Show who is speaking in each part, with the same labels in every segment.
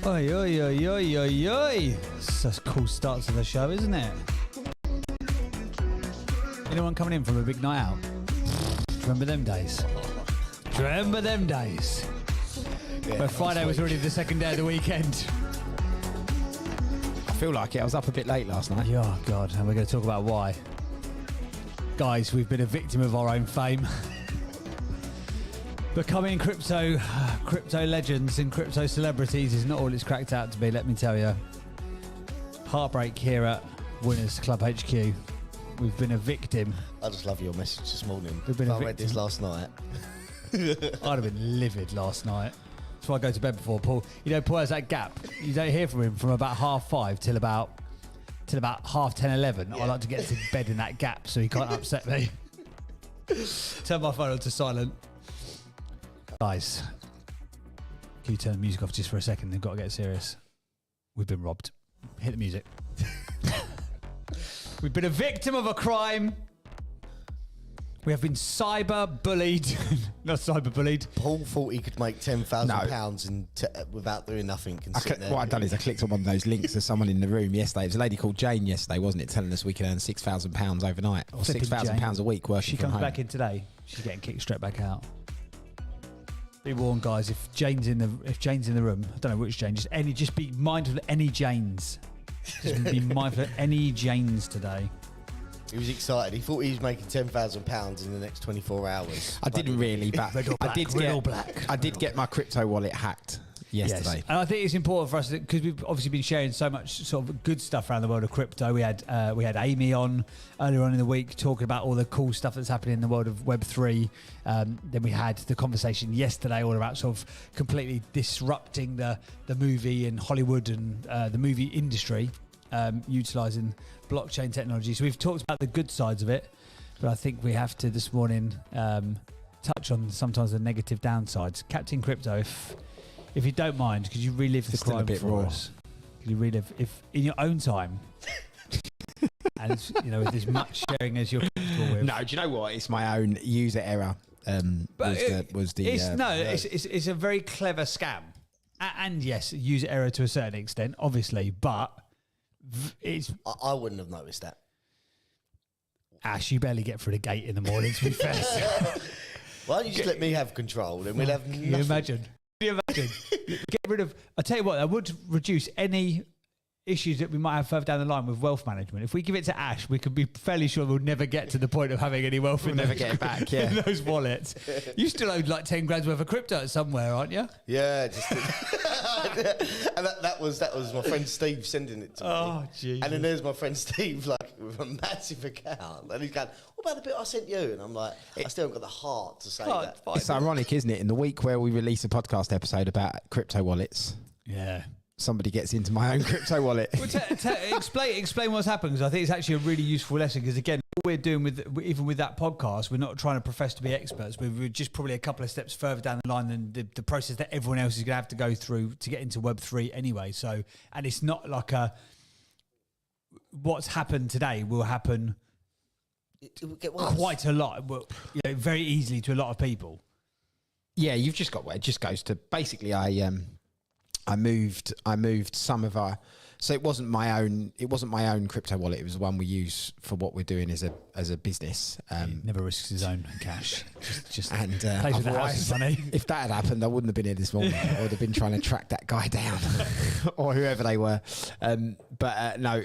Speaker 1: Oi, oi, oi, oi, oi, oi. It's a cool start to the show, isn't it? Anyone coming in from a big night out? Remember them days? Remember them days?
Speaker 2: Yeah,
Speaker 1: Where Friday was already the second day of the weekend.
Speaker 3: I feel like it. I was up a bit late last night.
Speaker 1: Oh, God. And we're going to talk about why. Guys, we've been a victim of our own fame. Becoming crypto legends and crypto celebrities is not all it's cracked out to be, let me tell you. Heartbreak here at Winners Club HQ. We've been a victim.
Speaker 2: I just love your message this morning.
Speaker 1: We've been
Speaker 2: I
Speaker 1: a
Speaker 2: read this
Speaker 1: victim.
Speaker 2: last night.
Speaker 1: I'd have been livid last night. That's why I go to bed before Paul. You know, Paul has that gap. You don't hear from him from about 5:30 till about 10:30, 11.
Speaker 2: Yeah.
Speaker 1: I like to get to bed in that gap so he can't upset me. Turn my phone on to silent. Guys, can you turn the music off just for a second? They've got to get serious. We've been robbed. Hit the music. We've been a victim of a crime. We have been cyber bullied. Not cyber bullied.
Speaker 2: Paul thought he could make £10,000 without doing nothing. And sit there.
Speaker 3: What I've done is I clicked on one of those links to someone in the room yesterday. It was a lady called Jane yesterday, wasn't it? Telling us we can earn £6,000 overnight or
Speaker 1: Flipping
Speaker 3: £6,000 a week working
Speaker 1: She
Speaker 3: from
Speaker 1: comes
Speaker 3: home.
Speaker 1: back in today. She's getting kicked straight back out. Be warned, guys. If Jane's in the room, I don't know which Jane. Just be mindful of any Janes. Just be mindful of any Janes today.
Speaker 2: He was excited. He thought he was making £10,000 in the next 24 hours.
Speaker 3: I didn't really, but
Speaker 1: Red or black, red or black.
Speaker 3: I did get my crypto wallet hacked yesterday.
Speaker 1: Yes. And I think it's important for us because we've obviously been sharing so much sort of good stuff around the world of crypto. We had Amy on earlier on in the week talking about all the cool stuff that's happening in the world of Web3. Then we had the conversation yesterday all about sort of completely disrupting the movie and Hollywood and the movie industry, utilising blockchain technology. So we've talked about the good sides of it, but I think we have to this morning touch on sometimes the negative downsides. Captain Crypto, if you don't mind, could you relive the
Speaker 3: Still a
Speaker 1: crime
Speaker 3: bit
Speaker 1: for
Speaker 3: raw.
Speaker 1: us? Could you relive, if in your own time, and with as much sharing as you're comfortable with?
Speaker 3: No, do you know what? It's my own user error.
Speaker 1: It's a very clever scam, and yes, user error to a certain extent, obviously, but it's
Speaker 2: I wouldn't have noticed that.
Speaker 1: Ash. You barely get through the gate in the morning. To be fair,
Speaker 2: Why don't you just let me have control and we'll have
Speaker 1: Can you
Speaker 2: nothing.
Speaker 1: imagine? Can you imagine? Get rid of. I tell you what, that would reduce any issues that we might have further down the line with wealth management. If we give it to Ash, we could be fairly sure we'll never get to the point of having any wealth.
Speaker 3: We'll never get it back. Yeah,
Speaker 1: in those wallets. You still owe like 10 grand's worth of crypto somewhere, aren't you?
Speaker 2: Yeah, just and that was my friend Steve sending it to me.
Speaker 1: Oh, Jesus.
Speaker 2: And then there's my friend Steve, like with a massive account, and he's going, "What about the bit I sent you?" And I'm like, I still haven't got the heart to say that.
Speaker 3: it's ironic, isn't it? In the week where we release a podcast episode about crypto wallets,
Speaker 1: Yeah.
Speaker 3: somebody gets into my own crypto wallet.
Speaker 1: Well, explain what's happened, because I think it's actually a really useful lesson. Because again, what we're doing even with that podcast, we're not trying to profess to be experts. We're just probably a couple of steps further down the line than the process that everyone else is going to have to go through to get into Web3 anyway. So, and it's not like what's happened today will happen
Speaker 2: It will get worse.
Speaker 1: quite a lot, very easily to a lot of people.
Speaker 3: Yeah, you've just got where it just goes to basically I moved some of our, so it wasn't my own crypto wallet. It was the one we use for what we're doing as a business.
Speaker 1: He never risks his own cash. Just
Speaker 3: And
Speaker 1: plays with the house's money.
Speaker 3: if that had happened, I wouldn't have been here this morning. I would have been trying to track that guy down or whoever they were. No,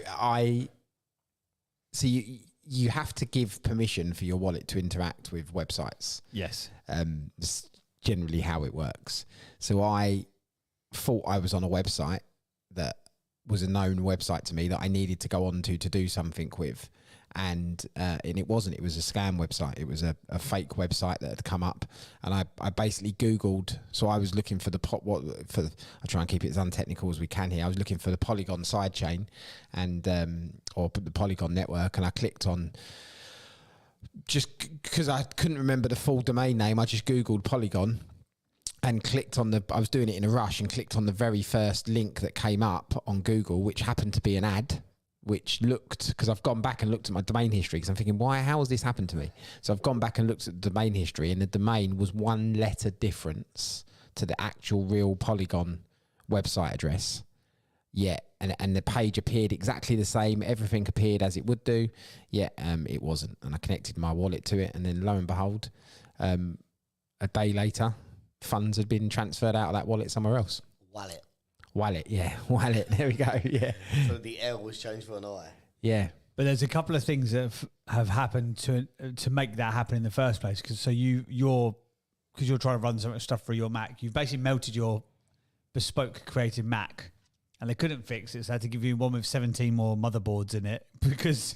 Speaker 3: so you have to give permission for your wallet to interact with websites.
Speaker 1: Yes.
Speaker 3: That's generally how it works. So I thought I was on a website that was a known website to me that I needed to go on to do something with, and it wasn't. It was a scam website. It was a fake website that had come up, and I basically Googled. So I was looking for I try and keep it as untechnical as we can here. I was looking for the Polygon sidechain and or the Polygon network, and I clicked on, just because I couldn't remember the full domain name, I just Googled Polygon and clicked on I was doing it in a rush and clicked on the very first link that came up on Google, which happened to be an ad, which looked, because I've gone back and looked at my domain history because I'm thinking, how has this happened to me? So I've gone back and looked at the domain history, and the domain was one letter difference to the actual real Polygon website address yet, and the page appeared exactly the same. Everything appeared as it would do, yet it wasn't. And I connected my wallet to it, and then lo and behold, a day later, funds had been transferred out of that wallet somewhere else. Wallet, yeah, wallet. There we go. Yeah.
Speaker 2: So the L was changed for an I.
Speaker 3: Yeah.
Speaker 1: But there's a couple of things that have happened to make that happen in the first place. Because you're trying to run so much stuff through your Mac, you've basically melted your bespoke created Mac, and they couldn't fix it, so they had to give you one with 17 more motherboards in it because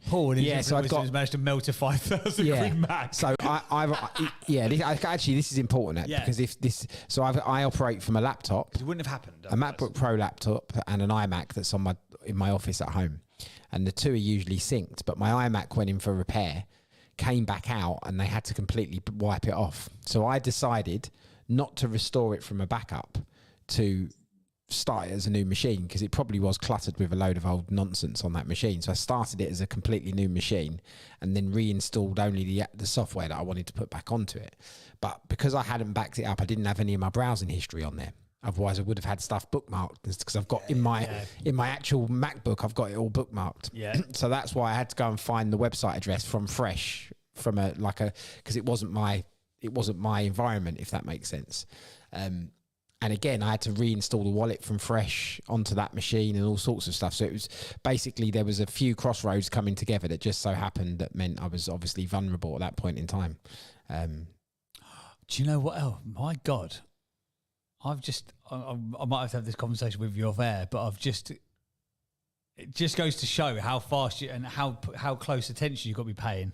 Speaker 1: Paul and his managed to melt a 5,000 quid Mac.
Speaker 3: So this is important because if this, so I operate from a laptop.
Speaker 1: It wouldn't have happened.
Speaker 3: A MacBook Pro laptop and an iMac that's in my office at home, and the two are usually synced. But my iMac went in for repair, came back out, and they had to completely wipe it off. So I decided not to restore it from a backup, to start it as a new machine, because it probably was cluttered with a load of old nonsense on that machine. So I started it as a completely new machine and then reinstalled only the software that I wanted to put back onto it. But because I hadn't backed it up, I didn't have any of my browsing history on there. Otherwise, I would have had stuff bookmarked, because I've got in my actual MacBook, I've got it all bookmarked.
Speaker 1: Yeah.
Speaker 3: So that's why I had to go and find the website address from fresh, because it wasn't my environment, if that makes sense. And again, I had to reinstall the wallet from fresh onto that machine and all sorts of stuff. So it was basically, there was a few crossroads coming together that just so happened that meant I was obviously vulnerable at that point in time.
Speaker 1: Do you know what else? My God. I might have to have this conversation with you off air, but it just goes to show how fast and how close attention you've got to be paying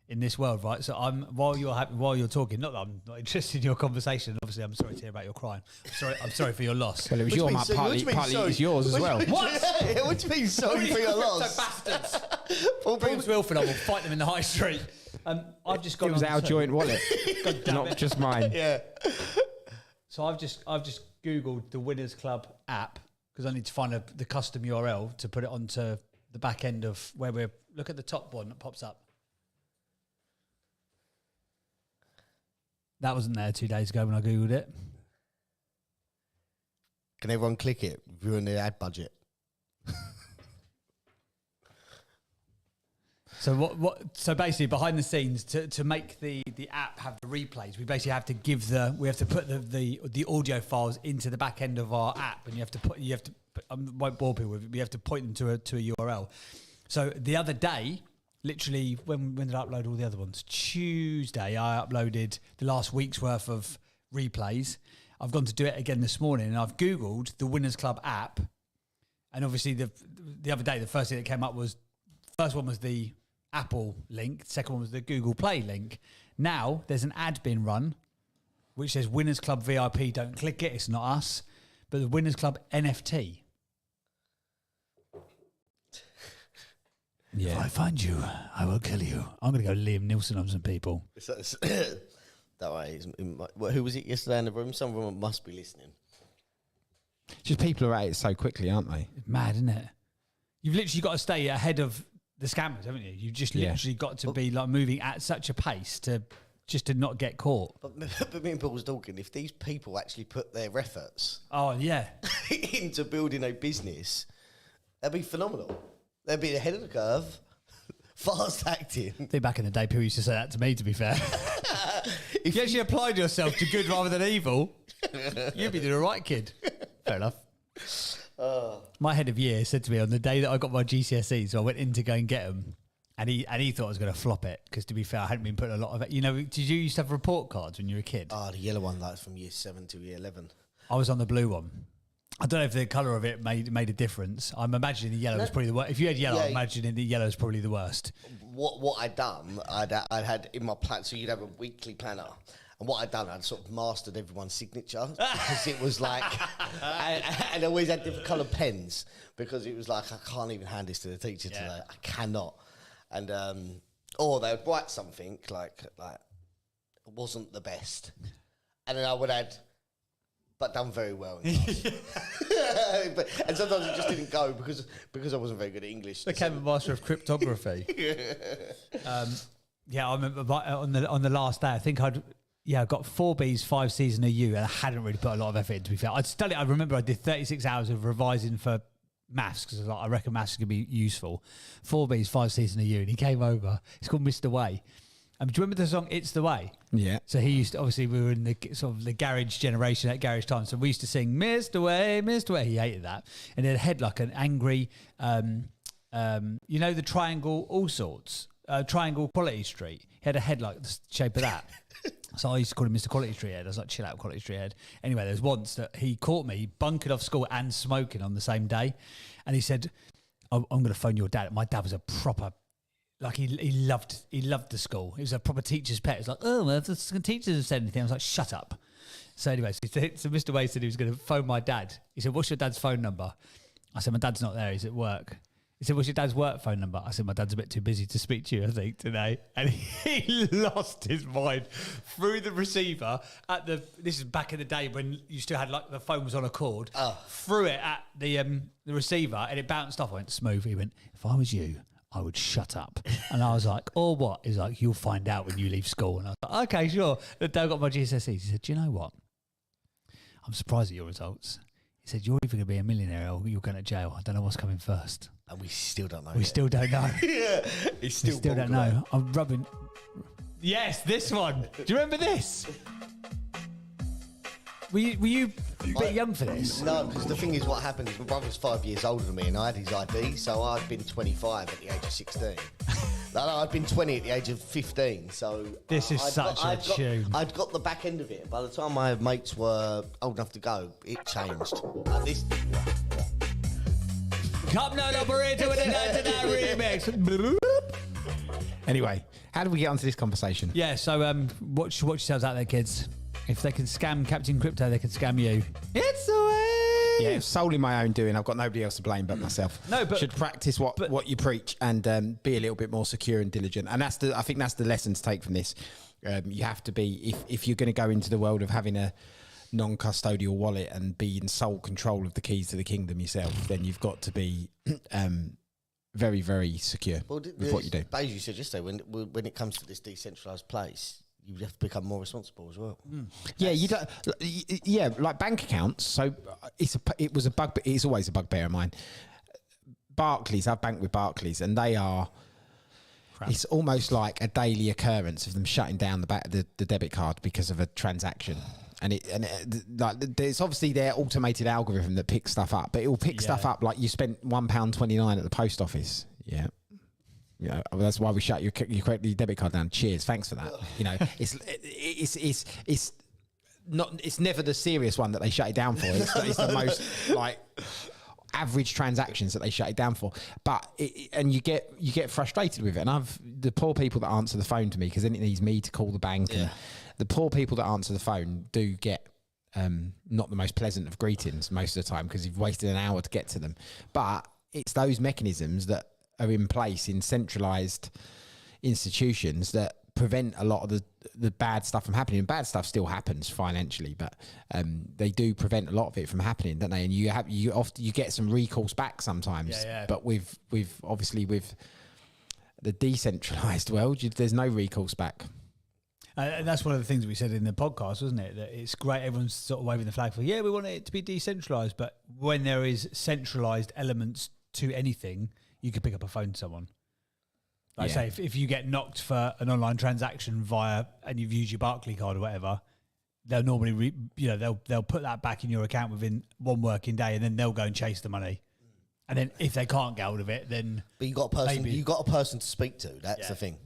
Speaker 1: in this world, right? So while you're talking, not that I'm not interested in your conversation. Obviously, I'm sorry to hear about your crime. I'm sorry for your loss.
Speaker 3: Well, it was partly it's yours as well.
Speaker 2: What? What do you mean sorry for your loss?
Speaker 1: Bastards. Paul's Wilford, I will fight them in the high street. I've just got.
Speaker 3: It was our joint wallet, not just mine.
Speaker 2: Yeah.
Speaker 1: So I've just Googled the Winners Club app because I need to find the custom URL to put it onto the back end of where we're. Look at the top one that pops up. That wasn't there 2 days ago when I Googled it.
Speaker 2: Can everyone click it? Ruin the ad budget.
Speaker 1: So So basically, behind the scenes, to make the app have the replays, we basically have to put the audio files into the back end of our app, and I won't bore people with it. We have to point them to a URL. So the other day, literally, when did I upload all the other ones? Tuesday, I uploaded the last week's worth of replays. I've gone to do it again this morning, and I've Googled the Winners Club app, and obviously the other day, the first thing that came up was, first one was the Apple link, the second one was the Google Play link. Now there's an ad being run which says Winners Club VIP, don't click it, it's not us, but the Winners Club NFT. Yeah. If I find you, I will kill you. I'm going to go Liam Neeson on some people.
Speaker 2: That way. Who was it yesterday in the room? Some of them must be listening.
Speaker 3: Just people are at it so quickly, aren't they?
Speaker 1: It's mad, isn't it? You've literally got to stay ahead of the scammers, haven't you? You've just literally got to be like moving at such a pace to not get caught.
Speaker 2: But me and Paul was talking, if these people actually put their efforts into building a business, that'd be phenomenal. They'd be ahead of the curve, fast acting.
Speaker 1: I think back in the day, people used to say that to me, to be fair. If you actually applied yourself to good rather than evil, you'd be the right kid. Fair enough. My head of year said to me on the day that I got my GCSEs, so I went in to go and get them, and he thought I was going to flop it, because to be fair, I hadn't been putting a lot of it. You know, did you used to have report cards when you were a kid?
Speaker 2: The yellow one, like from year 7 to year 11.
Speaker 1: I was on the blue one. I don't know if the colour of it made a difference. I'm imagining the yellow was probably the worst. If you had yellow, I'm imagining the yellow is probably the worst.
Speaker 2: What I'd done, I'd had in my plan, so you'd have a weekly planner. And what I'd done, I'd sort of mastered everyone's signature, because it was like, and I always had different coloured pens, because it was like, I can't even hand this to the teacher today. I cannot. And, or they would write something like it wasn't the best. And then I would add, but done very well in class. And sometimes it just didn't go because I wasn't very good at English.
Speaker 1: Became a master of cryptography. I remember on the last day, I think I'd I got 4 Bs, 5 Cs and a U, and I hadn't really put a lot of effort in, to be fair. I'd studied, I remember I did 36 hours of revising for maths, because I reckon maths is going to be useful. 4 Bs, 5 Cs and a U, and he came over. It's called Mr. Way. Do you remember the song It's the Way?
Speaker 3: Yeah.
Speaker 1: So he used to, obviously we were in the sort of the garage generation at garage time. So we used to sing Mr. Way, Mr. Way. He hated that. And he had a head like an angry, you know, the triangle all sorts, triangle Quality Street. He had a head like the shape of that. So I used to call him Mr. Quality Street Head. I was like, chill out, Quality Street Head. Anyway, there's once that he caught me bunkered off school and smoking on the same day. And he said, I'm going to phone your dad. My dad was a proper, like he loved the school. He was a proper teacher's pet. It's like, oh, well, if the teachers have said anything, I was like, shut up. So anyway, so Mr. Way said he was going to phone my dad. He said, what's your dad's phone number? I said, my dad's not there. He's at work. He said, what's your dad's work phone number? I said, my dad's a bit too busy to speak to you, I think, today. And he lost his mind through the receiver at this is back in the day when you still had like the phone was on a cord, threw it at the receiver and it bounced off. I went, smooth. He went, if I was you, I would shut up. And I was like, or what? He's like, you'll find out when you leave school. And I was like, okay, sure. The day I got my GCSEs, he said, do you know what? I'm surprised at your results. He said, you're either going to be a millionaire or you're going to jail. I don't know what's coming first.
Speaker 2: And we still don't know.
Speaker 1: We still don't know.
Speaker 2: Yeah, it's still
Speaker 1: don't know. I'm rubbing. Yes, this one. Do you remember this? Were you a bit young for this?
Speaker 2: No, because the thing is, what happened is my brother's 5 years older than me, and I had his ID, so I'd been 25 at the age of 16. No, I'd been 20 at the age of 15. So
Speaker 1: this is tune.
Speaker 2: I'd got the back end of it. By the time my mates were old enough to go, it changed.
Speaker 1: Come down, operator, with a remix.
Speaker 3: Anyway, how did we get onto this conversation?
Speaker 1: Yeah, so watch yourselves out there, kids. If they can scam Captain Crypto, they can scam you. It's the way.
Speaker 3: Yeah, it's solely my own doing. I've got nobody else to blame but myself.
Speaker 1: No, but
Speaker 3: should practice what you preach and be a little bit more secure and diligent. And I think that's the lesson to take from this. You have to be, if you're going to go into the world of having a non-custodial wallet and be in sole control of the keys to the kingdom yourself, then you've got to be very, very secure with what you do.
Speaker 2: As you said yesterday, when it comes to this decentralised place, you have to become more responsible as well.
Speaker 3: Yeah, you don't. Yeah, like bank accounts. So it was a bug. It's always a bugbear of mine. Barclays. I've banked with Barclays, and they are. Crap. It's almost like a daily occurrence of them shutting down the debit card because of a transaction. And like there's obviously their automated algorithm that picks stuff up, but it will pick stuff up like you spent £1.29 at the post office. Yeah. Yeah, well, that's why we shut your debit card down. Cheers, thanks for that. You know, it's not. It's never the serious one that they shut it down for. It's the most like average transactions that they shut it down for. But and you get frustrated with it. And the poor people that answer the phone to me, because then it needs me to call the bank. Yeah. And the poor people that answer the phone do get not the most pleasant of greetings most of the time because you've wasted an hour to get to them. But it's those mechanisms that are in place in centralized institutions that prevent a lot of the bad stuff from happening. And bad stuff still happens financially, but they do prevent a lot of it from happening, don't they? And you get some recourse back sometimes. Yeah. But with obviously with the decentralized world, there's no recourse back.
Speaker 1: And that's one of the things we said in the podcast, wasn't it? That it's great, everyone's sort of waving the flag for, we want it to be decentralized, but when there is centralized elements to anything, you could pick up a phone to someone. Like say, if you get knocked for an online transaction and you've used your Barclay card or whatever, they'll normally, they'll put that back in your account within one working day, and then they'll go and chase the money. And then if they can't get hold of it, then
Speaker 2: but you got a person to speak to. That's the thing.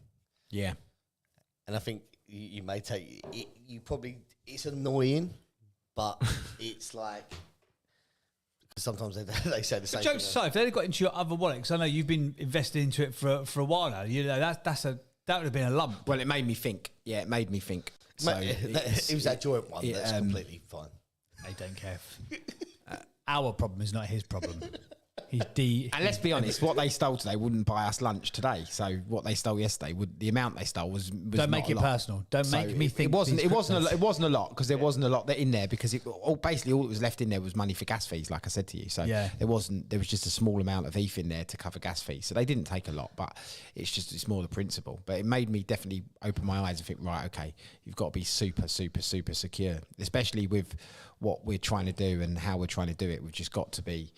Speaker 3: Yeah,
Speaker 2: and I think you may take it. You probably it's annoying, but it's like. Sometimes they say the same thing.
Speaker 1: Jokes aside, if they'd got into your other wallet, because I know you've been invested into it for a while now, that would have been a lump.
Speaker 3: Well, it made me think. Yeah, it made me think. So
Speaker 2: it was that joint one. That's completely fine.
Speaker 1: They don't care. Our problem is not his problem.
Speaker 3: And let's be honest, what they stole today wouldn't buy us lunch today. So what they stole yesterday, the amount they stole was
Speaker 1: don't make it personal. Don't make me think
Speaker 3: it wasn't a lot because there wasn't a lot in there because basically all that was left in there was money for gas fees, like I said to you. So there was just a small amount of ETH in there to cover gas fees. So they didn't take a lot, but it's more the principle. But it made me definitely open my eyes and think, right, okay, you've got to be super, super, super secure, especially with what we're trying to do and how we're trying to do it. We've just got to be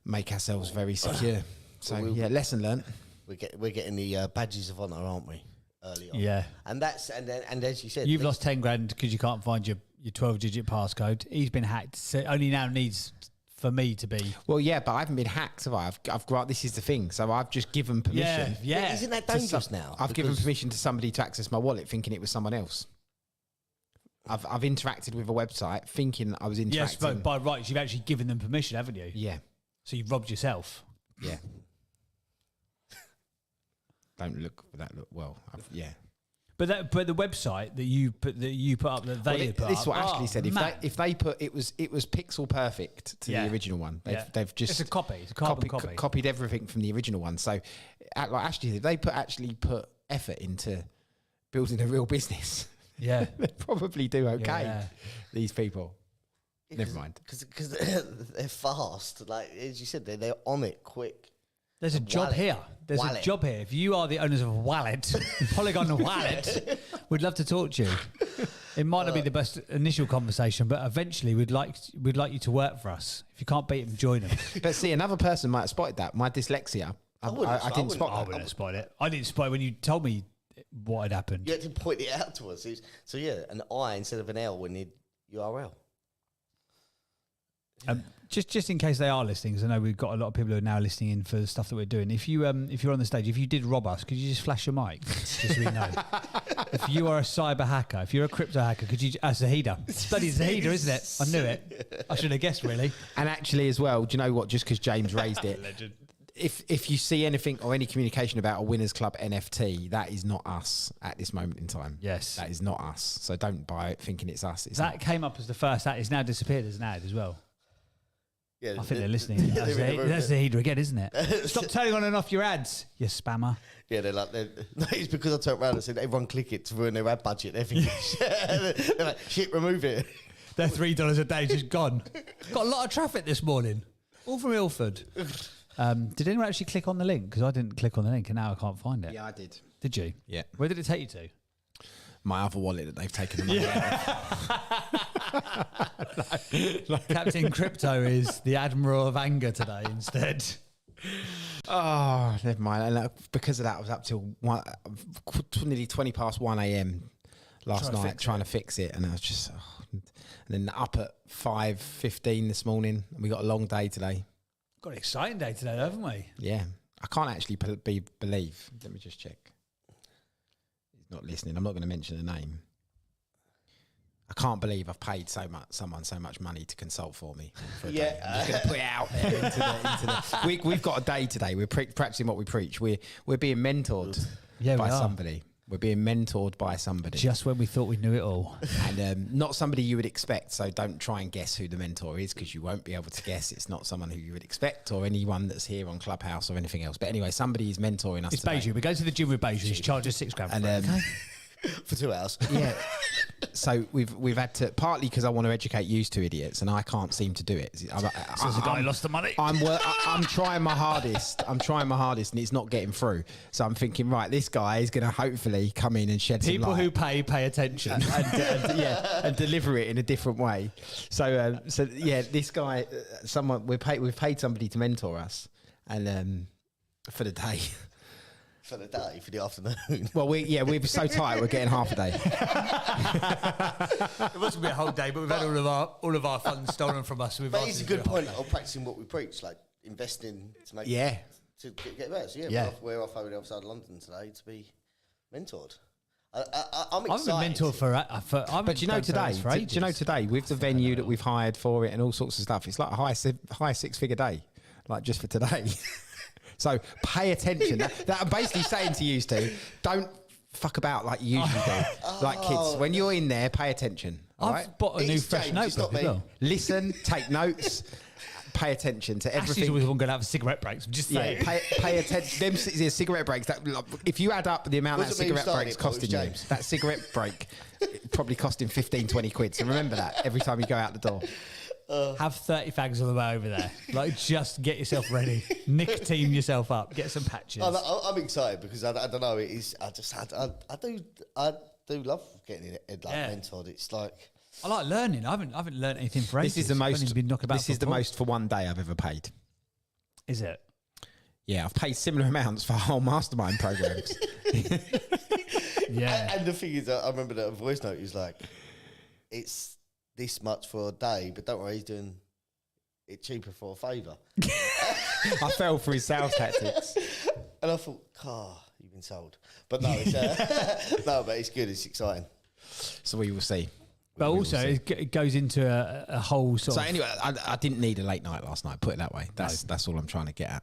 Speaker 3: make ourselves very secure. So lesson learned.
Speaker 2: We're getting the badges of honour, aren't we? Early on.
Speaker 1: Yeah.
Speaker 2: And as you said,
Speaker 1: you've lost 10 grand because you can't find your 12-digit passcode. He's been hacked. So it only now needs for me to be.
Speaker 3: Well, yeah, but I haven't been hacked, have I? I've got. This is the thing. So I've just given permission.
Speaker 1: Yeah.
Speaker 2: Isn't that dangerous now?
Speaker 3: I've given permission to somebody to access my wallet, thinking it was someone else. I've interacted with a website thinking I was interacting.
Speaker 1: Yes, but by rights, you've actually given them permission, haven't you?
Speaker 3: Yeah.
Speaker 1: So you've robbed yourself.
Speaker 3: Yeah. Don't look for that. Well, yeah.
Speaker 1: But the website that you put up that they put up.
Speaker 3: This is what Ashley said. If they put it was pixel perfect to the original one. They've just
Speaker 1: it's a copy. It's a carbon copy.
Speaker 3: Copied everything from the original one. So, like Ashley said, they actually put effort into building a real business.
Speaker 1: Yeah,
Speaker 3: they probably do okay. Yeah. These people. Never mind.
Speaker 2: Because they're fast. Like as you said, they're on it quick.
Speaker 1: There's a job here. There's a job here. If you are the owners of a wallet, Polygon Wallet, we'd love to talk to you. It might not be the best initial conversation, but eventually we'd like you to work for us. If you can't beat them, join them.
Speaker 3: But see, another person might have spotted that. My dyslexia. I didn't spot that.
Speaker 1: I wouldn't have spotted it. I didn't spot it when you told me what had happened.
Speaker 2: You had to point it out to us. So yeah, an I instead of an L in the URL.
Speaker 1: Just in case they are listening, because I know we've got a lot of people who are now listening in for the stuff that we're doing. If you're on the stage, if you did rob us, could you just flash your mic, just so we know? If you are a cyber hacker, if you're a crypto hacker, could you? Zahida, study Zahida, isn't it? I knew it. I should have guessed, really.
Speaker 3: And actually, as well, do you know what? Just because James raised it, legend. If you see anything or any communication about a Winners Club NFT, that is not us at this moment in time.
Speaker 1: Yes,
Speaker 3: that is not us. So don't buy it thinking it's us.
Speaker 1: That came up as the first ad. It's now disappeared as an ad as well.
Speaker 2: Yeah,
Speaker 1: I think they're listening. That's the Hydra again, isn't it? Stop turning on and off your ads, you spammer.
Speaker 2: Yeah, it's because I turned around and said, everyone click it to ruin their ad budget. They're like, shit, remove it.
Speaker 1: Their $3 a day just gone. Got a lot of traffic this morning, all from Ilford. Did anyone actually click on the link? Because I didn't click on the link and now I can't find it.
Speaker 3: Yeah, I did.
Speaker 1: Did you?
Speaker 3: Yeah.
Speaker 1: Where did it take you to?
Speaker 3: My other wallet that they've taken the money out.
Speaker 1: Captain Crypto is the Admiral of Anger today instead.
Speaker 3: Oh, never mind. And because of that, I was up till nearly 20 past 1 a.m. last night trying to fix it. And I was just... and then up at 5:15 this morning. We got a long day today.
Speaker 1: Got an exciting day today, haven't we?
Speaker 3: Yeah. I can't actually believe. Let me just check. Not listening. I'm not going to mention the name. I can't believe I've paid someone so much money to consult for me. For a day. I'm just going to put it out there into the we've got a day today. We're practicing what we preach. We're being mentored by somebody. We're being mentored by somebody.
Speaker 1: Just when we thought we knew it all.
Speaker 3: And not somebody you would expect, so don't try and guess who the mentor is because you won't be able to guess. It's not someone who you would expect or anyone that's here on Clubhouse or anything else. But anyway, somebody is mentoring us.
Speaker 1: It's Beju. We go to the gym with Beju. He charges £6
Speaker 2: and for 2 hours.
Speaker 3: Yeah. So we've had to, partly because I want to educate you two idiots and I can't seem to do it.
Speaker 1: So the guy lost the money.
Speaker 3: I'm trying my hardest. I'm trying my hardest and it's not getting through. So I'm thinking, right, this guy is going to hopefully come in and shed some light.
Speaker 1: People who pay attention.
Speaker 3: and deliver it in a different way. So this guy, we've paid somebody to mentor us and for the day.
Speaker 2: For the day, for the afternoon.
Speaker 3: Well, we're so tired. We're getting half a day.
Speaker 1: It wasn't be a whole day, but we've had all of our funds stolen from us. So
Speaker 2: but it's a good point of practicing what we preach, like investing to make to get better. So we're off over the other side of London today to be mentored. I'm excited.
Speaker 1: I've been mentored for
Speaker 3: but you know today with the venue that we've hired for it and all sorts of stuff, it's like a high six-figure day, like just for today. So pay attention. That I'm basically saying to you two, don't fuck about like you usually do. Like kids, when you're in there, pay attention.
Speaker 1: I've bought a new fresh notebook as well.
Speaker 3: Listen, take notes. pay attention to
Speaker 1: Ashley's
Speaker 3: everything.
Speaker 1: always one going out for cigarette breaks. I'm just saying.
Speaker 3: Pay attention. Them cigarette breaks. That, if you add up the amount that
Speaker 2: Wasn't me who
Speaker 3: cigarette
Speaker 2: started
Speaker 3: breaks
Speaker 2: it, Paul, it was
Speaker 3: costing you,
Speaker 2: James.
Speaker 3: that cigarette break probably costing 15, 20 quid. So remember that every time you go out the door.
Speaker 1: Have 30 fags on the way over there. Like, just get yourself ready. Nicotine yourself up. Get some patches.
Speaker 2: I'm excited because I don't know. It is. I do love getting it like mentored. It's like
Speaker 1: I like learning. I haven't learned anything for ages.
Speaker 3: This is the
Speaker 1: I've
Speaker 3: most.
Speaker 1: only been knocking about
Speaker 3: This is the
Speaker 1: football.
Speaker 3: most for one day I've ever paid.
Speaker 1: Is it?
Speaker 3: Yeah, I've paid similar amounts for whole mastermind programs.
Speaker 1: Yeah.
Speaker 2: And the thing is, I remember that voice note. He's like, "It's this much for a day, but don't worry, he's doing it cheaper for a favour."
Speaker 3: I fell for his sales tactics.
Speaker 2: And I thought, you've been sold. But no, it's no, but it's good. It's exciting.
Speaker 3: So we will see.
Speaker 1: But
Speaker 3: We will
Speaker 1: also,
Speaker 3: see.
Speaker 1: it goes into a whole sort
Speaker 3: So
Speaker 1: of...
Speaker 3: anyway, I didn't need a late night last night. Put it that way. That's all I'm trying to get at.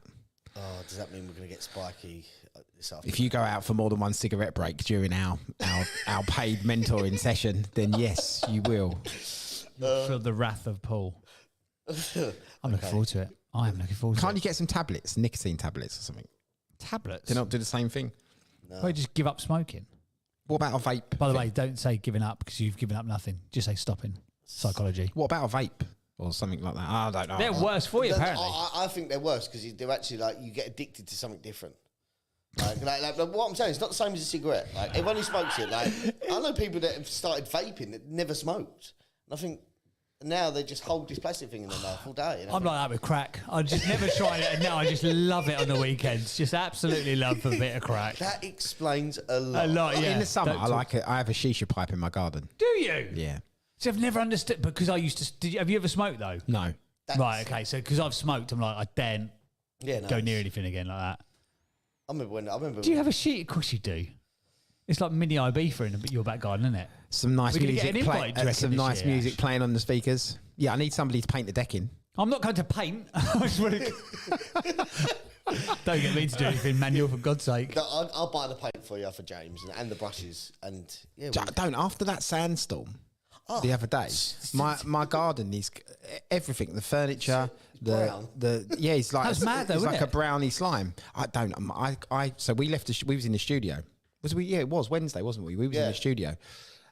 Speaker 2: Oh, does that mean we're going to get spiky this afternoon?
Speaker 3: If you go out for more than one cigarette break during our paid mentoring session, then yes, you will.
Speaker 1: feel the wrath of Paul. I'm looking forward to it. I am looking forward to
Speaker 3: Can't
Speaker 1: it.
Speaker 3: you get some tablets, nicotine tablets or something?
Speaker 1: Tablets?
Speaker 3: Do they not do the same thing?
Speaker 1: Why just give up smoking?
Speaker 3: What about a vape?
Speaker 1: By the way, don't say giving up because you've given up nothing. Just say stopping. Psychology.
Speaker 3: What about a vape or something like that? I don't know.
Speaker 1: They're worse for you,
Speaker 2: Then
Speaker 1: apparently.
Speaker 2: I think they're worse because they're actually like you get addicted to something different. Like what I'm saying, it's not the same as a cigarette. Like everyone who smokes it, like I know people that have started vaping that never smoked. And I think now they just hold this plastic thing in their mouth all day.
Speaker 1: I'm like that with crack. I just never tried it, and now I just love it on the weekends. Just absolutely love a bit of crack.
Speaker 2: That explains a lot.
Speaker 1: A lot, yeah.
Speaker 3: In the summer,
Speaker 1: Don't
Speaker 3: I
Speaker 1: talk-
Speaker 3: like it. I have a shisha pipe in my garden.
Speaker 1: Do you?
Speaker 3: Yeah.
Speaker 1: See, I've never understood because I used to. Have you ever smoked though?
Speaker 3: No.
Speaker 1: Right. Okay. So because I've smoked, I'm like I daren't
Speaker 2: Yeah, no,
Speaker 1: go near anything again like that.
Speaker 2: I remember.
Speaker 1: Do you have a sheet? Of course you do. It's like mini Ibiza in your back garden, isn't it?
Speaker 3: Some nice
Speaker 1: We're gonna get
Speaker 3: music
Speaker 1: an invite, do you reckon,
Speaker 3: some
Speaker 1: this
Speaker 3: nice
Speaker 1: year,
Speaker 3: music
Speaker 1: Ash?
Speaker 3: playing on the speakers. Yeah, I need somebody to paint the decking.
Speaker 1: I'm not going to paint. I just want to... Don't get me to do anything manual, for God's sake.
Speaker 2: No, I'll buy the paint for you for James and the brushes and yeah.
Speaker 3: Don't after that sandstorm the other day. My garden is everything. The furniture,
Speaker 2: brown.
Speaker 3: It's like
Speaker 1: That's mad though,
Speaker 3: it's
Speaker 1: isn't
Speaker 3: like a
Speaker 1: it?
Speaker 3: brownie slime. So we left. We was in the studio. Was we? Yeah, it was Wednesday, wasn't we? We was in
Speaker 2: Yeah.
Speaker 3: the studio,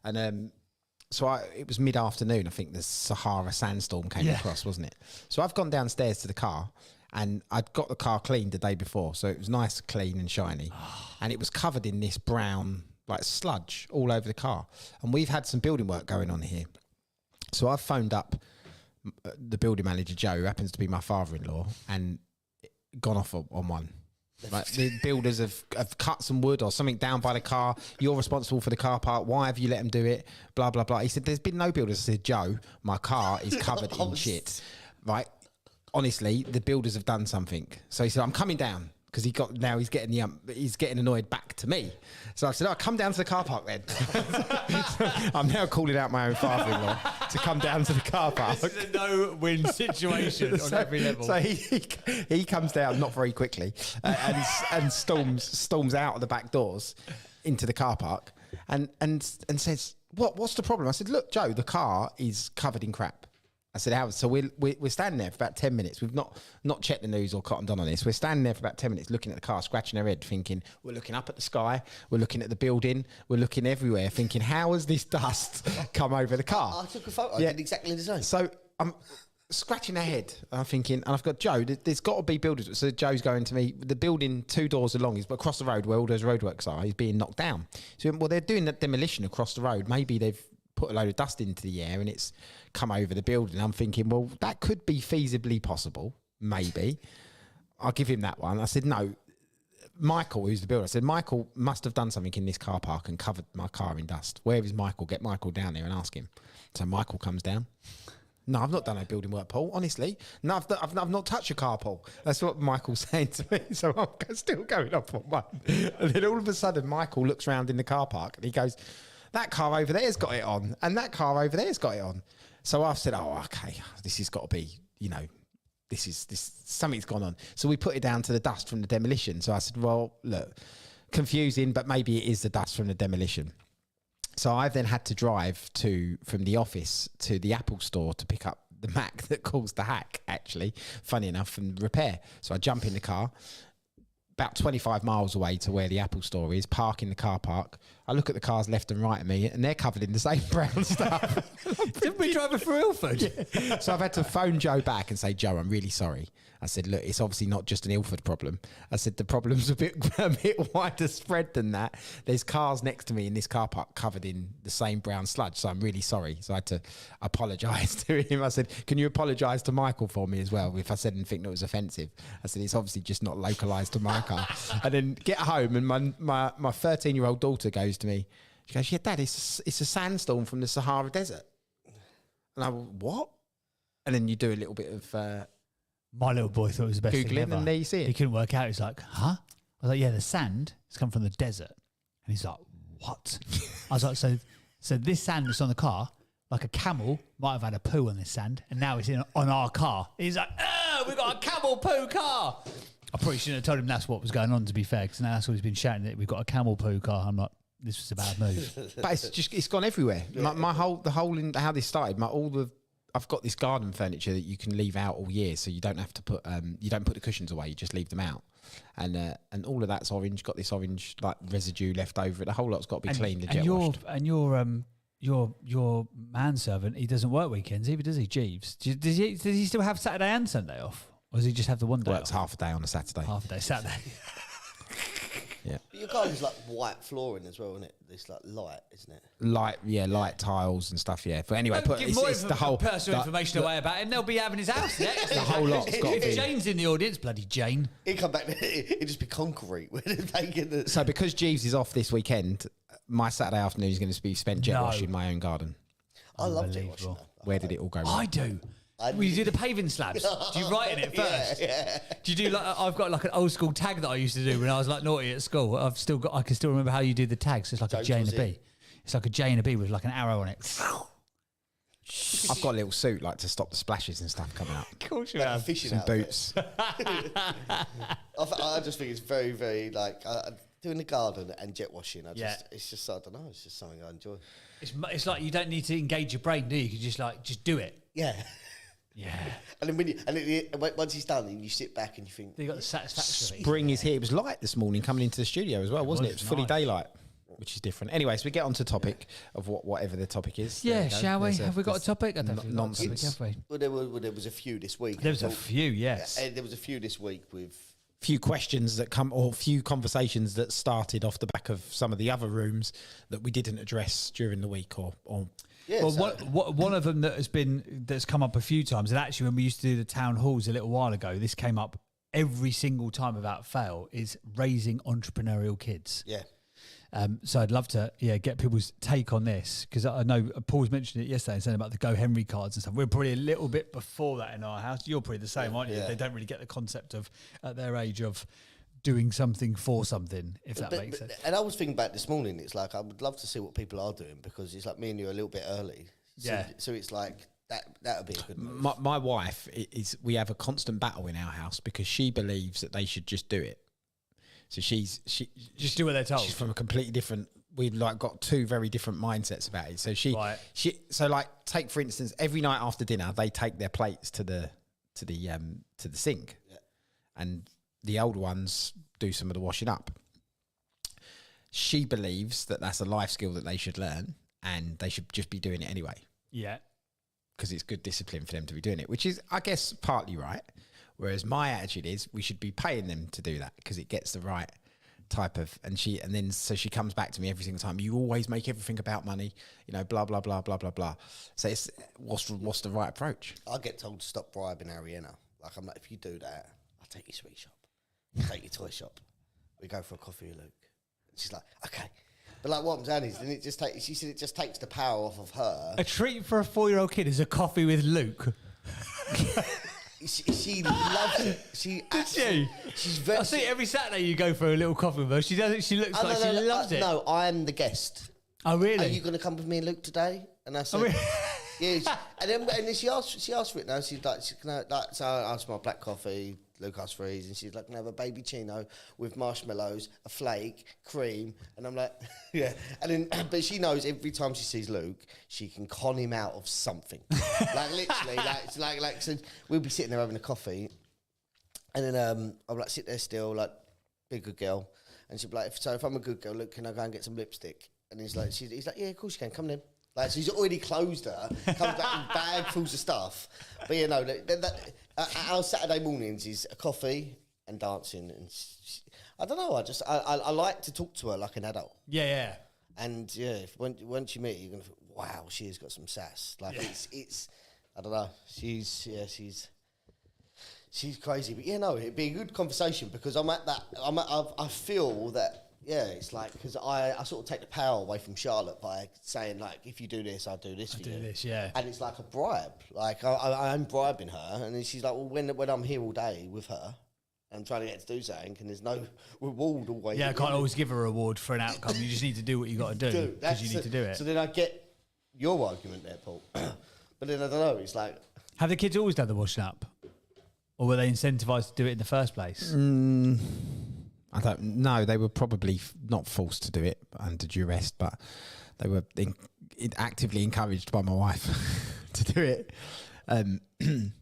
Speaker 3: and it was mid afternoon. I think the Sahara sandstorm came across, wasn't it? So I've gone downstairs to the car. And I'd got the car cleaned the day before, so it was nice, clean and shiny. And it was covered in this brown, like sludge all over the car. And we've had some building work going on here. So I've phoned up the building manager, Joe, who happens to be my father-in-law, and gone off on one. Like the builders have cut some wood or something down by the car. You're responsible for the car park. Why have you let them do it? Blah, blah, blah. He said, there's been no builders. I said, Joe, my car is covered in shit. Right? Honestly, the builders have done something. So he said, I'm coming down because he's getting annoyed back to me. So I said, come down to the car park then. I'm now calling out my own father-in-law to come down to the car park.
Speaker 1: This is a no-win situation on every level.
Speaker 3: So he comes down not very quickly and storms out of the back doors into the car park and says, what's the problem? I said, look, Joe, the car is covered in crap. I said, how? So we're standing there for about 10 minutes. We've not checked the news or cottoned on this. We're standing there for about 10 minutes looking at the car, scratching our head, thinking, we're looking up at the sky, we're looking at the building, we're looking everywhere, thinking, how has this dust come over the car?
Speaker 2: I took a photo. I did exactly the same.
Speaker 3: So I'm scratching our head. I'm thinking, and I've got Joe, there's got to be builders. So Joe's going to me, the building 2 doors along, he's across the road where all those roadworks are, he's being knocked down. So, well, they're doing that demolition across the road. Maybe they've put a load of dust into the air and it's come over the building. I'm thinking, well, that could be feasibly possible. Maybe. I'll give him that one. I said, no. Michael, who's the builder, I said, Michael must have done something in this car park and covered my car in dust. Where is Michael? Get Michael down there and ask him. So Michael comes down. No, I've not done no building work, Paul. Honestly, no, I've not touched a car, Paul. That's what Michael's saying to me. So I'm still going off on one. And then all of a sudden, Michael looks round in the car park and he goes, that car over there's got it on, and that car over there's got it on. So I've said, oh, okay, this has got to be, this something's gone on. So we put it down to the dust from the demolition. So I said, well, look, confusing, but maybe it is the dust from the demolition. So I've then had to drive from the office to the Apple store to pick up the Mac that caused the hack, actually, funny enough, and repair. So I jump in the car, about 25 miles away to where the Apple store is, park in the car park. I look at the cars left and right of me, and they're covered in the same brown stuff.
Speaker 1: Didn't we drive it for Ilford?
Speaker 3: Yeah. So I've had to phone Joe back and say, Joe, I'm really sorry. I said, look, it's obviously not just an Ilford problem. I said, the problem's a bit wider spread than that. There's cars next to me in this car park covered in the same brown sludge, so I'm really sorry. So I had to apologise to him. I said, can you apologise to Michael for me as well if I said anything that was offensive? I said, it's obviously just not localised to my car. And then get home, and my 13-year-old daughter goes to me, she goes, yeah, Dad, it's a sandstorm from the Sahara Desert. And I went, what? And then you do a little bit of...
Speaker 1: My little boy thought it was the best thing
Speaker 3: Googling,
Speaker 1: ever.
Speaker 3: and there you see it.
Speaker 1: He couldn't work out. He's like, huh? I was like, yeah, the sand has come from the desert. And he's like, what? I was like, so this sand that's on the car, like a camel might have had a poo on this sand, and now it's on our car. He's like, we've got a camel poo car. I probably shouldn't have told him that's what was going on, to be fair, because now that's what he's been shouting, that we've got a camel poo car. I'm like, this was a bad move.
Speaker 3: But it's gone everywhere. Yeah. How this started, I've got this garden furniture that you can leave out all year, so you don't have to put the cushions away. You just leave them out, and all of that's orange. Got this orange like residue left over it. The whole lot's got to be cleaned and jet washed.
Speaker 1: And your manservant, he doesn't work weekends either, does he, Jeeves? Does he still have Saturday and Sunday off, or does he just have the one day?
Speaker 3: Works
Speaker 1: off?
Speaker 3: half a day on a Saturday.
Speaker 1: Half a day Saturday.
Speaker 3: Yeah.
Speaker 2: Your garden's like white flooring as well, isn't it? It's like light, isn't it?
Speaker 3: Light tiles and stuff. Yeah. But anyway,
Speaker 1: Don't give more
Speaker 3: it's the whole
Speaker 1: personal information away about him. They'll be having his house. Yeah,
Speaker 3: the whole lot's got to
Speaker 1: if
Speaker 3: be.
Speaker 1: Jane's in the audience, bloody Jane.
Speaker 2: He'd come back. It'd just be concrete.
Speaker 3: So because Jeeves is off this weekend, my Saturday afternoon is going to be spent jet
Speaker 1: No.
Speaker 3: washing my own garden.
Speaker 2: I love jet washing.
Speaker 1: Unbelievable.
Speaker 3: Where did it all go wrong?
Speaker 1: I do. Well, you do the paving slabs. Do you write in it first?
Speaker 2: Yeah.
Speaker 1: Do you do like I've got like an old school tag that I used to do when I was like naughty at school. I can still remember how you do the tags. It's like a J and a B. It's like a J and a B with like an arrow on it.
Speaker 3: I've got a little suit like to stop the splashes and stuff coming up.
Speaker 1: Of course you
Speaker 2: Like a
Speaker 1: have.
Speaker 2: fishing
Speaker 3: Some
Speaker 2: outfit.
Speaker 3: boots.
Speaker 2: I just think it's very, very like doing the garden and jet washing. It's just I don't know. It's just something I enjoy.
Speaker 1: It's like you don't need to engage your brain, do you? You can just do it.
Speaker 2: Yeah.
Speaker 1: Yeah.
Speaker 2: And then once he's done, and you sit back and you think,
Speaker 1: You got the satisfaction of it.
Speaker 3: Spring is here. It was light this morning coming into the studio as well, wasn't it? It was fully
Speaker 1: nice.
Speaker 3: daylight, which is different. Anyway, so we get on to topic of whatever the topic is. There
Speaker 1: Yeah,
Speaker 3: you go.
Speaker 1: shall we?
Speaker 3: There's
Speaker 1: Have we got a
Speaker 3: there's
Speaker 1: topic? I don't think we've got a topic,
Speaker 3: nonsense.
Speaker 1: have we?
Speaker 2: well, there was a few this week.
Speaker 1: There was a few, yes.
Speaker 2: There was a few this week with.
Speaker 3: Few questions that come, or few conversations that started off the back of some of the other rooms that we didn't address during the week, or
Speaker 2: Yeah,
Speaker 1: Well,
Speaker 2: so-
Speaker 1: one of them that's come up a few times, and actually when we used to do the town halls a little while ago, this came up every single time without fail, is raising entrepreneurial kids.
Speaker 2: Yeah.
Speaker 1: So I'd love to get people's take on this, because I know Paul's mentioned it yesterday, saying about the Go Henry cards and stuff. We're probably a little bit before that in our house. You're probably the same, aren't you?
Speaker 2: Yeah.
Speaker 1: They don't really get the concept of, at their age, of doing something for something, if that makes sense.
Speaker 2: And I was thinking back this morning, it's like I would love to see what people are doing, because it's like me and you are a little bit early. So,
Speaker 1: Yeah.
Speaker 2: So it's like that would be a good move.
Speaker 3: my wife is. We have a constant battle in our house because she believes that they should just do it. So she
Speaker 1: Just do what they're told.
Speaker 3: She's from a completely different. We've like got two very different mindsets about it. So so like take for instance, every night after dinner they take their plates to the sink, and the older ones do some of the washing up. She believes that that's a life skill that they should learn, and they should just be doing it anyway.
Speaker 1: Yeah.
Speaker 3: Because it's good discipline for them to be doing it, which is, I guess, partly right. Whereas my attitude is we should be paying them to do that because it gets the right type of, so she comes back to me every single time. You always make everything about money, blah, blah, blah, blah, blah, blah. So it's, what's the right approach?
Speaker 2: I get told to stop bribing Ariana. Like, I'm like, if you do that, I'll take your sweet shop. I'll take your toy shop. We go for a coffee with Luke. And she's like, okay. But like what I'm saying is, then she said it just takes the power off of her.
Speaker 1: A treat for a 4-year-old kid is a coffee with Luke.
Speaker 2: She loves it. She's very.
Speaker 1: I see every Saturday you go for a little coffee with her. She does it. She looks like she loves it.
Speaker 2: No, I'm the guest.
Speaker 1: Oh really?
Speaker 2: Are you going to come with me and Luke today? And I said, yeah. And then she asked for it now. She's like, so I asked for my black coffee, Luke asked for these, and she's like, "Can I have a baby chino with marshmallows, a flake, cream?" And I'm like, "Yeah." And then, but she knows every time she sees Luke, she can con him out of something. Like literally, like so we'll be sitting there having a coffee, and then I'm like, sit there still, like, be a good girl, and she'll be like, "So if I'm a good girl, Luke, can I go and get some lipstick?" And he's like, "Yeah, of course you can. Come then." Like, so he's already closed her, comes back with bagfuls of stuff. But you know, our Saturday mornings is a coffee and dancing, and I don't know. I like to talk to her like an adult.
Speaker 1: Yeah.
Speaker 2: And yeah, once you meet her, you're gonna think, wow, she has got some sass. Like it's I don't know. She's crazy. But yeah, no, it'd be a good conversation because I feel that. Yeah, it's like, because I sort of take the power away from Charlotte by saying, like, if you do this, I'll do this for you.
Speaker 1: Do this, yeah.
Speaker 2: And it's like a bribe. Like, I'm bribing her. And then she's like, well, when I'm here all day with her, I'm trying to get her to do something, and there's no reward always.
Speaker 1: Yeah, I can't always give a reward for an outcome. You just need to do what you got to do because you need to do it.
Speaker 2: So then I get your argument there, Paul. But then I don't know, it's like...
Speaker 1: Have the kids always done the washing up? Or were they incentivised to do it in the first place?
Speaker 3: I don't know. They were probably not forced to do it under duress, but they were actively encouraged by my wife to do it. Do you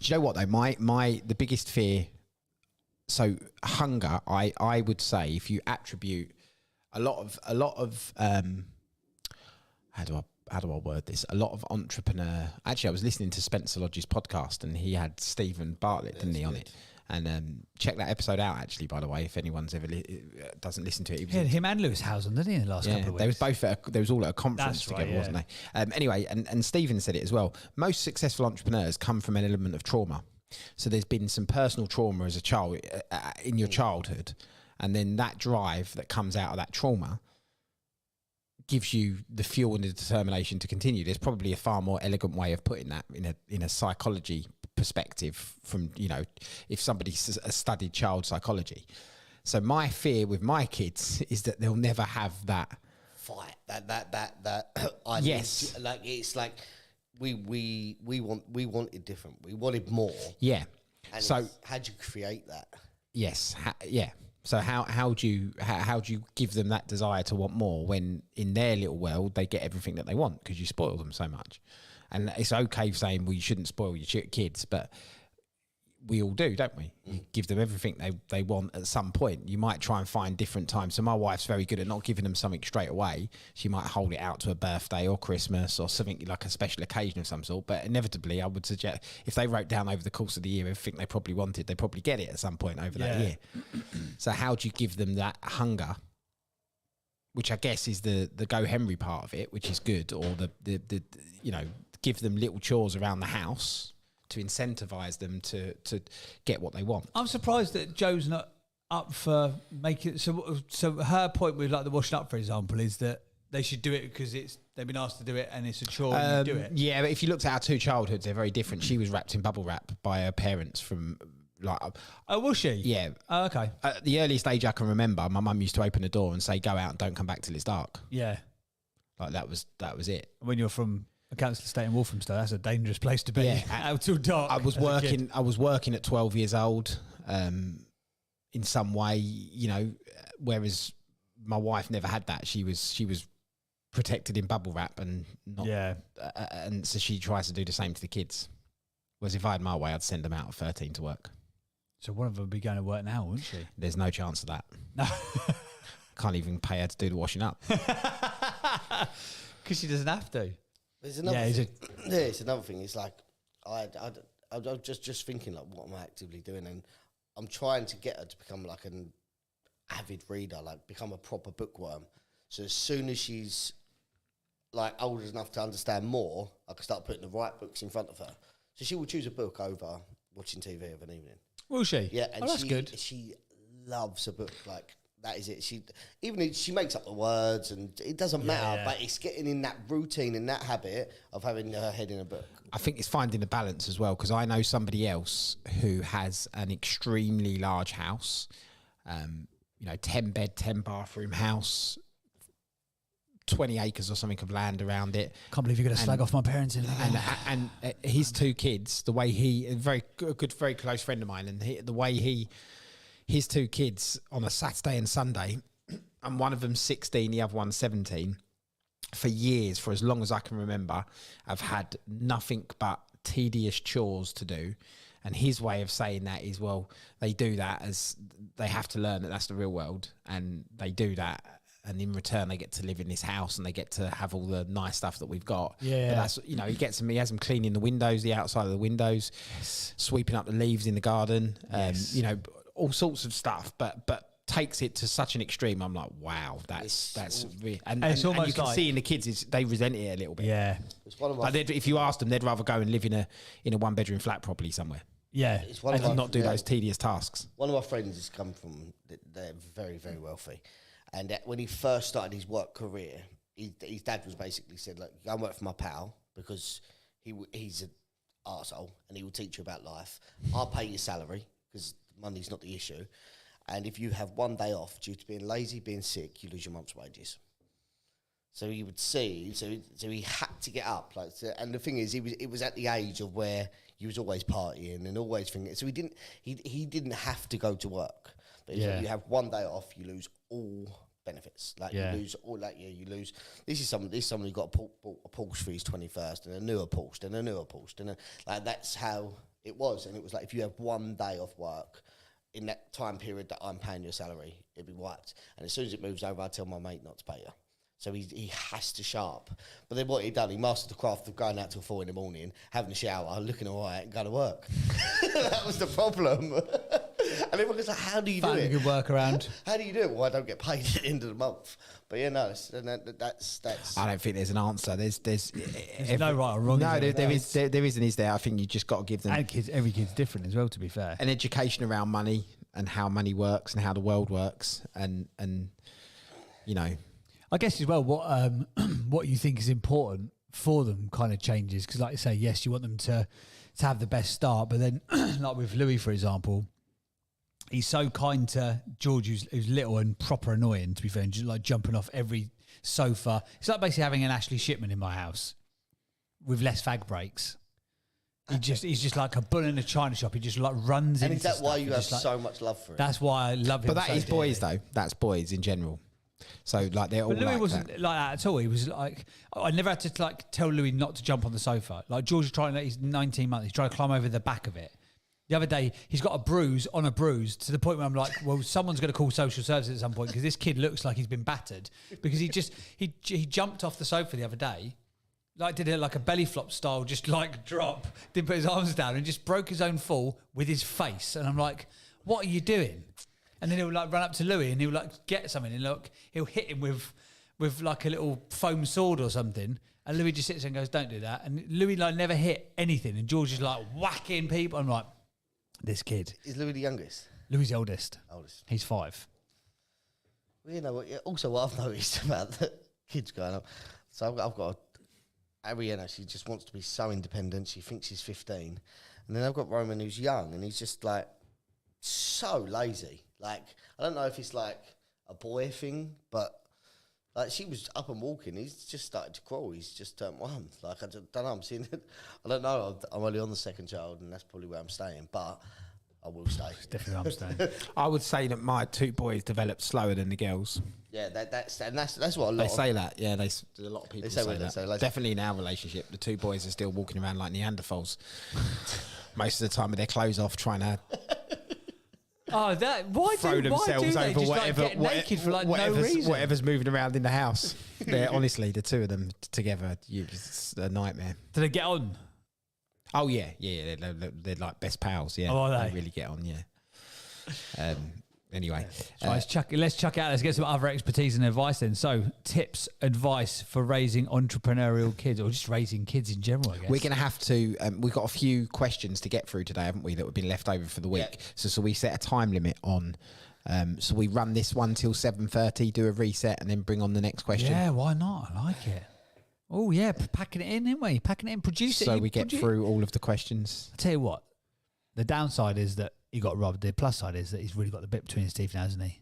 Speaker 3: know what though? The biggest fear. So hunger, I would say, if you attribute a lot of how do I word this? A lot of entrepreneur. Actually, I was listening to Spencer Lodge's podcast, and he had Stephen Bartlett, didn't he, on it? And check that episode out, actually, by the way, if anyone's ever doesn't listen to it.
Speaker 1: He had him and Lewis Housen, didn't he, in the last couple of weeks?
Speaker 3: They was all at a conference together, wasn't they? Anyway, and Stephen said it as well. Most successful entrepreneurs come from an element of trauma. So there's been some personal trauma as a child, in your childhood, and then that drive that comes out of that trauma gives you the fuel and the determination to continue. There's probably a far more elegant way of putting that in a psychology perspective from, you know, if somebody's studied child psychology. So my fear with my kids is that they'll never have that
Speaker 2: fight, that
Speaker 3: yes,
Speaker 2: like it's like we wanted different, we wanted more.
Speaker 3: Yeah.
Speaker 2: And
Speaker 3: so
Speaker 2: how'd you create that?
Speaker 3: Yes. Yeah. So how do you give them that desire to want more when in their little world they get everything that they want because you spoil them so much? And it's okay saying, well, you shouldn't spoil your kids, but we all do, don't we? You give them everything they want at some point. You might try and find different times. So my wife's very good at not giving them something straight away. She might hold it out to a birthday or Christmas or something like a special occasion of some sort. But inevitably, I would suggest if they wrote down over the course of the year everything they probably wanted, they probably get it at some point over that year. So how do you give them that hunger? Which I guess is the Go Henry part of it, which is good, or the you know, give them little chores around the house to incentivize them to get what they want.
Speaker 1: I'm surprised that Joe's not up for making. So her point with like the washing up, for example, is that they should do it because they've been asked to do it and it's a chore and you do it.
Speaker 3: Yeah, but if you looked at our two childhoods, they're very different. She was wrapped in bubble wrap by her parents from like.
Speaker 1: Oh, was she?
Speaker 3: Yeah.
Speaker 1: Oh, okay.
Speaker 3: At the earliest age I can remember, my mum used to open the door and say, "Go out and don't come back till it's dark."
Speaker 1: Yeah.
Speaker 3: Like that was it.
Speaker 1: When you're from a council estate in Walthamstow, that's a dangerous place to be. Out till dark.
Speaker 3: I was working at 12 years old, in some way, you know, whereas my wife never had that. She was protected in bubble wrap and not, and so she tries to do the same to the kids. Whereas if I had my way, I'd send them out at 13 to work.
Speaker 1: So one of them would be going to work now, wouldn't she?
Speaker 3: There's no chance of that.
Speaker 1: No.
Speaker 3: Can't even pay her to do the washing up.
Speaker 1: Because she doesn't have to.
Speaker 2: There's another thing. It's another thing. It's like I'm just thinking like, what am I actively doing? And I'm trying to get her to become like an avid reader, like become a proper bookworm. So as soon as she's like old enough to understand more, I can start putting the right books in front of her. So she will choose a book over watching TV of an evening.
Speaker 1: Will she?
Speaker 2: Yeah, and
Speaker 1: that's good.
Speaker 2: She loves a book. Like that is it. She makes up the words, and it doesn't matter. But it's getting in that routine and that habit of having her head in a book.
Speaker 3: I think it's finding the balance as well, because I know somebody else who has an extremely large house, 10 bed, 10 bathroom house, 20 acres or something of land around it.
Speaker 1: Can't believe you're going to slag off my parents in there.
Speaker 3: And his two kids, the way a very good, very close friend of mine, and the way his two kids on a Saturday and Sunday, and one of them's 16, the other one's 17, for years, for as long as I can remember, I've had nothing but tedious chores to do. And his way of saying that is, well, they do that as they have to learn that that's the real world, and they do that, and in return they get to live in this house and they get to have all the nice stuff that we've got.
Speaker 1: Yeah.
Speaker 3: But that's, you know, he has them cleaning the windows, the outside of the windows, sweeping up the leaves in the garden, you know, all sorts of stuff. But takes it to such an extreme. I'm like, wow, that's really, and
Speaker 1: it's
Speaker 3: and
Speaker 1: almost
Speaker 3: you can
Speaker 1: like,
Speaker 3: see in the kids they resent it a little bit.
Speaker 1: Yeah.
Speaker 2: It's one of my,
Speaker 3: Like if you asked them, they'd rather go and live in a 1-bedroom flat probably somewhere.
Speaker 1: Yeah.
Speaker 2: it's one of
Speaker 3: And
Speaker 2: my,
Speaker 3: not do those tedious tasks.
Speaker 2: One of my friends has come from, they're very, very wealthy. And when he first started his work career, his dad was basically said, look, go and work for my pal because he's an arsehole and he will teach you about life. I'll pay your salary because money's not the issue. And if you have one day off due to being lazy, being sick, you lose your month's wages. So he would see, so he had to get up. And the thing is, it was at the age of where he was always partying and always thinking. So he didn't have to go to work. But you have one day off, you lose all benefits. You lose all that year. You lose. This is someone who got bought a Porsche for his 21st and a newer Porsche and a newer Porsche and that's how it was. And it was like if you have one day off work in that time period that I'm paying your salary, it'd be wiped. And as soon as it moves over, I tell my mate not to pay you. So he has to sharp. But then what he done, he mastered the craft of going out till 4 a.m, having a shower, looking all right, and going to work. That was the problem. And everyone goes like, how do you do it?
Speaker 1: A good workaround.
Speaker 2: How do you do it? Well, I don't get paid at the end of the month. But yeah, no, that's.
Speaker 3: I don't think there's an answer. There's
Speaker 1: no right or wrong.
Speaker 3: No,
Speaker 1: is
Speaker 3: there isn't. Is there? I think you just got to give them.
Speaker 1: And kids, every kid's different as well. To be fair,
Speaker 3: an education around money and how money works and how the world works, and you know.
Speaker 1: I guess as well, what you think is important for them kind of changes because, like you say, yes, you want them to have the best start, but then, like with Louis, for example, he's so kind to George, who's little and proper annoying. To be fair, and just like jumping off every sofa. It's like basically having an Ashley Shipman in my house with less fag breaks. He's just like a bull in a china shop. He just like runs into.
Speaker 2: And is that why
Speaker 1: stuff.
Speaker 2: you have so much love for him?
Speaker 1: That's why I love him.
Speaker 3: But that
Speaker 1: so
Speaker 3: is boys,
Speaker 1: dearly.
Speaker 3: though. That's boys in general. So like they're all.
Speaker 1: But Louis
Speaker 3: like
Speaker 1: wasn't
Speaker 3: that.
Speaker 1: like that at all. He was like, I never had to like tell Louis not to jump on the sofa. Like George is trying. He's 19 months. He's trying to climb over the back of it. The other day, he's got a bruise on a bruise to the point where I'm like, well, someone's going to call social services at some point because this kid looks like he's been battered because he jumped off the sofa the other day. Like did it like a belly flop style, just like drop, didn't put his arms down and just broke his own fall with his face. And I'm like, what are you doing? And then he'll like run up to Louis and he'll like get something and look, he'll hit him with like a little foam sword or something. And Louis just sits there and goes, don't do that. And Louis like never hit anything. And George is like whacking people. I'm like, this kid.
Speaker 2: Is Louis the youngest?
Speaker 1: Louis the oldest.
Speaker 2: Oldest.
Speaker 1: He's 5.
Speaker 2: Well, you know what? Also, what I've noticed about the kids growing up. So I've got Ariana. She just wants to be so independent. She thinks she's 15, and then I've got Roman, who's young, and he's just like so lazy. Like I don't know if it's like a boy thing, but like she was up and walking. He's just started to crawl. He's just turned 1. Like I don't know. I'm seeing it. I don't know. I'm only on the second child, and that's probably where I'm staying. But I will stay.
Speaker 1: Definitely where I'm staying.
Speaker 3: I would say that my 2 boys developed slower than the girls.
Speaker 2: Yeah, that's what a lot.
Speaker 3: They say that. Yeah, a lot of people
Speaker 2: say
Speaker 3: say
Speaker 2: what they
Speaker 3: that.
Speaker 2: say, like-
Speaker 3: Definitely in our relationship, the 2 boys are still walking around like Neanderthals most of the time with their clothes off, trying to
Speaker 1: Oh, that why
Speaker 3: throw
Speaker 1: do
Speaker 3: themselves
Speaker 1: they
Speaker 3: over
Speaker 1: just
Speaker 3: whatever,
Speaker 1: like get naked for like no
Speaker 3: whatever's,
Speaker 1: reason?
Speaker 3: whatever's moving around in the house. They're honestly the 2 of them together. It's a nightmare.
Speaker 1: Do they get on?
Speaker 3: Oh yeah. They're like best pals. Yeah,
Speaker 1: Oh, are they?
Speaker 3: really get on. Yeah. Anyway,
Speaker 1: So let's chuck it out. Let's get some other expertise and advice then. So, tips, advice for raising entrepreneurial kids or just raising kids in general, I guess.
Speaker 3: we're going to have to. We've got a few questions to get through today, haven't we? That have been left over for the week.
Speaker 2: Yeah.
Speaker 3: So we set a time limit on. So we run this one till 7:30, do a reset, and then bring on the next question.
Speaker 1: Yeah, why not? I like it. Oh, yeah, packing it in, ain't we? Packing it in, produce it.
Speaker 3: So we get through all of the questions.
Speaker 1: I tell you what, the downside is that he got robbed. The plus side is that he's really got the bit between his teeth now, hasn't he?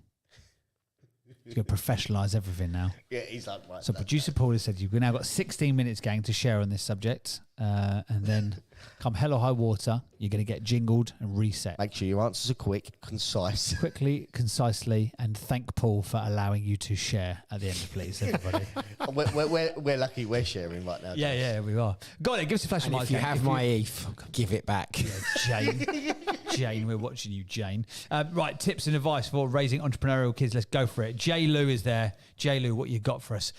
Speaker 1: He's going to professionalise everything now.
Speaker 2: Yeah, he's like, right.
Speaker 1: So producer Paul has said you've now got 16 minutes, gang, to share on this subject. And then come hell or high water, you're going to get jingled and reset.
Speaker 2: Make sure your answers are quick, concise.
Speaker 1: Quickly, concisely, and thank Paul for allowing you to share at the end, please, everybody.
Speaker 2: we're lucky we're sharing right now.
Speaker 1: Yeah, we are. Go on then, give us a flash of
Speaker 3: And
Speaker 1: lights.
Speaker 3: if you
Speaker 1: gang.
Speaker 3: have my ETH, give it back.
Speaker 1: Jane, we're watching you, Jane. Right, tips and advice for raising entrepreneurial kids. Let's go for it. J. Lou is there. J. Lou, what you got for us?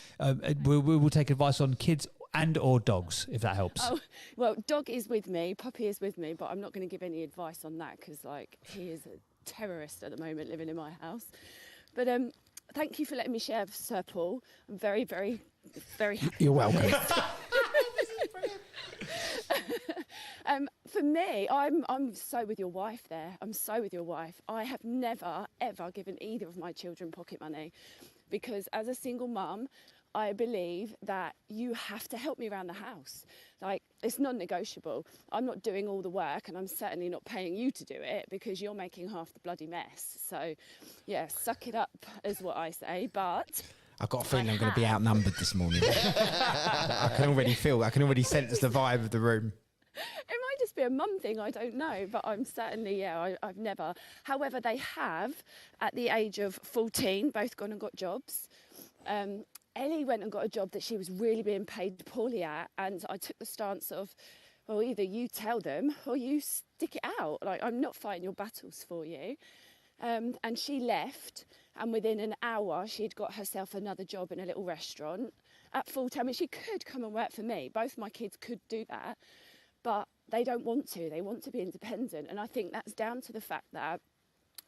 Speaker 1: We'll take advice on kids and or dogs, if that helps.
Speaker 4: Oh, well, dog is with me, puppy is with me, but I'm not going to give any advice on that because, like, he is a terrorist at the moment living in my house. But thank you for letting me share, Sir Paul. I'm very, very, very happy.
Speaker 3: You're welcome.
Speaker 4: For me, I'm so with your wife there. I'm so with your wife. I have never, ever given either of my children pocket money because as a single mum, I believe that you have to help me around the house. Like, it's non-negotiable. I'm not doing all the work and I'm certainly not paying you to do it because you're making half the bloody mess. So, yeah, suck it up is what I say, but...
Speaker 3: I've got a feeling I'm going to be outnumbered this morning. I can already sense the vibe of the room.
Speaker 4: It might just be a mum thing, I don't know, but I'm certainly, I've never. However, they have, at the age of 14, both gone and got jobs. Ellie went and got a job that she was really being paid poorly at, and I took the stance of, well, either you tell them or you stick it out. Like, I'm not fighting your battles for you. And she left, and within an hour, she'd got herself another job in a little restaurant at full time. And she could come and work for me. Both my kids could do that, but they don't want to. They want to be independent. And I think that's down to the fact that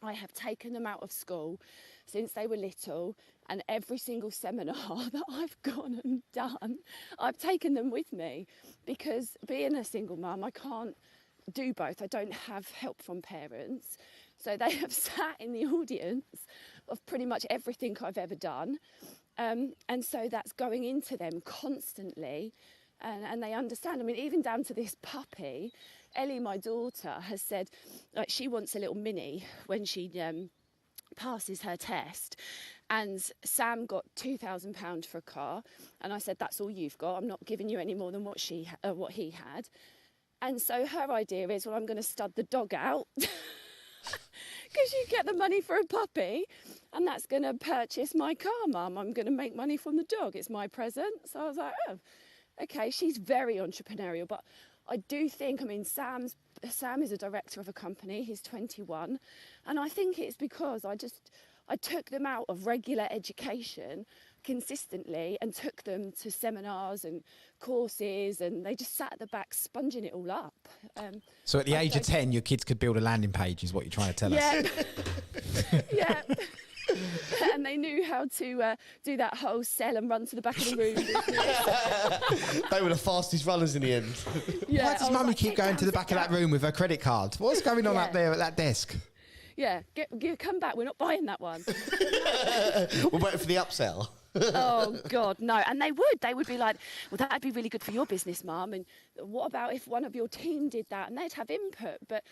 Speaker 4: I have taken them out of school since they were little, and every single seminar that I've gone and done, I've taken them with me because being a single mum, I can't do both. I don't have help from parents. So they have sat in the audience of pretty much everything I've ever done. And so that's going into them constantly. And they understand. I mean, even down to this puppy, Ellie, my daughter, has said like she wants a little mini when she passes her test. And Sam got £2,000 for a car, and I said, "That's all you've got. I'm not giving you any more than what he had." And so her idea is, well, I'm going to stud the dog out. Because you get the money for a puppy, and that's going to purchase my car, Mum. I'm going to make money from the dog. It's my present. So I was like, oh, okay. She's very entrepreneurial, but I do think, I mean, Sam is a director of a company. He's 21, and I think it's because I took them out of regular education consistently and took them to seminars and courses, and they just sat at the back sponging it all up.
Speaker 3: So at the age of 10, your kids could build a landing page, is what you're trying to tell us.
Speaker 4: Yeah. And they knew how to do that whole sell and run to the back of the room.
Speaker 2: They were the fastest runners in the end.
Speaker 4: Yeah,
Speaker 3: Why does Mummy keep going to the back of that room with her credit card? What's going on up there at that desk?
Speaker 4: Yeah, come back. We're not buying that one.
Speaker 2: We're waiting for the upsell.
Speaker 4: Oh, God, no. And they would be like, well, that'd be really good for your business, Mum. And what about if one of your team did that? And they'd have input. But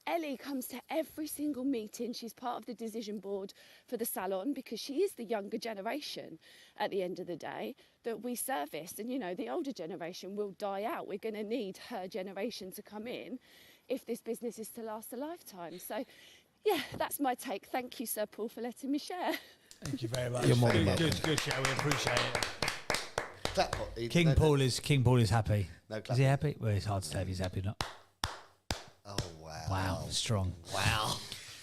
Speaker 4: Ellie comes to every single meeting. She's part of the decision board for the salon because she is the younger generation at the end of the day that we service. And, you know, the older generation will die out. We're going to need her generation to come in if this business is to last a lifetime. So, yeah, that's my take. Thank you, Sir Paul, for letting me share.
Speaker 1: Thank you very much.
Speaker 3: You're more than welcome.
Speaker 1: Good show. We appreciate it.
Speaker 2: Clap.
Speaker 1: King Paul is happy.
Speaker 2: No
Speaker 1: Is
Speaker 2: clap.
Speaker 1: he happy? Well, it's hard to say if he's happy or not.
Speaker 2: Oh, wow.
Speaker 1: Wow, strong.
Speaker 2: Wow.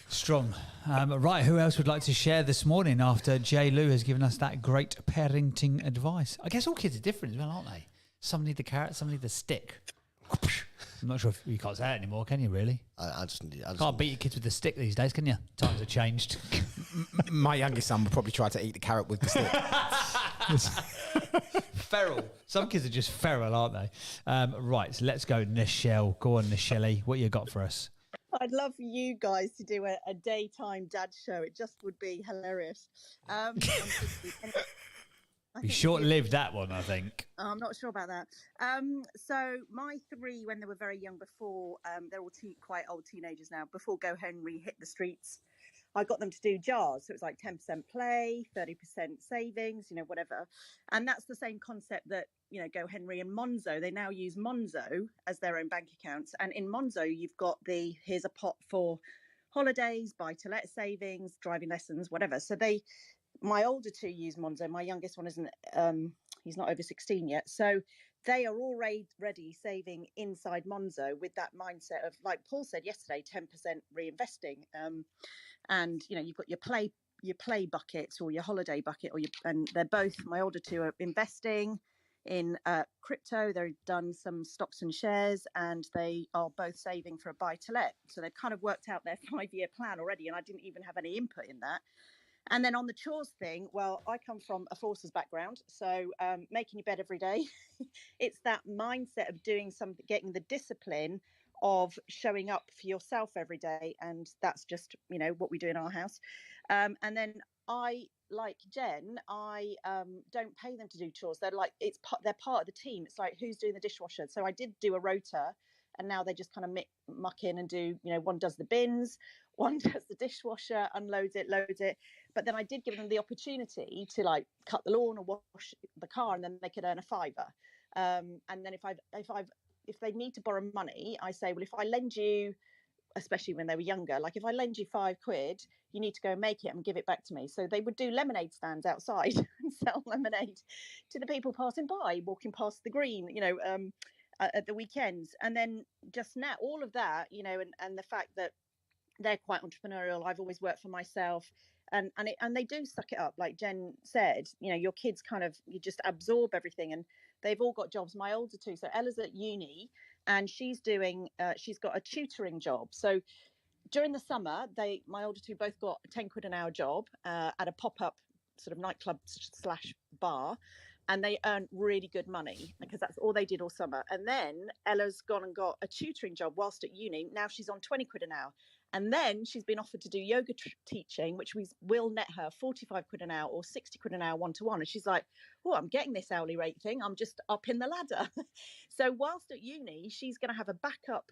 Speaker 1: Strong. Right, who else would like to share this morning after J. Lou has given us that great parenting advice? I guess all kids are different as well, aren't they? Some need the carrot, some need the stick. I'm not sure if you can't say that anymore, can you, really?
Speaker 2: I just
Speaker 1: Can't beat your kids with the stick these days, can you? Times have changed.
Speaker 3: My youngest son would probably try to eat the carrot with the stick.
Speaker 1: Feral. Some kids are just feral, aren't they? Right, so let's go, Nichelle. Go on, Nichelle. What you got for us?
Speaker 5: I'd love for you guys to do a daytime dad show. It just would be hilarious.
Speaker 1: You short-lived that one, I think.
Speaker 5: I'm not sure about that. So my three, when they were very young, before they're all quite old teenagers now. Before Go Henry hit the streets, I got them to do jars. So it was like 10% play, 30% savings, whatever. And that's the same concept that, Go Henry and Monzo, they now use Monzo as their own bank accounts. And in Monzo, you've got here's a pot for holidays, buy-to-let savings, driving lessons, whatever. So my older two use Monzo. My youngest one isn't, he's not over 16 yet. So they are already saving inside Monzo with that mindset of, like Paul said yesterday, 10% reinvesting. And you've got your play buckets or your holiday bucket, and they're both, my older two are investing in crypto. They've done some stocks and shares, and they are both saving for a buy to let. So they've kind of worked out their 5-year plan already, and I didn't even have any input in that. And then on the chores thing, well, I come from a forces background, so making your bed every day, it's that mindset of doing something, getting the discipline of showing up for yourself every day, and that's just what we do in our house. And then I, like Jen, I don't pay them to do chores. They're part of the team. It's like, who's doing the dishwasher? So I did do a rota, and now they just kind of muck in and do, one does the bins, one does the dishwasher, unloads it, loads it. But then I did give them the opportunity to like cut the lawn or wash the car, and then they could earn a £5. And then if they need to borrow money, I say, well, if I lend you, especially when they were younger, like if I lend you £5, you need to go and make it and give it back to me. So they would do lemonade stands outside and sell lemonade to the people passing by, walking past the green, at the weekends. And then just now, all of that, and the fact that they're quite entrepreneurial. I've always worked for myself, and they do suck it up. Like Jen said, your kids you just absorb everything, and they've all got jobs. My older two, so Ella's at uni, and she's got a tutoring job. So during the summer, my older two both got a 10 quid an hour job at a pop-up sort of nightclub / bar. And they earn really good money because that's all they did all summer. And then Ella's gone and got a tutoring job whilst at uni. Now she's on 20 quid an hour. And then she's been offered to do yoga teaching, which will net her 45 quid an hour or 60 quid an hour one-to-one. And she's like, oh, I'm getting this hourly rate thing. I'm just up in the ladder. So whilst at uni, she's going to have a backup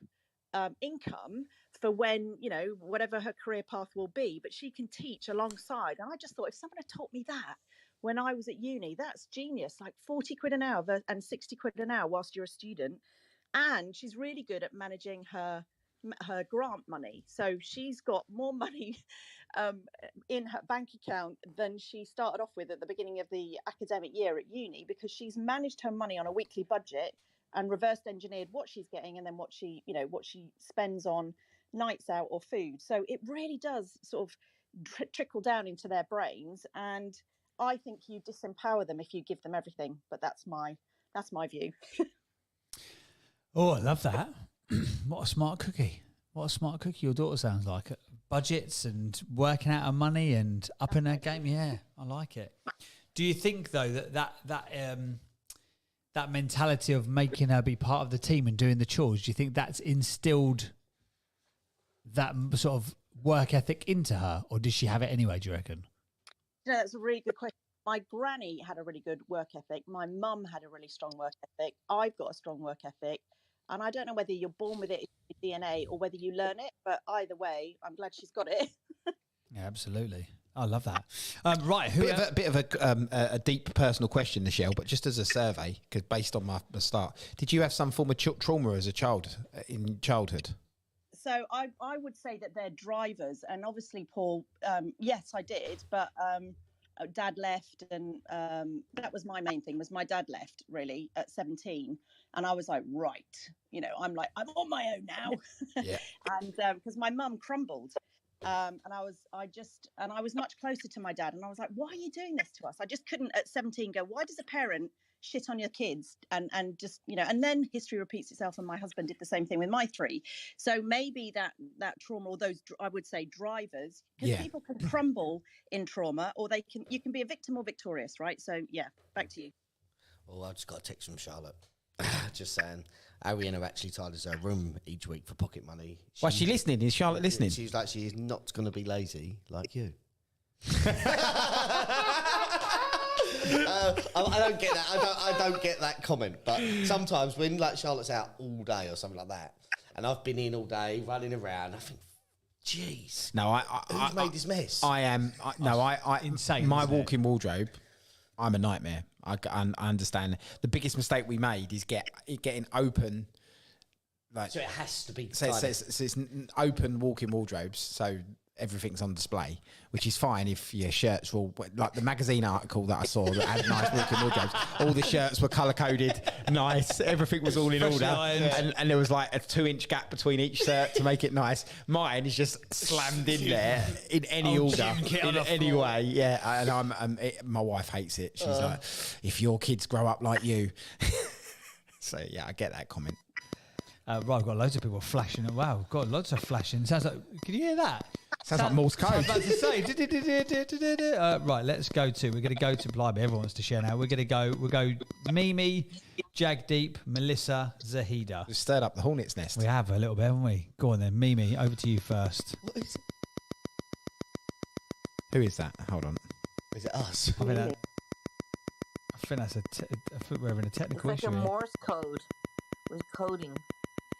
Speaker 5: income for when, whatever her career path will be. But she can teach alongside. And I just thought, if someone had taught me that when I was at uni, that's genius. Like 40 quid an hour and 60 quid an hour whilst you're a student. And she's really good at managing her grant money. So she's got more money in her bank account than she started off with at the beginning of the academic year at uni, because she's managed her money on a weekly budget and reversed engineered what she's getting and then what she spends on nights out or food. So it really does sort of trickle down into their brains, and I think you disempower them if you give them everything. But that's my view.
Speaker 1: Oh, I love that. What a smart cookie. What a smart cookie your daughter sounds like. Budgets and working out her money and upping her game. Yeah, I like it. Do you think, though, that mentality of making her be part of the team and doing the chores, do you think that's instilled that sort of work ethic into her, or does she have it anyway, do you reckon?
Speaker 5: That's a really good question. My granny had a really good work ethic. My mum had a really strong work ethic. I've got a strong work ethic. And I don't know whether you're born with it in your DNA or whether you learn it. But either way, I'm glad she's got it.
Speaker 1: Yeah, absolutely. I love that. Right.
Speaker 3: Bit of a deep personal question, Michelle, but just as a survey, because based on my start, did you have some form of trauma as a child in childhood?
Speaker 5: So I would say that they're drivers. And obviously, Paul, yes, I did. But dad left, and that was my main thing, was my dad left really at 17. And I was like, right, I'm on my own now. Yeah. And because my mum crumbled. And I was much closer to my dad. And I was like, why are you doing this to us? I just couldn't at 17 go, why does a parent shit on your kids? And just, and then history repeats itself. And my husband did the same thing with my 3. So maybe that trauma, or those, I would say, drivers, because people can crumble in trauma, or you can be a victim or victorious, right? So yeah, back to you.
Speaker 2: Well, I just got a text from Charlotte. Just saying, Ariana actually tidies her room each week for pocket money.
Speaker 3: Why is she listening? Is Charlotte listening?
Speaker 2: She's like, she is not going to be lazy like you. I don't get that. I don't get that comment. But sometimes when like Charlotte's out all day or something like that, and I've been in all day running around, I think, Jeez.
Speaker 3: No,
Speaker 2: Who's made this mess?
Speaker 3: I am.
Speaker 1: Insane,
Speaker 3: My
Speaker 1: isn't it?
Speaker 3: walk-in wardrobe. I'm a nightmare. I understand. The biggest mistake we made is getting open. Like,
Speaker 2: So it has to be.
Speaker 3: so it's open walk-in wardrobes. So everything's on display, which is fine if your shirts were all, like the magazine article that I saw that had nice walk-in wardrobes. All the shirts were colour-coded, nice. Everything was all in
Speaker 1: Freshly
Speaker 3: order,
Speaker 1: ironed.
Speaker 3: and there was like a 2-inch gap between each shirt to make it nice. Mine is just slammed in there in any
Speaker 1: Oh,
Speaker 3: order,
Speaker 1: gym kit on
Speaker 3: in
Speaker 1: the
Speaker 3: any
Speaker 1: floor.
Speaker 3: way. Yeah, and my wife hates it. She's like, if your kids grow up like you. So yeah, I get that comment.
Speaker 1: Right, I've got loads of people flashing. Wow, we've got lots of flashing. Sounds like, can you hear that?
Speaker 3: Sounds like Morse code.
Speaker 1: I was about to say. Right, let's go to. We're going to go to Blimey. Everyone wants to share now. We'll go Mimi, Jagdeep, Melissa, Zahida.
Speaker 3: We've stirred up the hornet's nest.
Speaker 1: We have a little bit, haven't we? Go on then, Mimi. Over to you first.
Speaker 2: What is it?
Speaker 3: Who is that? Hold on.
Speaker 2: Is it us?
Speaker 1: I think that's I think we're having a
Speaker 6: It's
Speaker 1: technical
Speaker 6: like
Speaker 1: issue.
Speaker 6: a
Speaker 1: here.
Speaker 6: Morse code with coding.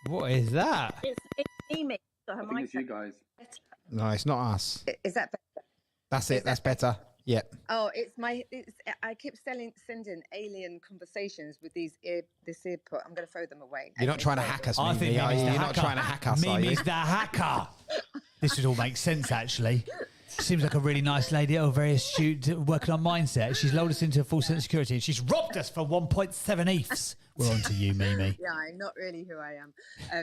Speaker 1: What is that?
Speaker 5: It's Amy. Got her
Speaker 7: I think
Speaker 5: mic
Speaker 7: it's you guys.
Speaker 3: No, it's not us.
Speaker 8: Is that better?
Speaker 3: That's it. That's better. Yeah.
Speaker 8: Oh, I keep sending alien conversations with this earput. I'm going to throw them away.
Speaker 3: You're not trying to hack us,
Speaker 1: I
Speaker 3: Mimi,
Speaker 1: think
Speaker 3: are
Speaker 1: Mimi's
Speaker 3: you?
Speaker 1: the
Speaker 3: You're
Speaker 1: hacker.
Speaker 3: not trying to hack us, are you?
Speaker 1: Mimi's the hacker. This would all make sense, actually. Seems like a really nice lady, very astute, working on mindset. She's lulled us into a full sense of security and she's robbed us for 1.7 ETHs. We're on to you, Mimi.
Speaker 8: Yeah, I'm not really who I am.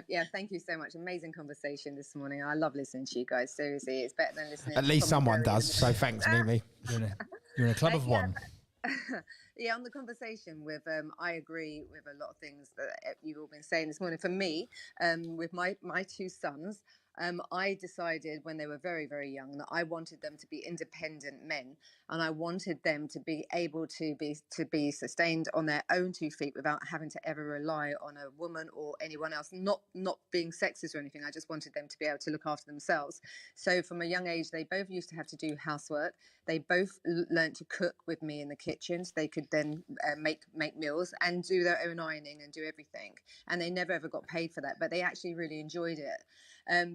Speaker 8: Yeah, thank you so much. Amazing conversation this morning. I love listening to you guys. Seriously, it's better than listening.
Speaker 3: At
Speaker 8: to
Speaker 3: least someone
Speaker 8: commentary,
Speaker 3: does.
Speaker 8: isn't it?
Speaker 3: So thanks, Mimi.
Speaker 1: You're in a club of
Speaker 8: Yeah.
Speaker 1: one.
Speaker 8: Yeah, on the conversation with, I agree with a lot of things that you've all been saying this morning. For me, with my two sons, I decided when they were very, very young that I wanted them to be independent men, and I wanted them to be able to be sustained on their own 2 feet without having to ever rely on a woman or anyone else. Not being sexist or anything. I just wanted them to be able to look after themselves. So from a young age, they both used to have to do housework. They both learned to cook with me in the kitchen, so they could then make meals and do their own ironing and do everything. And they never ever got paid for that, but they actually really enjoyed it.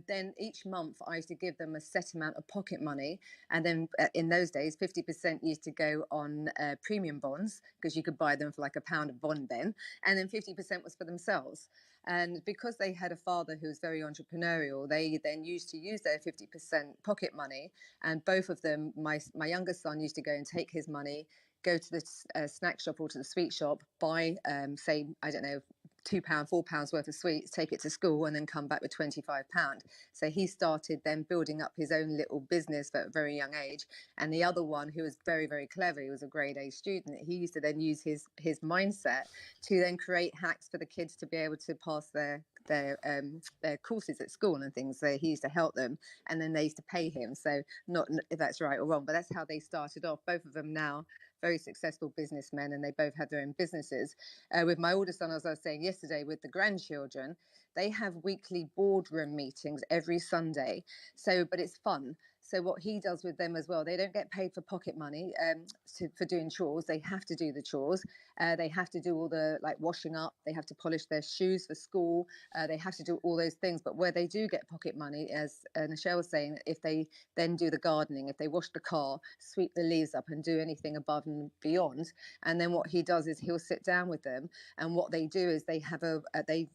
Speaker 8: Then each month I used to give them a set amount of pocket money, and then in those days 50% used to go on premium bonds, because you could buy them for like £1 a bond then, and then 50% was for themselves. And because they had a father who was very entrepreneurial, they then used to use their 50% pocket money, and both of them, my youngest son used to go and take his money, go to the snack shop or to the sweet shop, buy say, I don't know, £2, £4 worth of sweets, take it to school, and then come back with £25. So he started then building up his own little business at a very young age. And the other one, who was very, very clever, he was a grade A student, he used to then use his mindset to then create hacks for the kids to be able to pass their courses at school and things. So he used to help them, and then they used to pay him. So not if that's right or wrong, but that's how they started off. Both of them now very successful businessmen, and they both have their own businesses. With my oldest son, as I was saying yesterday, with the grandchildren, they have weekly boardroom meetings every Sunday. So, but it's fun. So what he does with them as well, they don't get paid for pocket money for doing chores. They have to do the chores. They have to do all the washing up. They have to polish their shoes for school. They have to do all those things. But where they do get pocket money, as Michelle was saying, if they then do the gardening, if they wash the car, sweep the leaves up and do anything above and beyond. And then what he does is he'll sit down with them, and what they do is they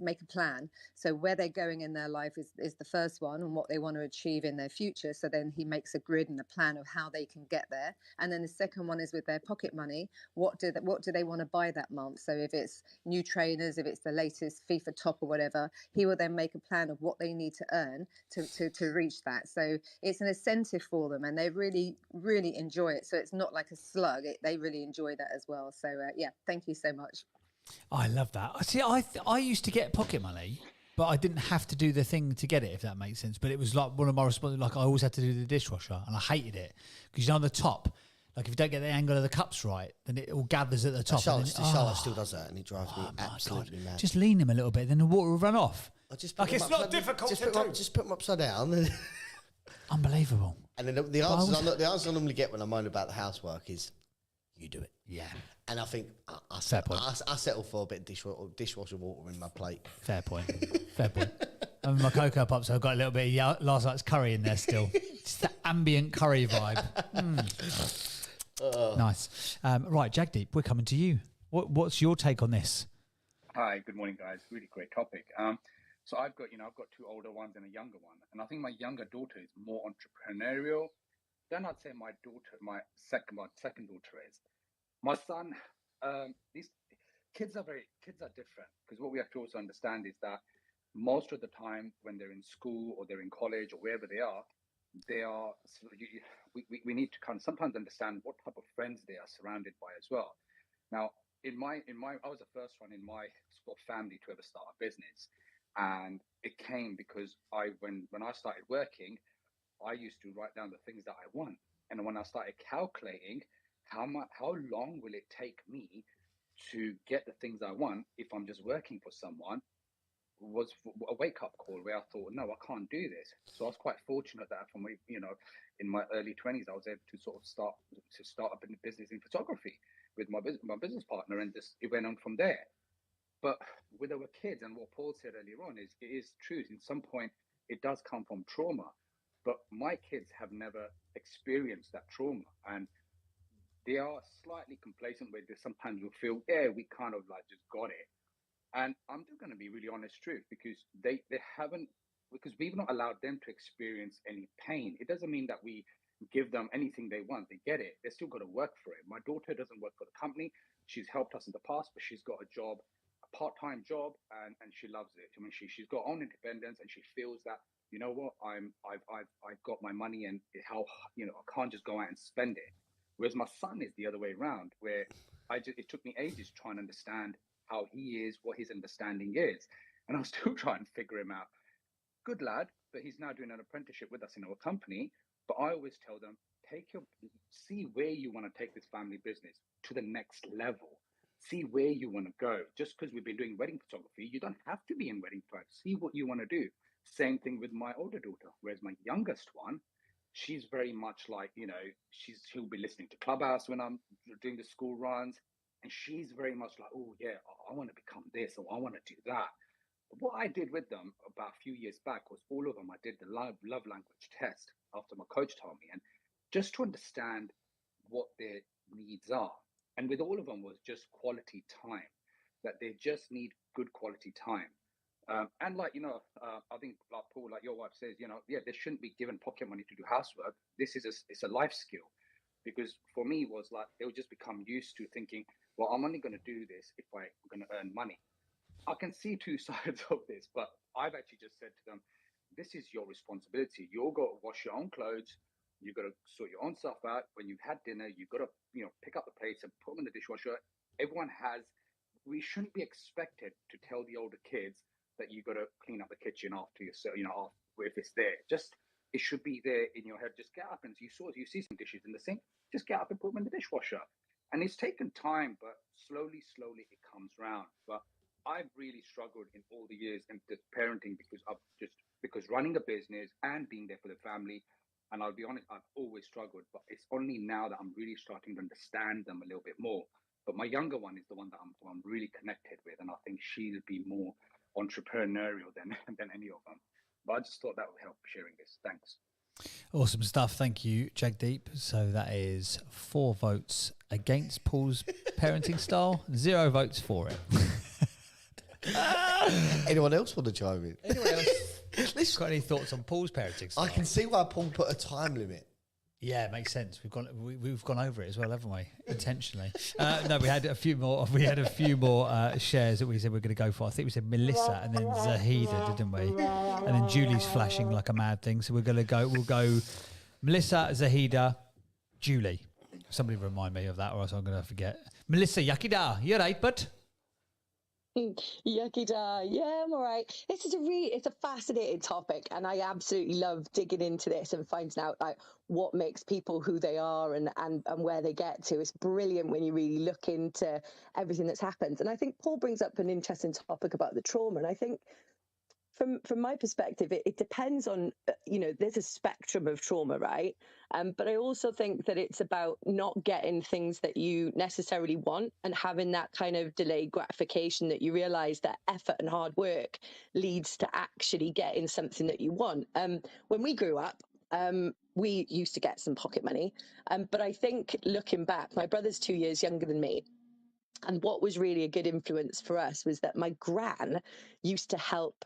Speaker 8: make a plan. So where they're going in their life is the first one, and what they want to achieve in their future. So then he makes a grid and a plan of how they can get there. And then the second one is with their pocket money. What do they want to buy that month? So if it's new trainers, if it's the latest FIFA top or whatever, he will then make a plan of what they need to earn to reach that. So it's an incentive for them, and they really, really enjoy it. So it's not like a slug. They really enjoy that as well. So yeah, thank you so much.
Speaker 1: I love that. See, I used to get pocket money, but I didn't have to do the thing to get it, if that makes sense. But it was like one of my responsibilities. Like I always had to do the dishwasher, and I hated it because on the top, like if you don't get the angle of the cups right, then it all gathers at the top.
Speaker 2: Charlotte
Speaker 1: and then,
Speaker 2: still does that, and it drives me absolutely mad.
Speaker 1: Just lean them a little bit, then the water will run off.
Speaker 2: I just put
Speaker 1: Like
Speaker 2: them
Speaker 1: it's not
Speaker 2: upside-
Speaker 1: difficult
Speaker 2: just
Speaker 1: to
Speaker 2: put
Speaker 1: do.
Speaker 2: Just put them upside down.
Speaker 1: Unbelievable.
Speaker 2: And then the answer I normally get when I moan about the housework is, you do it.
Speaker 1: Yeah.
Speaker 2: And I think I
Speaker 1: Fair point.
Speaker 2: settle for a bit of dishwasher water in my plate.
Speaker 1: Fair point. Fair point. And my Cocoa Pops, I've got a little bit of last night's curry in there still. It's the ambient curry vibe. Nice. Right, Jagdeep, we're coming to you. What's your take on this?
Speaker 7: Hi, good morning, guys. Really great topic. So I've got two older ones and a younger one, and I think my younger daughter is more entrepreneurial. Then I'd say my second daughter is. My son, these kids are different, because what we have to also understand is that most of the time when they're in school or they're in college or wherever they are, we need to kind of sometimes understand what type of friends they are surrounded by as well. Now, I was the first one in my sort of family to ever start a business, and it came because when I started working, I used to write down the things that I want, and when I started calculating how long will it take me to get the things I want if I'm just working for someone, was a wake-up call where I thought, no, I can't do this. So I was quite fortunate that from in my early 20s, I was able to sort of start up in the business in photography with my business partner, and just it went on from there. But with our kids, and what Paul said earlier on, it is true. In some point, it does come from trauma. But my kids have never experienced that trauma, and they are slightly complacent where they sometimes will feel, yeah, we kind of like just got it. And I'm just going to be really honest truth, because they haven't, because we've not allowed them to experience any pain. It doesn't mean that we give them anything they want. They get it. They still got to work for it. My daughter doesn't work for the company. She's helped us in the past, but she's got a job, a part-time job, and she loves it. I mean, she's got own independence, and she feels that, you know what, I've got my money, and I can't just go out and spend it. Whereas my son is the other way around, where it took me ages trying to understand how he is, what his understanding is, and I'm still trying to figure him out. Good lad, but he's now doing an apprenticeship with us in our company. But I always tell them, see where you want to take this family business to the next level. See where you want to go. Just because we've been doing wedding photography, you don't have to be in wedding photography. See what you want to do. Same thing with my older daughter, whereas my youngest one, she's very much like, she'll be listening to Clubhouse when I'm doing the school runs. And she's very much like, oh, yeah, I want to become this, or I want to do that. But what I did with them about a few years back was all of them, I did the love language test after my coach told me, and just to understand what their needs are. And with all of them was just quality time, that they just need good quality time. And like, I think like Paul, like your wife says, they shouldn't be given pocket money to do housework. It's a life skill. Because for me, it was like, they'll just become used to thinking, well, I'm only going to do this if I'm going to earn money. I can see two sides of this, but I've actually just said to them, this is your responsibility. You've got to wash your own clothes. You've got to sort your own stuff out. When you've had dinner, you've got to, pick up the plates and put them in the dishwasher. We shouldn't be expected to tell the older kids that you've got to clean up the kitchen after yourself, if it's there. It should be there in your head. Just get up, and you see some dishes in the sink, just get up and put them in the dishwasher. And it's taken time, but slowly it comes round. But I've really struggled in all the years in this parenting because running a business and being there for the family. And I'll be honest, I've always struggled, but it's only now that I'm really starting to understand them a little bit more. But my younger one is the one that I'm really connected with, and I think she'll be more entrepreneurial than any of them. But I just thought that would help sharing this. Thanks.
Speaker 1: Awesome stuff. Thank you, Jagdeep. So that is 4 votes against Paul's parenting style, 0 votes for it.
Speaker 2: Anyone else want to chime in?
Speaker 1: Anyone else got any thoughts on Paul's parenting style?
Speaker 2: I can see why Paul put a time limit.
Speaker 1: Yeah, it makes sense. We've gone over it as well, haven't we? Intentionally. No, we had a few more. We had a few more shares that we said we're going to go for. I think we said Melissa and then Zahida, didn't we? And then Julie's flashing like a mad thing. So we're going to go. We'll go Melissa, Zahida, Julie. Somebody remind me of that, or else I'm going to forget. Melissa, Yakida, you're right, but.
Speaker 9: Yakida, yeah, I'm all right. It's a fascinating topic, and I absolutely love digging into this and finding out like what makes people who they are and where they get to. It's brilliant when you really look into everything that's happened. And I think Paul brings up an interesting topic about the trauma, and I think from my perspective, it depends on, there's a spectrum of trauma, right? But I also think that it's about not getting things that you necessarily want and having that kind of delayed gratification that you realize that effort and hard work leads to actually getting something that you want. When we grew up, we used to get some pocket money. But I think looking back, my brother's 2 years younger than me. And what was really a good influence for us was that my gran used to help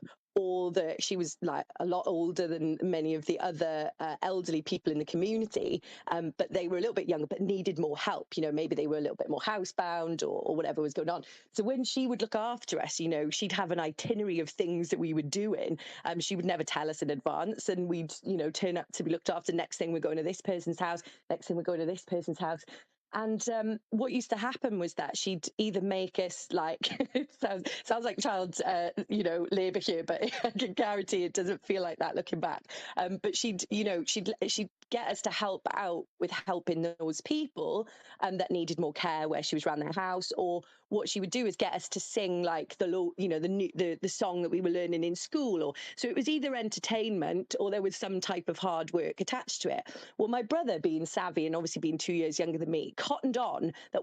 Speaker 9: she was like a lot older than many of the other elderly people in the community, but they were a little bit younger but needed more help. Maybe they were a little bit more housebound or whatever was going on. So when she would look after us, she'd have an itinerary of things that we were doing. She would never tell us in advance, and we'd, turn up to be looked after. Next thing we're going to this person's house. Next thing we're going to this person's house. And what used to happen was that she'd either make us it sounds like child, labour here, but I can guarantee it doesn't feel like that looking back. But she'd get us to help out with helping those people that needed more care where she was around their house, or what she would do is get us to sing like the song that we were learning in school, or so it was either entertainment or there was some type of hard work attached to it. Well, my brother, being savvy and obviously being 2 years younger than me, cottoned on that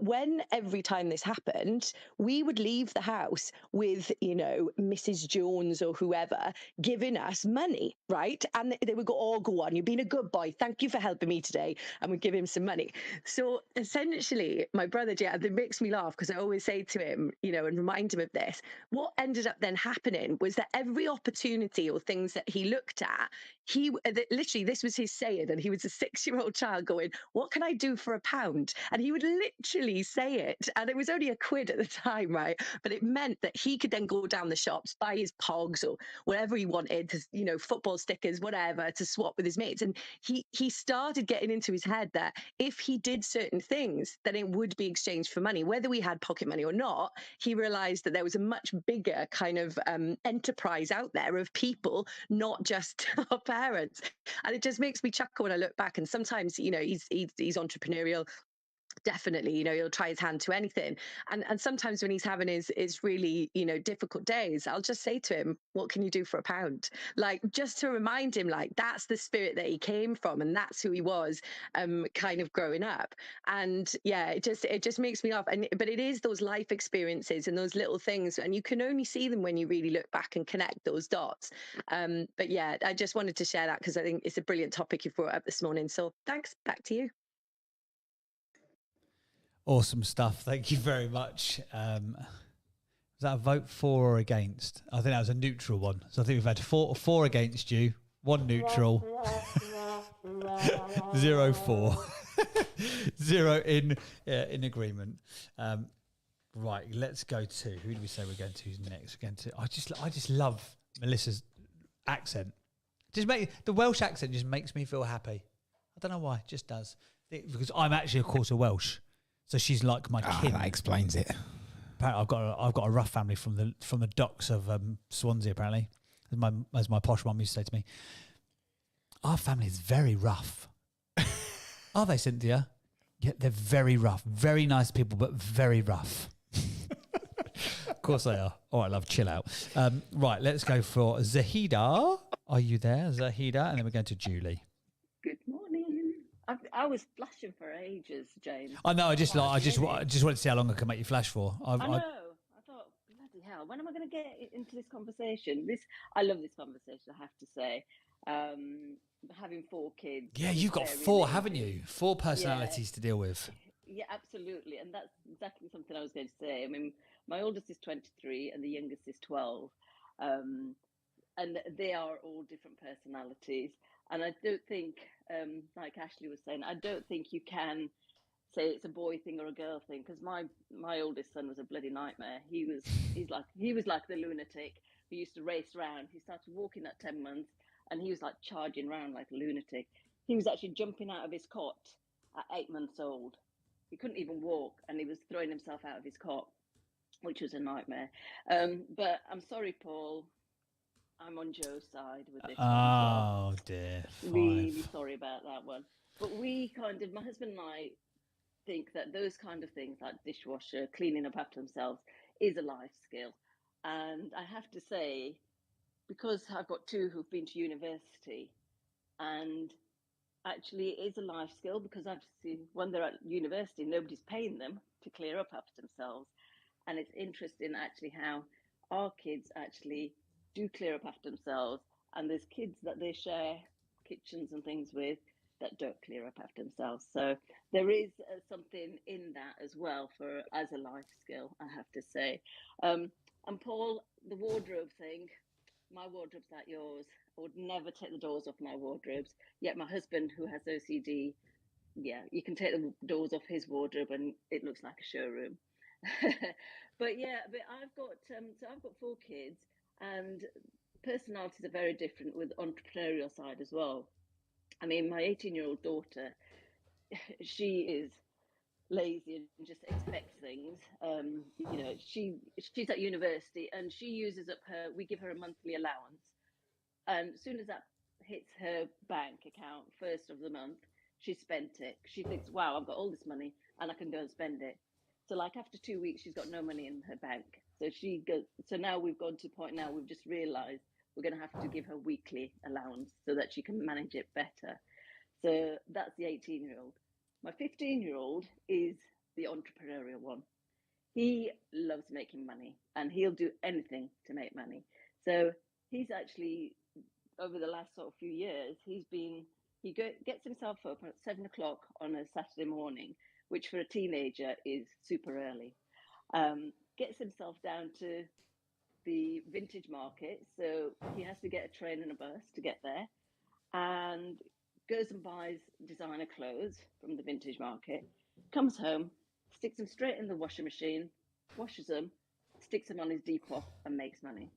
Speaker 9: every time this happened, we would leave the house with, Mrs. Jones or whoever giving us money, right? And they would go, "Oh, go on, you've been a good boy. Thank you for helping me today." And we'd give him some money. So essentially, my brother, it makes me laugh because I always say to him, and remind him of this. What ended up then happening was that every opportunity or things that he looked at, literally, this was his saying, and he was a 6-year-old child going, "What can I do for £1?" And he would literally say it. And it was only £1 at the time, right? But it meant that he could then go down the shops, buy his pogs or whatever he wanted, football stickers, whatever, to swap with his mates. And he started getting into his head that if he did certain things, then it would be exchanged for money. Whether we had pocket money or not, he realized that there was a much bigger kind of enterprise out there of people, not just our parents. And it just makes me chuckle when I look back. And sometimes, he's entrepreneurial. Definitely, he'll try his hand to anything. And sometimes when he's having his really, difficult days, I'll just say to him, "What can you do for £1?" Like, just to remind him, like, that's the spirit that he came from and that's who he was, kind of growing up. And yeah, it just makes me laugh. But it is those life experiences and those little things, and you can only see them when you really look back and connect those dots. But yeah, I just wanted to share that because I think it's a brilliant topic you brought up this morning. So thanks. Back to you.
Speaker 1: Awesome stuff. Thank you very much. Was that a vote for or against? I think that was a neutral one. So I think we've had four against you, 1 neutral, 0 for, 0 in agreement. Right, let's go to, who do we say we're going to next? We're going to, I just love Melissa's accent. The Welsh accent just makes me feel happy. I don't know why, it just does. Because I'm actually, of course, a Welsh. So she's like my kin.
Speaker 3: That explains it.
Speaker 1: Apparently, I've got a rough family from the docks of Swansea. Apparently, as my posh mum used to say to me, "Our family is very rough." Are they, Cynthia? Yeah, they're very rough. Very nice people, but very rough. Of course they are. All right, love, chill out. Right, let's go for Zahida. Are you there, Zahida? And then we're going to Julie.
Speaker 6: Good morning. I was flashing for ages, James.
Speaker 1: I know. I just wanted to see how long I can make you flash for.
Speaker 6: I know. I thought, bloody hell, when am I going to get into this conversation? I love this conversation, I have to say. Having 4 kids.
Speaker 1: Yeah, you've got 4, haven't you? 4 personalities to deal with.
Speaker 6: Yeah, absolutely. And that's exactly something I was going to say. I mean, my oldest is 23 and the youngest is 12. And they are all different personalities. And I don't think, like Ashley was saying, I don't think you can say it's a boy thing or a girl thing, because my oldest son was a bloody nightmare. He was like the lunatic who used to race around. He started walking at 10 months, and he was like charging around like a lunatic. He was actually jumping out of his cot at 8 months old. He couldn't even walk, and he was throwing himself out of his cot, which was a nightmare. But I'm sorry, Paul. I'm on Joe's side with this one.
Speaker 1: Oh, dear.
Speaker 6: Really sorry about that one. But my husband and I think that those kind of things like dishwasher, cleaning up after themselves is a life skill. And I have to say, because I've got two who've been to university, and actually it is a life skill, because I've seen when they're at university, nobody's paying them to clear up after themselves. And it's interesting actually how our kids actually do clear up after themselves, and there's kids that they share kitchens and things with that don't clear up after themselves. So there is something in that as well for as a life skill, I have to say. And Paul, the wardrobe thing, my wardrobe's like yours. I would never take the doors off my wardrobes. Yet my husband, who has OCD, yeah, you can take the doors off his wardrobe and it looks like a showroom. But I've got 4 kids, and personalities are very different with entrepreneurial side as well. I mean, my 18-year-old daughter, she is lazy and just expects things. She's at university and she uses up we give her a monthly allowance. And as soon as that hits her bank account, first of the month, she spent it. She thinks, wow, I've got all this money and I can go and spend it. So like after 2 weeks, she's got no money in her bank. So now we've gone to the point now we've just realized we're going to have to give her weekly allowance so that she can manage it better. So that's the 18-year-old. My 15-year-old is the entrepreneurial one. He loves making money and he'll do anything to make money. So he's actually, over the last sort of few years, gets himself up at 7 o'clock on a Saturday morning, which for a teenager is super early. Gets himself down to the vintage market. So he has to get a train and a bus to get there, and goes and buys designer clothes from the vintage market, comes home, sticks them straight in the washing machine, washes them, sticks them on his Depop and makes money.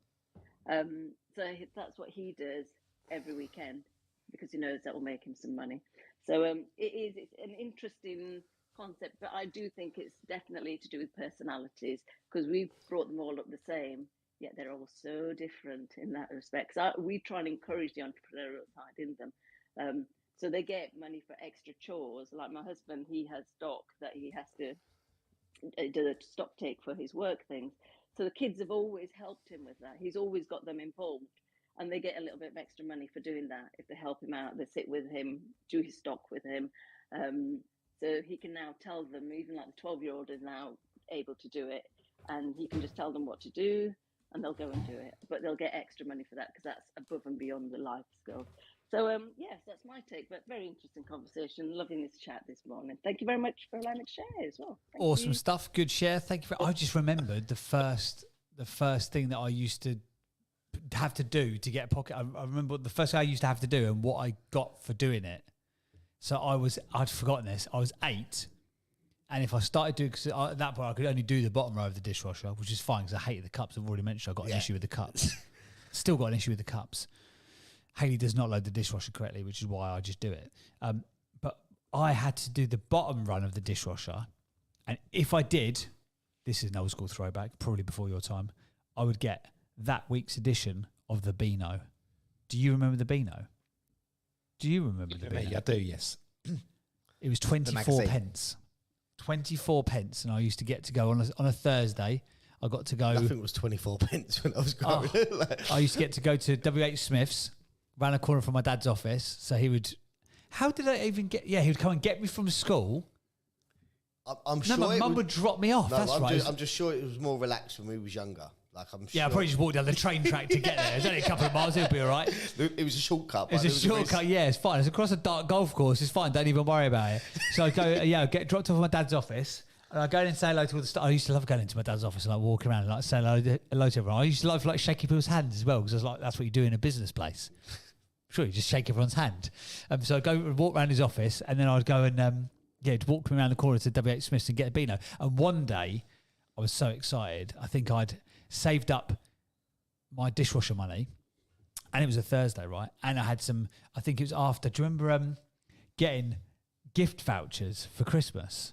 Speaker 6: So that's what he does every weekend, because he knows that will make him some money. So it's an interesting concept, but I do think it's definitely to do with personalities, because we've brought them all up the same, yet they're all so different in that respect. So we try and encourage the entrepreneurial side in them. So they get money for extra chores. Like my husband, he has stock that he has to do a stock take for his work things. So the kids have always helped him with that. He's always got them involved, and they get a little bit of extra money for doing that. If they help him out, they sit with him, do his stock with him. So he can now tell them, even like the 12-year-old is now able to do it, and he can just tell them what to do and they'll go and do it. But they'll get extra money for that because that's above and beyond the life skills. So, yes, that's my take, but very interesting conversation. Loving this chat this morning. Thank you very much for allowing me to share as well. Thank
Speaker 1: Awesome
Speaker 6: you.
Speaker 1: stuff. Good share. Thank you. I just remembered the first thing that I used to have to do to get a pocket. I remember the first thing I used to have to do and what I got for doing it. So I'd forgotten this. I was 8. And if I started doing, because at that point I could only do the bottom row of the dishwasher, which is fine because I hated the cups. I've already mentioned I've got an issue with the cups. Still got an issue with the cups. Haley does not load the dishwasher correctly, which is why I just do it. But I had to do the bottom run of the dishwasher. And if I did, this is an old school throwback, probably before your time, I would get that week's edition of the Beano. Do you remember the Beano? Do you remember the Beano?
Speaker 3: I do, yes.
Speaker 1: It was 24 pence. 24 pence. And I used to get to go on a Thursday. I got to go.
Speaker 2: I think it was 24 pence when I was growing.
Speaker 1: I used to get to go to WH Smith's, round the corner from my dad's office. So he would. How did I even get? Yeah, he would come and get me from school.
Speaker 2: I'm sure.
Speaker 1: My mum would drop me off.
Speaker 2: No,
Speaker 1: That's right.
Speaker 2: I'm just sure it was more relaxed when we was younger. Like I'm sure.
Speaker 1: Yeah, I probably just walked down the train track to get there. It's only a couple of miles. It'll be all right.
Speaker 2: It was a shortcut.
Speaker 1: It's a shortcut. Yeah, it's fine. It's across a dark golf course. It's fine. Don't even worry about it. So I go. I'd get dropped off at my dad's office. And I go in and say hello to all the staff. I used to love going into my dad's office and like walking around and like saying hello to everyone. I used to love like shaking people's hands as well because I was like, that's what you do in a business place. Sure, you just shake everyone's hand. So I'd go and walk around his office and then I'd go and walk around the corner to WH Smith's and get a Beano. And one day I was so excited. I think I'd saved up my dishwasher money and it was a Thursday, right? And I had some, I think it was after, do you remember getting gift vouchers for Christmas?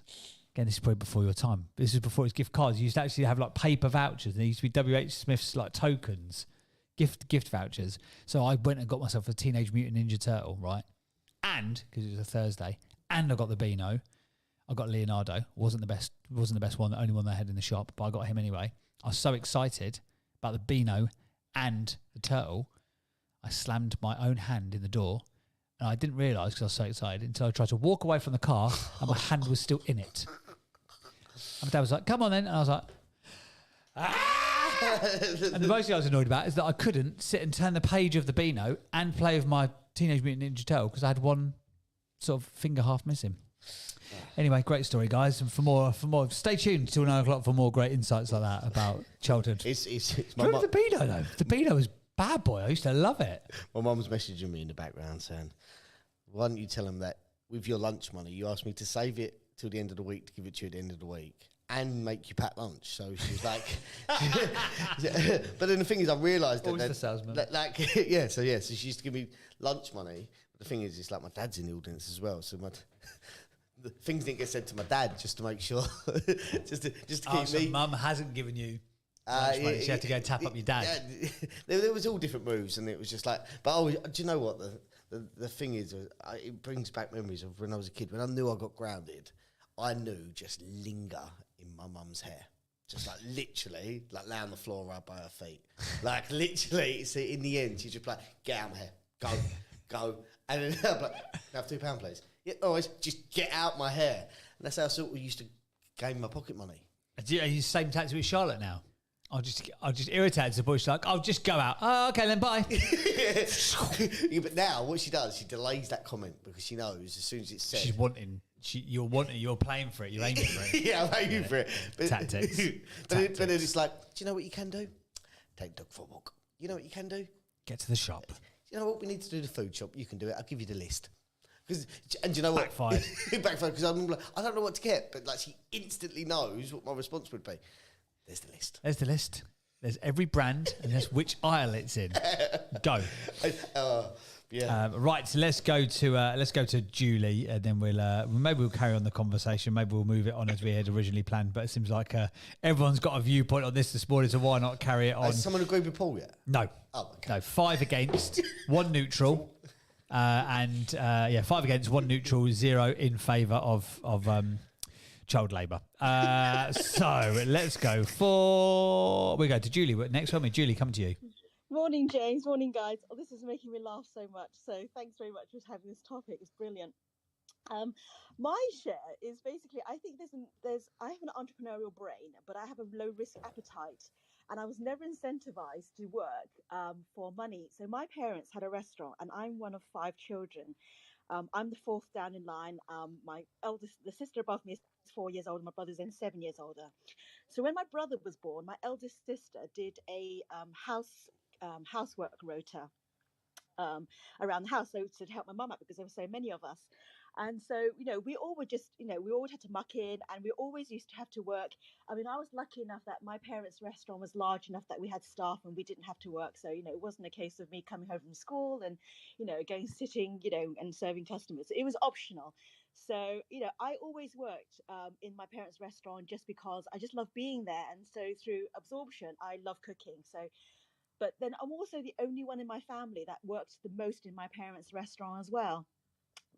Speaker 1: Again, this is probably before your time. This is before it was gift cards. You used to actually have like paper vouchers. And there used to be WH Smith's like tokens, gift vouchers. So I went and got myself a Teenage Mutant Ninja Turtle, right? And because it was a Thursday, and I got the Beano. I got Leonardo. Wasn't the best one, the only one they had in the shop, but I got him anyway. I was so excited about the Beano and the turtle, I slammed my own hand in the door. And I didn't realise because I was so excited until I tried to walk away from the car and my hand was still in it. And my dad was like, come on then. And I was like, ah! And the most thing I was annoyed about is that I couldn't sit and turn the page of the Beano and play with my Teenage Mutant Ninja Turtle because I had one sort of finger half missing. Anyway, great story, guys. And for more, stay tuned till 9 o'clock for more great insights like that about childhood. Remember the Beano though? The Beano was bad boy. I used to love it.
Speaker 2: My mum's messaging me in the background saying, why don't you tell them that with your lunch money, you asked me to save it till the end of the week to give it to you at the end of the week and make you pack lunch. So she was like, but then the thing is, I realised that,
Speaker 1: the salesman.
Speaker 2: So she used to give me lunch money. But the thing is, it's like my dad's in the audience as well. So the things didn't get said to my dad just to make sure, just to keep me.
Speaker 1: Mum hasn't given you lunch money. She had to go tap up your dad.
Speaker 2: There was all different moves, and it was just like. But do you know what the thing is? It brings back memories of when I was a kid. When I knew I got grounded, I knew just linger in my mum's hair. Just like literally, like lay on the floor right by her feet. Like literally, so in the end, she's just like, get out my hair, go. And then I'm like, have £2, please. Yeah, always just get out my hair. And that's how I sort of used to gain my pocket money.
Speaker 1: Are you the same tactic with Charlotte now? I'll just irritate the bush like, I'll just go out. Oh, okay then, bye.
Speaker 2: Yeah, but now what she does, she delays that comment because she knows as soon as it's said.
Speaker 1: You're playing for it, you're aiming for it.
Speaker 2: Yeah, I'm aiming for it. But,
Speaker 1: Tactics.
Speaker 2: But then it's like, do you know what you can do? Take the dog for a walk. You know what you can do?
Speaker 1: Get to the shop.
Speaker 2: You know what? We need to do the food shop. You can do it. I'll give you the list. And you know what?
Speaker 1: Backfired.
Speaker 2: Backfired because I'm like, I don't know what to get, but like she instantly knows what my response would be. There's the list.
Speaker 1: There's the list. There's every brand and there's which aisle it's in. Go.
Speaker 2: Yeah.
Speaker 1: Right. So let's go to Julie, and then we'll carry on the conversation. Maybe we'll move it on as we had originally planned. But it seems like everyone's got a viewpoint on this morning, so why not carry it on?
Speaker 2: Has someone agreed with Paul yet?
Speaker 1: No.
Speaker 2: Oh, okay.
Speaker 1: No. 5 against, 1 neutral, 5 against, 1 neutral, 0 in favour of child labour. So let's go we go to Julie next one. Julie, come to you.
Speaker 10: Morning, James. Morning, guys. Oh, this is making me laugh so much. So thanks very much for having this topic. It's brilliant. My share is basically, I think I have an entrepreneurial brain, but I have a low risk appetite, and I was never incentivized to work for money. So my parents had a restaurant, and I'm one of 5 children. I'm the 4th down in line. The sister above me is 4 years older. My brother's then 7 years older. So when my brother was born, my eldest sister did a housework rota around the house, so to help my mum out because there were so many of us. And so, we all were just, we always had to muck in, and we always used to have to work. I mean, I was lucky enough that my parents' restaurant was large enough that we had staff and we didn't have to work. So, it wasn't a case of me coming home from school and, going sitting, and serving customers. It was optional. So, I always worked in my parents' restaurant just because I just love being there. And so through absorption, I love cooking. But then I'm also the only one in my family that worked the most in my parents' restaurant as well.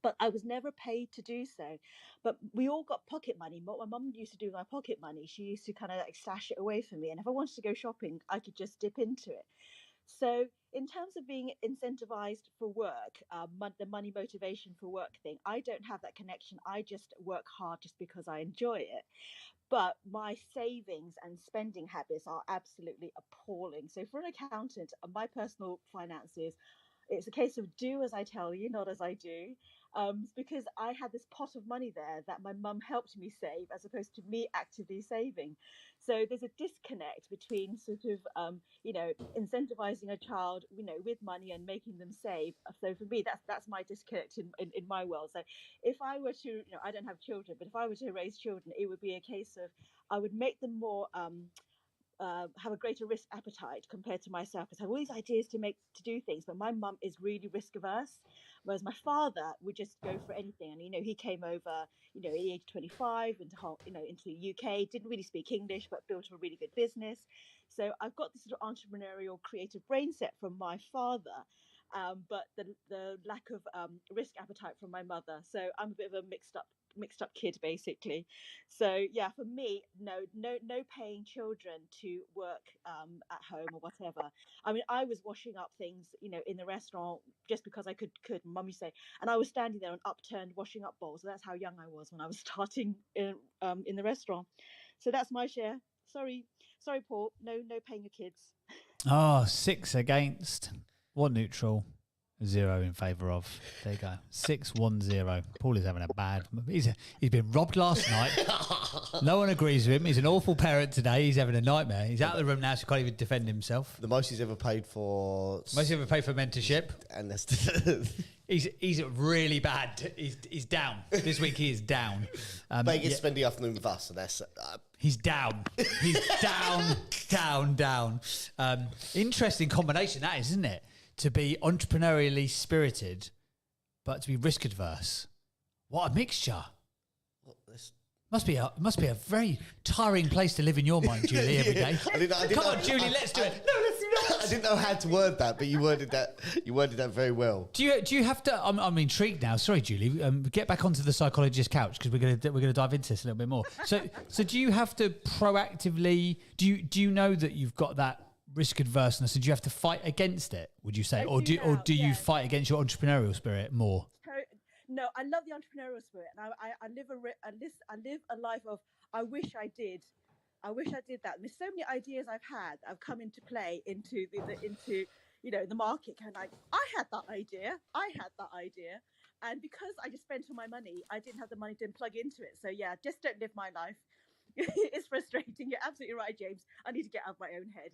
Speaker 10: But I was never paid to do so. But we all got pocket money. What my mum used to do with my pocket money, she used to kind of stash it away for me. And if I wanted to go shopping, I could just dip into it. So in terms of being incentivized for work, the money motivation for work thing, I don't have that connection. I just work hard just because I enjoy it. But my savings and spending habits are absolutely appalling. So for an accountant, my personal finances, it's a case of do as I tell you, not as I do. Because I had this pot of money there that my mum helped me save as opposed to me actively saving. So there's a disconnect between sort of, incentivizing a child, with money and making them save. So for me, that's my disconnect in my world. So if I were to, I don't have children, but if I were to raise children, it would be a case of I would make them more have a greater risk appetite compared to myself, because I have all these ideas to do things, but my mum is really risk averse, whereas my father would just go for anything. And he came over at the age of 25 into the UK, didn't really speak English but built a really good business. So I've got this sort of entrepreneurial creative brain set from my father, but the lack of risk appetite from my mother. So I'm a bit of a mixed up kid basically. So yeah, for me, no paying children to work at home or whatever. I mean, I was washing up things, in the restaurant just because I could. Mum used to say, and I was standing there and upturned washing up bowls. So that's how young I was when I was starting in the restaurant. So that's my share. Sorry, Paul. No paying your kids.
Speaker 1: Oh, 6 against, 1 neutral, 0 in favour of. There you go. 6-1-0. Paul is having a bad. He's been robbed last night. No one agrees with him. He's an awful parent today. He's having a nightmare. He's out of the room now, so he can't even defend himself.
Speaker 2: The most he's ever paid for.
Speaker 1: Most he's ever paid for mentorship.
Speaker 2: And that's
Speaker 1: He's really bad. He's down. This week he is down.
Speaker 2: But he gets to spend the afternoon with us, and that's.
Speaker 1: He's down. He's down. Interesting combination that is, isn't it? To be entrepreneurially spirited, but to be risk adverse. What a mixture! Must be a very tiring place to live in your mind, Julie, every day. Come on, Julie, let's do it. No, let's do it.
Speaker 2: I didn't know how to word that, but you worded that very well. Do
Speaker 1: you have to? I'm intrigued now. Sorry, Julie. Get back onto the psychologist couch because we're gonna dive into this a little bit more. So do you have to proactively? Do you know that you've got that risk adverseness, and do you have to fight against it? Would you say, or do you fight against your entrepreneurial spirit more?
Speaker 10: No, I love the entrepreneurial spirit, and I live a life of I wish I did that. There's so many ideas I've come into play into the market, and I had that idea, and because I just spent all my money, I didn't have the money to plug into it. So yeah, just don't live my life. It's frustrating. You're absolutely right, James. I need to get out of my own head.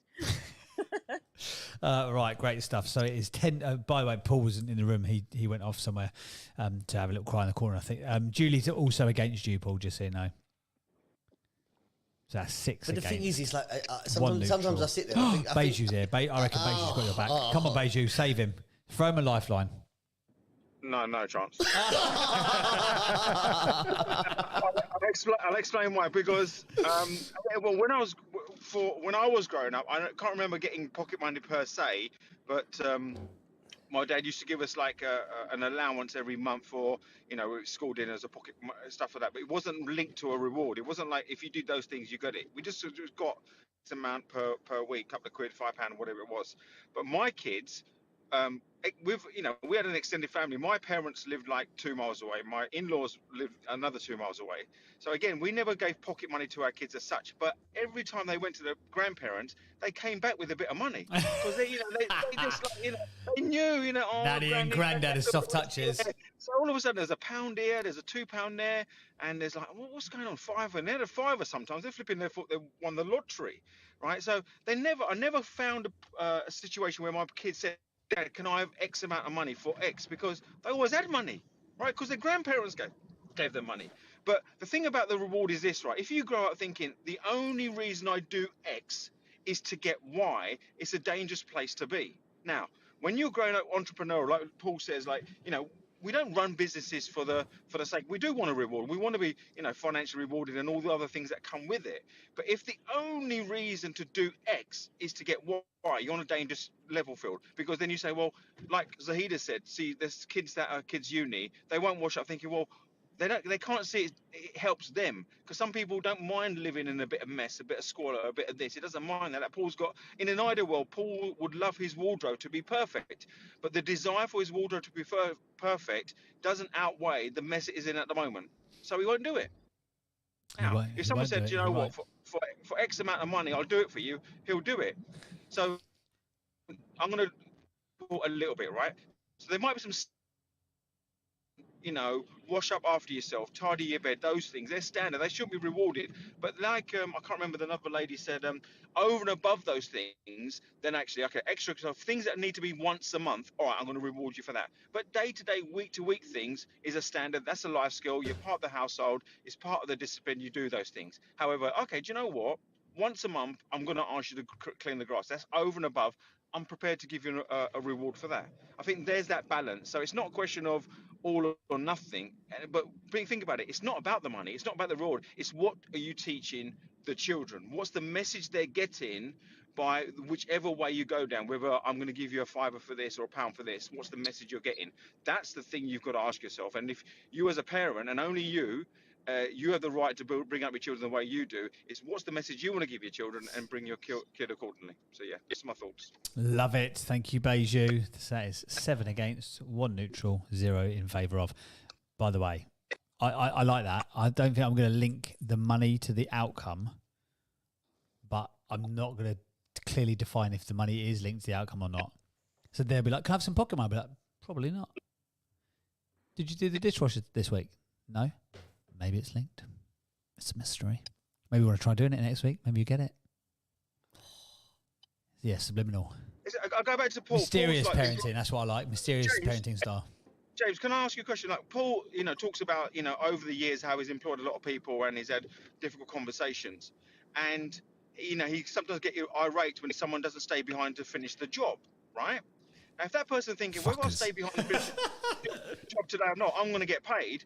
Speaker 1: Right, great stuff. So it is 10. By the way, Paul wasn't in the room. He went off somewhere to have a little cry in the corner, I think. Julie's also against you, Paul, just so you know. So that's 6
Speaker 2: But the
Speaker 1: against.
Speaker 2: thing is, it's like sometimes I sit there. I
Speaker 1: Beiju's here. I reckon Beiju's got your back. Come on, Beiju, save him. Throw him a lifeline.
Speaker 11: No chance. I'll explain why. Because when I was growing up, I can't remember getting pocket money per se, but my dad used to give us like an allowance every month for school dinners or pocket stuff like that. But it wasn't linked to a reward. It wasn't like if you did those things, you got it. We just got this amount per week, couple of quid, £5, whatever it was. But my kids. We had an extended family. My parents lived like 2 miles away. My in-laws lived another 2 miles away. So again, we never gave pocket money to our kids as such. But every time they went to the grandparents, they came back with a bit of money because they just they knew,
Speaker 1: Daddy and Granddad are soft touches.
Speaker 11: So all of a sudden, there's £1 here, there's a £2 there, and there's like, what's going on? £5, and they had a £5 sometimes. They're flipping their foot. They won the lottery, right? So I never found a situation where my kids said, Dad, can I have X amount of money for X? Because they always had money, right? Because their grandparents gave them money. But the thing about the reward is this, right? If you grow up thinking the only reason I do X is to get Y, it's a dangerous place to be. Now, when you're growing up entrepreneurial, like Paul says, we don't run businesses for the sake. We do want a reward. We want to be, financially rewarded and all the other things that come with it. But if the only reason to do X is to get Y, you're on a dangerous level field, because then you say, well, like Zahida said, see, there's kids that are kids uni, they won't wash up thinking, well, they can't see it helps them, because some people don't mind living in a bit of mess, a bit of squalor, a bit of this. It doesn't mind that. Paul's got, in an ideal world, Paul would love his wardrobe to be perfect, but the desire for his wardrobe to be perfect doesn't outweigh the mess it is in at the moment, so he won't do it. Now, if someone said, you know what, for X amount of money, I'll do it for you, he'll do it. So I'm going to talk a little bit, right? So there might be some, wash up after yourself, tidy your bed, those things, they're standard, they should be rewarded. But like, I can't remember, another lady said, over and above those things, then actually, okay, extra things that need to be once a month, all right, I'm going to reward you for that. But day-to-day, week-to-week things is a standard, that's a life skill, you're part of the household, it's part of the discipline, you do those things. However, okay, do you know what? Once a month, I'm going to ask you to clean the grass. That's over and above. I'm prepared to give you a reward for that. I think there's that balance. So it's not a question of all or nothing. But think about it. It's not about the money. It's not about the reward. It's what are you teaching the children? What's the message they're getting by whichever way you go down? Whether I'm going to give you a fiver for this or a pound for this, what's the message you're getting? That's the thing you've got to ask yourself. And if you as a parent, and only you have the right to bring up your children the way you do. It's what's the message you want to give your children and bring your kid accordingly. So yeah, it's my thoughts.
Speaker 1: Love it. Thank you, Beju. That is 7 against, 1 neutral, 0 in favour of. By the way, I like that. I don't think I'm going to link the money to the outcome, but I'm not going to clearly define if the money is linked to the outcome or not. So they'll be like, can I have some pocket money? I'll be like, probably not. Did you do the dishwasher this week? No. Maybe it's linked. It's a mystery. Maybe we want to try doing it next week. Maybe you get it. Yeah, subliminal.
Speaker 11: I'll go back to Paul.
Speaker 1: Mysterious
Speaker 11: Paul's like,
Speaker 1: parenting. That's what I like. Mysterious parenting style.
Speaker 11: James, can I ask you a question? Like Paul, talks about, over the years how he's employed a lot of people and he's had difficult conversations. And, he sometimes get irate when someone doesn't stay behind to finish the job, right? Now, if that person thinking, whether I stay behind the job today or not, I'm going to get paid.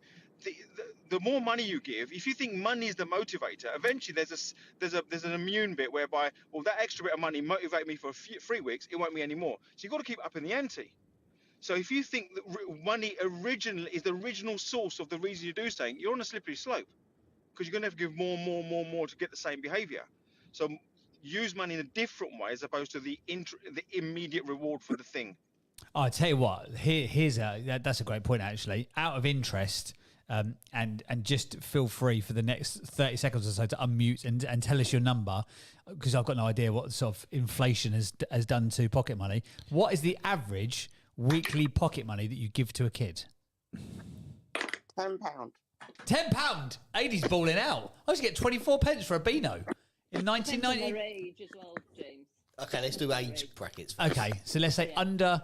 Speaker 11: The more money you give, if you think money is the motivator, eventually there's an immune bit whereby, well, that extra bit of money motivate me for 3 weeks, it won't be any more. So you've got to keep up in the ante. So if you think that money originally is the original source of the reason you do something, you're on a slippery slope because you're going to have to give more to get the same behavior. So use money in a different way as opposed to the immediate reward for the thing.
Speaker 1: I tell you what, that's a great point actually. Out of interest, and just feel free for the next 30 seconds or so to unmute and tell us your number, because I've got no idea what sort of inflation has done to pocket money. What is the average weekly pocket money that you give to a kid?
Speaker 2: £10.
Speaker 1: £10? Adie's balling out. I used to get 24 pence for a Beano in 1990.
Speaker 6: Their age as well, James.
Speaker 2: Okay, let's do age brackets.
Speaker 1: Okay, so let's say under.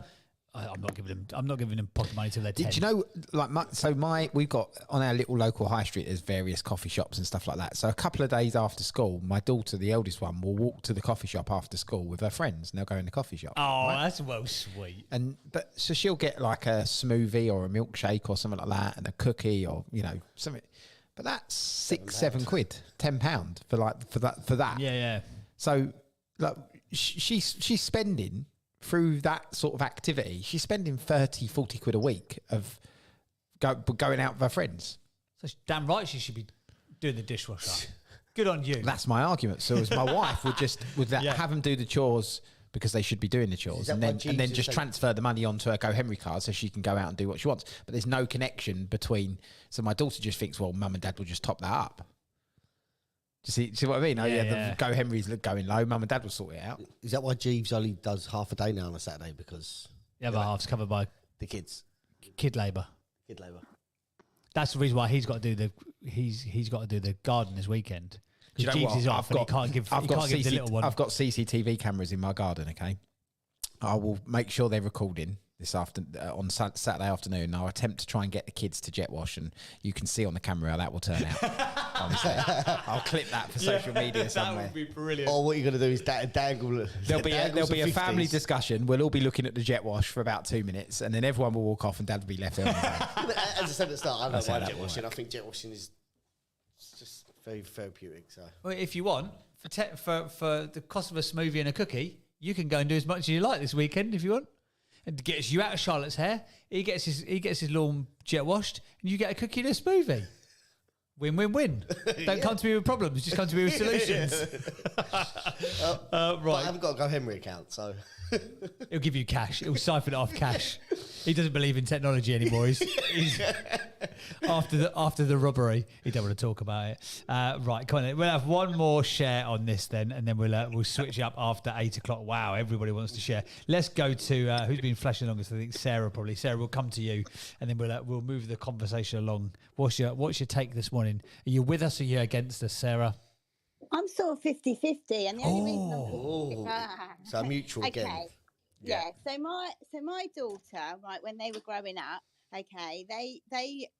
Speaker 1: I'm not giving them pocket money till they're 10.
Speaker 3: Did you know, we've got on our little local high street, there's various coffee shops and stuff like that. So a couple of days after school, my daughter, the eldest one, will walk to the coffee shop after school with her friends, and they'll go in the coffee shop.
Speaker 1: Oh, right? That's well sweet.
Speaker 3: So she'll get like a smoothie or a milkshake or something like that, and a cookie or something. But that's £6-7 quid, £10 for that.
Speaker 1: Yeah.
Speaker 3: So like she's spending. Through that sort of activity, she's spending 30-40 quid a week of going out with her friends.
Speaker 1: So damn right she should be doing the dishwasher. Good on you.
Speaker 3: That's my argument. So as my wife would have them do the chores because they should be doing the chores, and then just transfer the money onto her GoHenry card so she can go out and do what she wants. But there's no connection between. So my daughter just thinks, well, mum and dad will just top that up. See what I mean? The GoHenry's going low. Mum and dad will sort it out.
Speaker 2: Is that why Jeeves only does half a day now on a Saturday? Because
Speaker 1: the other half's covered by
Speaker 2: the kids,
Speaker 1: kid labour. That's the reason why he's got to do the garden this weekend. Because Jeeves is off, and he can't give the little one.
Speaker 3: I've got CCTV cameras in my garden. Okay, I will make sure they're recording this on Saturday afternoon. I'll attempt to try and get the kids to jet wash, and you can see on the camera how that will turn out. Honestly, I'll clip that for social media somewhere.
Speaker 1: That would be brilliant.
Speaker 2: Or what you're going to do is dangle.
Speaker 3: There'll be a family discussion. We'll all be looking at the jet wash for about 2 minutes, and then everyone will walk off, and Dad will be left there.
Speaker 2: As I said at the start, I don't mind jet washing. I think jet washing is just very therapeutic. So,
Speaker 1: well, if you want for the cost of a smoothie and a cookie, you can go and do as much as you like this weekend if you want. And gets you out of Charlotte's hair. He gets his lawn jet washed, and you get a cookie and a smoothie. Win. Don't come to me with problems. Just come to me with solutions.
Speaker 2: Right. But I haven't got a GoHenry account, so
Speaker 1: he'll give you cash. He'll siphon it off cash. He doesn't believe in technology anymore. He's after the robbery. He don't want to talk about it. Right, come on. We'll have one more share on this then, and then we'll switch up after 8 o'clock. Wow, everybody wants to share. Let's go to who's been flashing longest. I think Sarah probably. Sarah, we'll come to you, and then we'll move the conversation along. What's your take this morning? Are you with us or are you against us, Sarah?
Speaker 12: I'm sort of 50-50, and the only reason
Speaker 2: so mutual again.
Speaker 12: Okay. Yeah. So my daughter, right, when they were growing up, okay,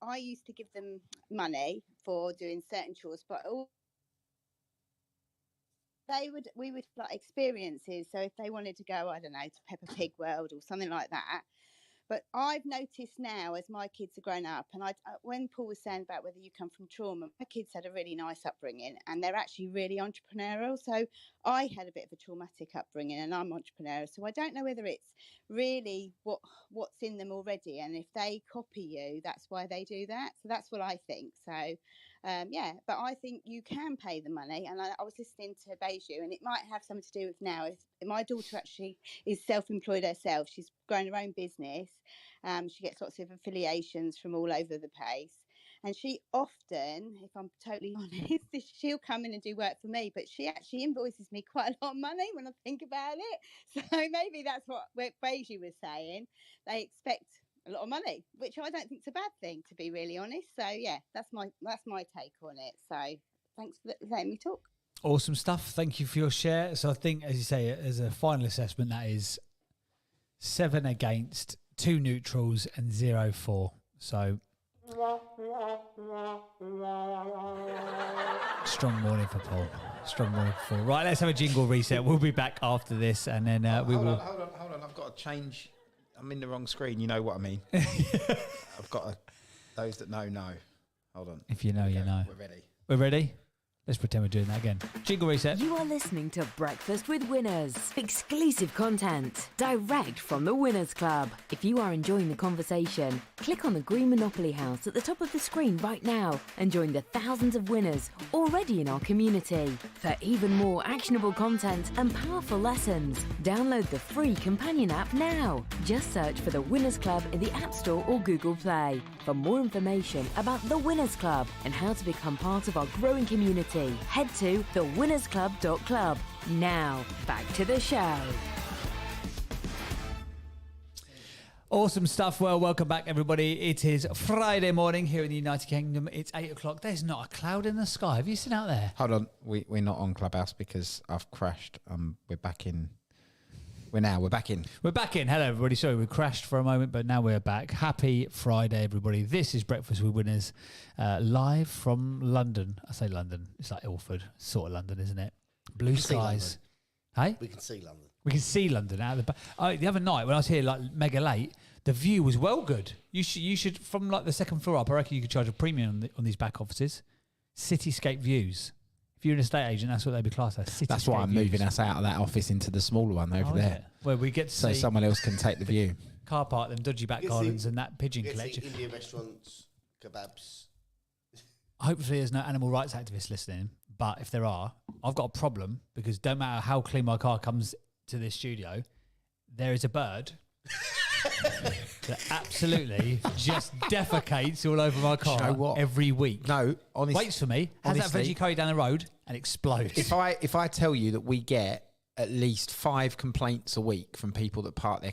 Speaker 12: I used to give them money for doing certain chores, but we would like experiences. So if they wanted to go, I don't know, to Peppa Pig World or something like that, But I've noticed now, as my kids are grown up, and when Paul was saying about whether you come from trauma, my kids had a really nice upbringing, and they're actually really entrepreneurial. So I had a bit of a traumatic upbringing, and I'm entrepreneurial. So I don't know whether it's really what's in them already, and if they copy you, that's why they do that. So that's what I think. So but I think you can pay the money, and I was listening to Beju, and it might have something to do with now. If my daughter actually is self-employed herself, she's grown her own business. She gets lots of affiliations from all over the place, and she often, if I'm totally honest, she'll come in and do work for me, but she actually invoices me quite a lot of money when I think about it. So maybe that's what Beju was saying. They expect a lot of money, which I don't think is a bad thing, to be really honest. So yeah, that's my take on it. So thanks for letting me talk.
Speaker 1: Awesome stuff. Thank you for your share. So I think, as you say, as a final assessment, that is 7 against, 2 neutrals, and 0 for. So strong morning for Paul. Strong morning for Paul. Right, let's have a jingle reset. We'll be back after this, and then we will.
Speaker 3: Hold on. I've got to change. I'm in the wrong screen. You know what I mean. I've got those that know. Hold on.
Speaker 1: If you know, you know.
Speaker 3: We're ready.
Speaker 1: We're ready? Let's pretend we're doing that again. Jingle reset.
Speaker 13: You are listening to Breakfast with Winners. Exclusive content direct from the Winners Club. If you are enjoying the conversation, click on the green Monopoly house at the top of the screen right now and join the thousands of winners already in our community. For even more actionable content and powerful lessons, download the free companion app now. Just search for the Winners Club in the App Store or Google Play. For more information about the Winners Club and how to become part of our growing community, head to thewinnersclub.club. Now, back to the show.
Speaker 1: Awesome stuff. Well, welcome back, everybody. It is Friday morning here in the United Kingdom. It's 8 o'clock. There's not a cloud in the sky. Have you seen out there?
Speaker 3: Hold on. We're not on Clubhouse because I've crashed. We're back in. We're back in.
Speaker 1: We're back in. Hello, everybody. Sorry, we crashed for a moment, but now we're back. Happy Friday, everybody. This is Breakfast with Winners, live from London. I say London. It's like Ilford. Sort of London, isn't it? Blue skies. Hey?
Speaker 2: We can see London.
Speaker 1: We can see London out of the back. The other night when I was here like mega late, the view was well good. You should from like the second floor up, I reckon you could charge a premium on these back offices. Cityscape views. If you're an estate agent, that's what they'd be classed as.
Speaker 3: That's why I'm moving us out of that office into the smaller one over there.
Speaker 1: Yeah. Where we get to
Speaker 3: so
Speaker 1: see
Speaker 3: someone else can take the view.
Speaker 1: Car park, them dodgy back gardens and that pigeon collection.
Speaker 2: Indian restaurants, kebabs.
Speaker 1: Hopefully there's no animal rights activists listening, but if there are, I've got a problem because don't matter how clean my car comes to this studio, there is a bird that absolutely just defecates all over my car.
Speaker 3: You know what?
Speaker 1: Every week.
Speaker 3: No, honestly.
Speaker 1: Waits for me, has that veggie curry down the road and explodes.
Speaker 3: If I tell you that we get at least 5 complaints a week from people that park their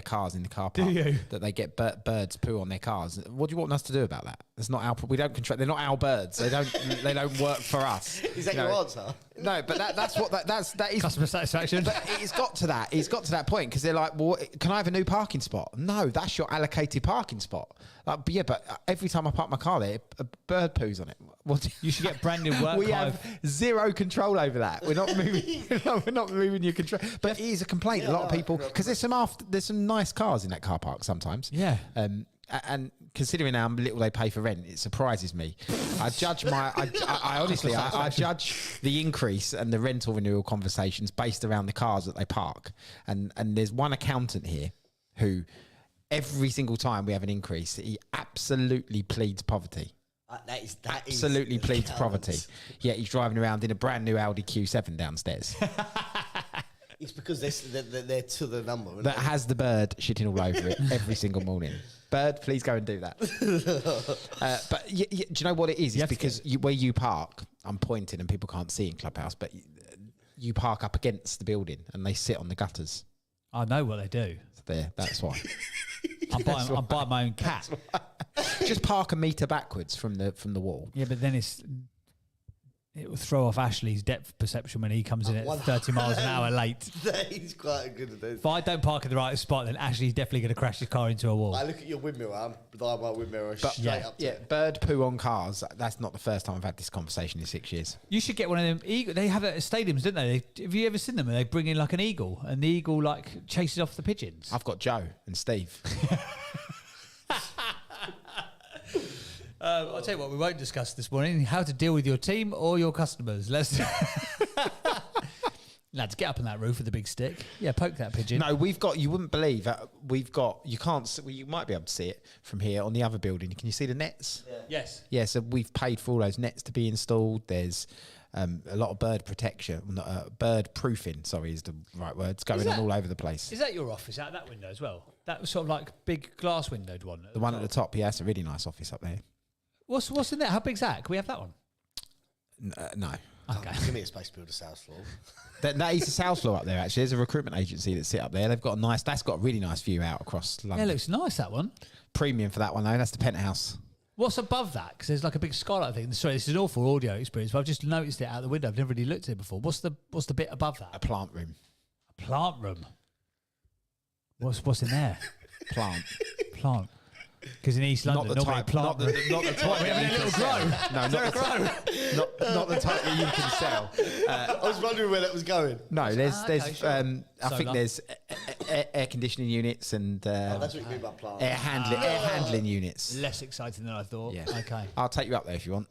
Speaker 3: cars in the car park.
Speaker 1: Do you?
Speaker 3: That they get birds poo on their cars. What do you want us to do about that? It's not our. We don't control. They're not our birds. They don't work for us.
Speaker 2: Is that your answer?
Speaker 3: No, but that is
Speaker 1: customer satisfaction.
Speaker 3: But it's got to that. It's got to that point because they're like, well, can I have a new parking spot? No, that's your allocated parking spot. Like, but every time I park my car there, a bird poos on it.
Speaker 1: You should get brand new work.
Speaker 3: We have zero control over that. We're not moving. We're not moving your control. But it is a complaint. A lot of people because there's some nice cars in that car park sometimes.
Speaker 1: Yeah.
Speaker 3: And considering how little they pay for rent, it surprises me. I judge I honestly judge the increase and the rental renewal conversations based around the cars that they park. And there's one accountant here who every single time we have an increase, he absolutely pleads poverty.
Speaker 2: That
Speaker 3: absolutely pleads poverty. Yeah, he's driving around in a brand new Audi Q7 downstairs.
Speaker 2: It's because they're to the number.
Speaker 3: That has the bird shitting all over it every single morning. Bird, please go and do that. But do you know what it is? It's because where you park, I'm pointing and people can't see in Clubhouse, but you park up against the building and they sit on the gutters.
Speaker 1: I know what they do.
Speaker 3: There, that's why.
Speaker 1: I'm buying my own cat.
Speaker 3: Just park a metre backwards from the wall.
Speaker 1: Yeah, but then it's it will throw off Ashley's depth perception when he comes in at 30 miles an hour late.
Speaker 2: He's quite good at this.
Speaker 1: If I don't park in the right spot, then Ashley's definitely going to crash his car into a wall.
Speaker 2: I look at your wind mirror, I'm behind my wind mirror straight up to it.
Speaker 3: Bird poo on cars. That's not the first time I've had this conversation in 6 years.
Speaker 1: You should get one of them eagle. They have it at stadiums, don't they? Have you ever seen them? They bring in like an eagle, and the eagle like chases off the pigeons.
Speaker 3: I've got Joe and Steve.
Speaker 1: I'll tell you what we won't discuss this morning: how to deal with your team or your customers. Let's lads, get up on that roof with a big stick. Yeah, poke that pigeon.
Speaker 3: No, we've got. You wouldn't believe we've got. You can't. Well, you might be able to see it from here on the other building. Can you see the nets?
Speaker 1: Yeah. Yes.
Speaker 3: Yeah. So we've paid for all those nets to be installed. There's a lot of bird protection, bird proofing. Sorry, is the right word. It's going on all over the place.
Speaker 1: Is that your office out that window as well? That was sort of like big glass windowed one.
Speaker 3: The one at the top. Yeah, it's a really nice office up there.
Speaker 1: What's in there? How big's that? Can we have that one?
Speaker 3: No.
Speaker 1: Okay.
Speaker 2: Give me a space to build a sales floor.
Speaker 3: That is the sales floor up there. Actually, there's a recruitment agency that sit up there. They've got a nice. That's got a really nice view out across London.
Speaker 1: Yeah, it looks nice, that one.
Speaker 3: Premium for that one though. That's the penthouse.
Speaker 1: What's above that? Because there's like a big skylight thing. Sorry, this is an awful audio experience, but I've just noticed it out the window. I've never really looked at it before. What's the bit above that?
Speaker 3: A plant room.
Speaker 1: A plant room. What's in there?
Speaker 3: Plant.
Speaker 1: Because in East London,
Speaker 3: not the type. Not the type.
Speaker 1: We having a little grow.
Speaker 3: No, not the type that you can sell.
Speaker 2: I was wondering where that was going.
Speaker 3: No, there's.
Speaker 1: Sure.
Speaker 3: I think there's air conditioning units and
Speaker 2: that's what you mean by plant.
Speaker 3: air handling units.
Speaker 1: Less exciting than I thought.
Speaker 3: Yeah.
Speaker 1: Okay.
Speaker 3: I'll take you up there if you want.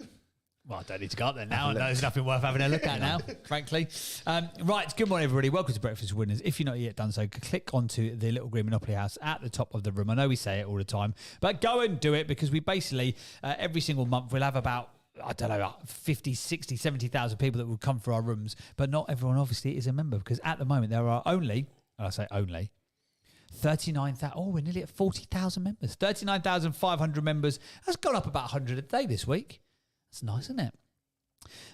Speaker 1: Well, I don't need to go up there now. There's nothing worth having a look at now, frankly. Right, good morning, everybody. Welcome to Breakfast with Winners. If you've not yet done so, click onto the Little Green Monopoly House at the top of the room. I know we say it all the time, but go and do it because we basically, every single month, we'll have about, I don't know, 50, 60, 70,000 people that will come for our rooms, but not everyone obviously is a member because at the moment there are only, I say only, 39,000. Oh, we're nearly at 40,000 members. 39,500 members. That's gone up about 100 a day this week. That's nice, isn't it?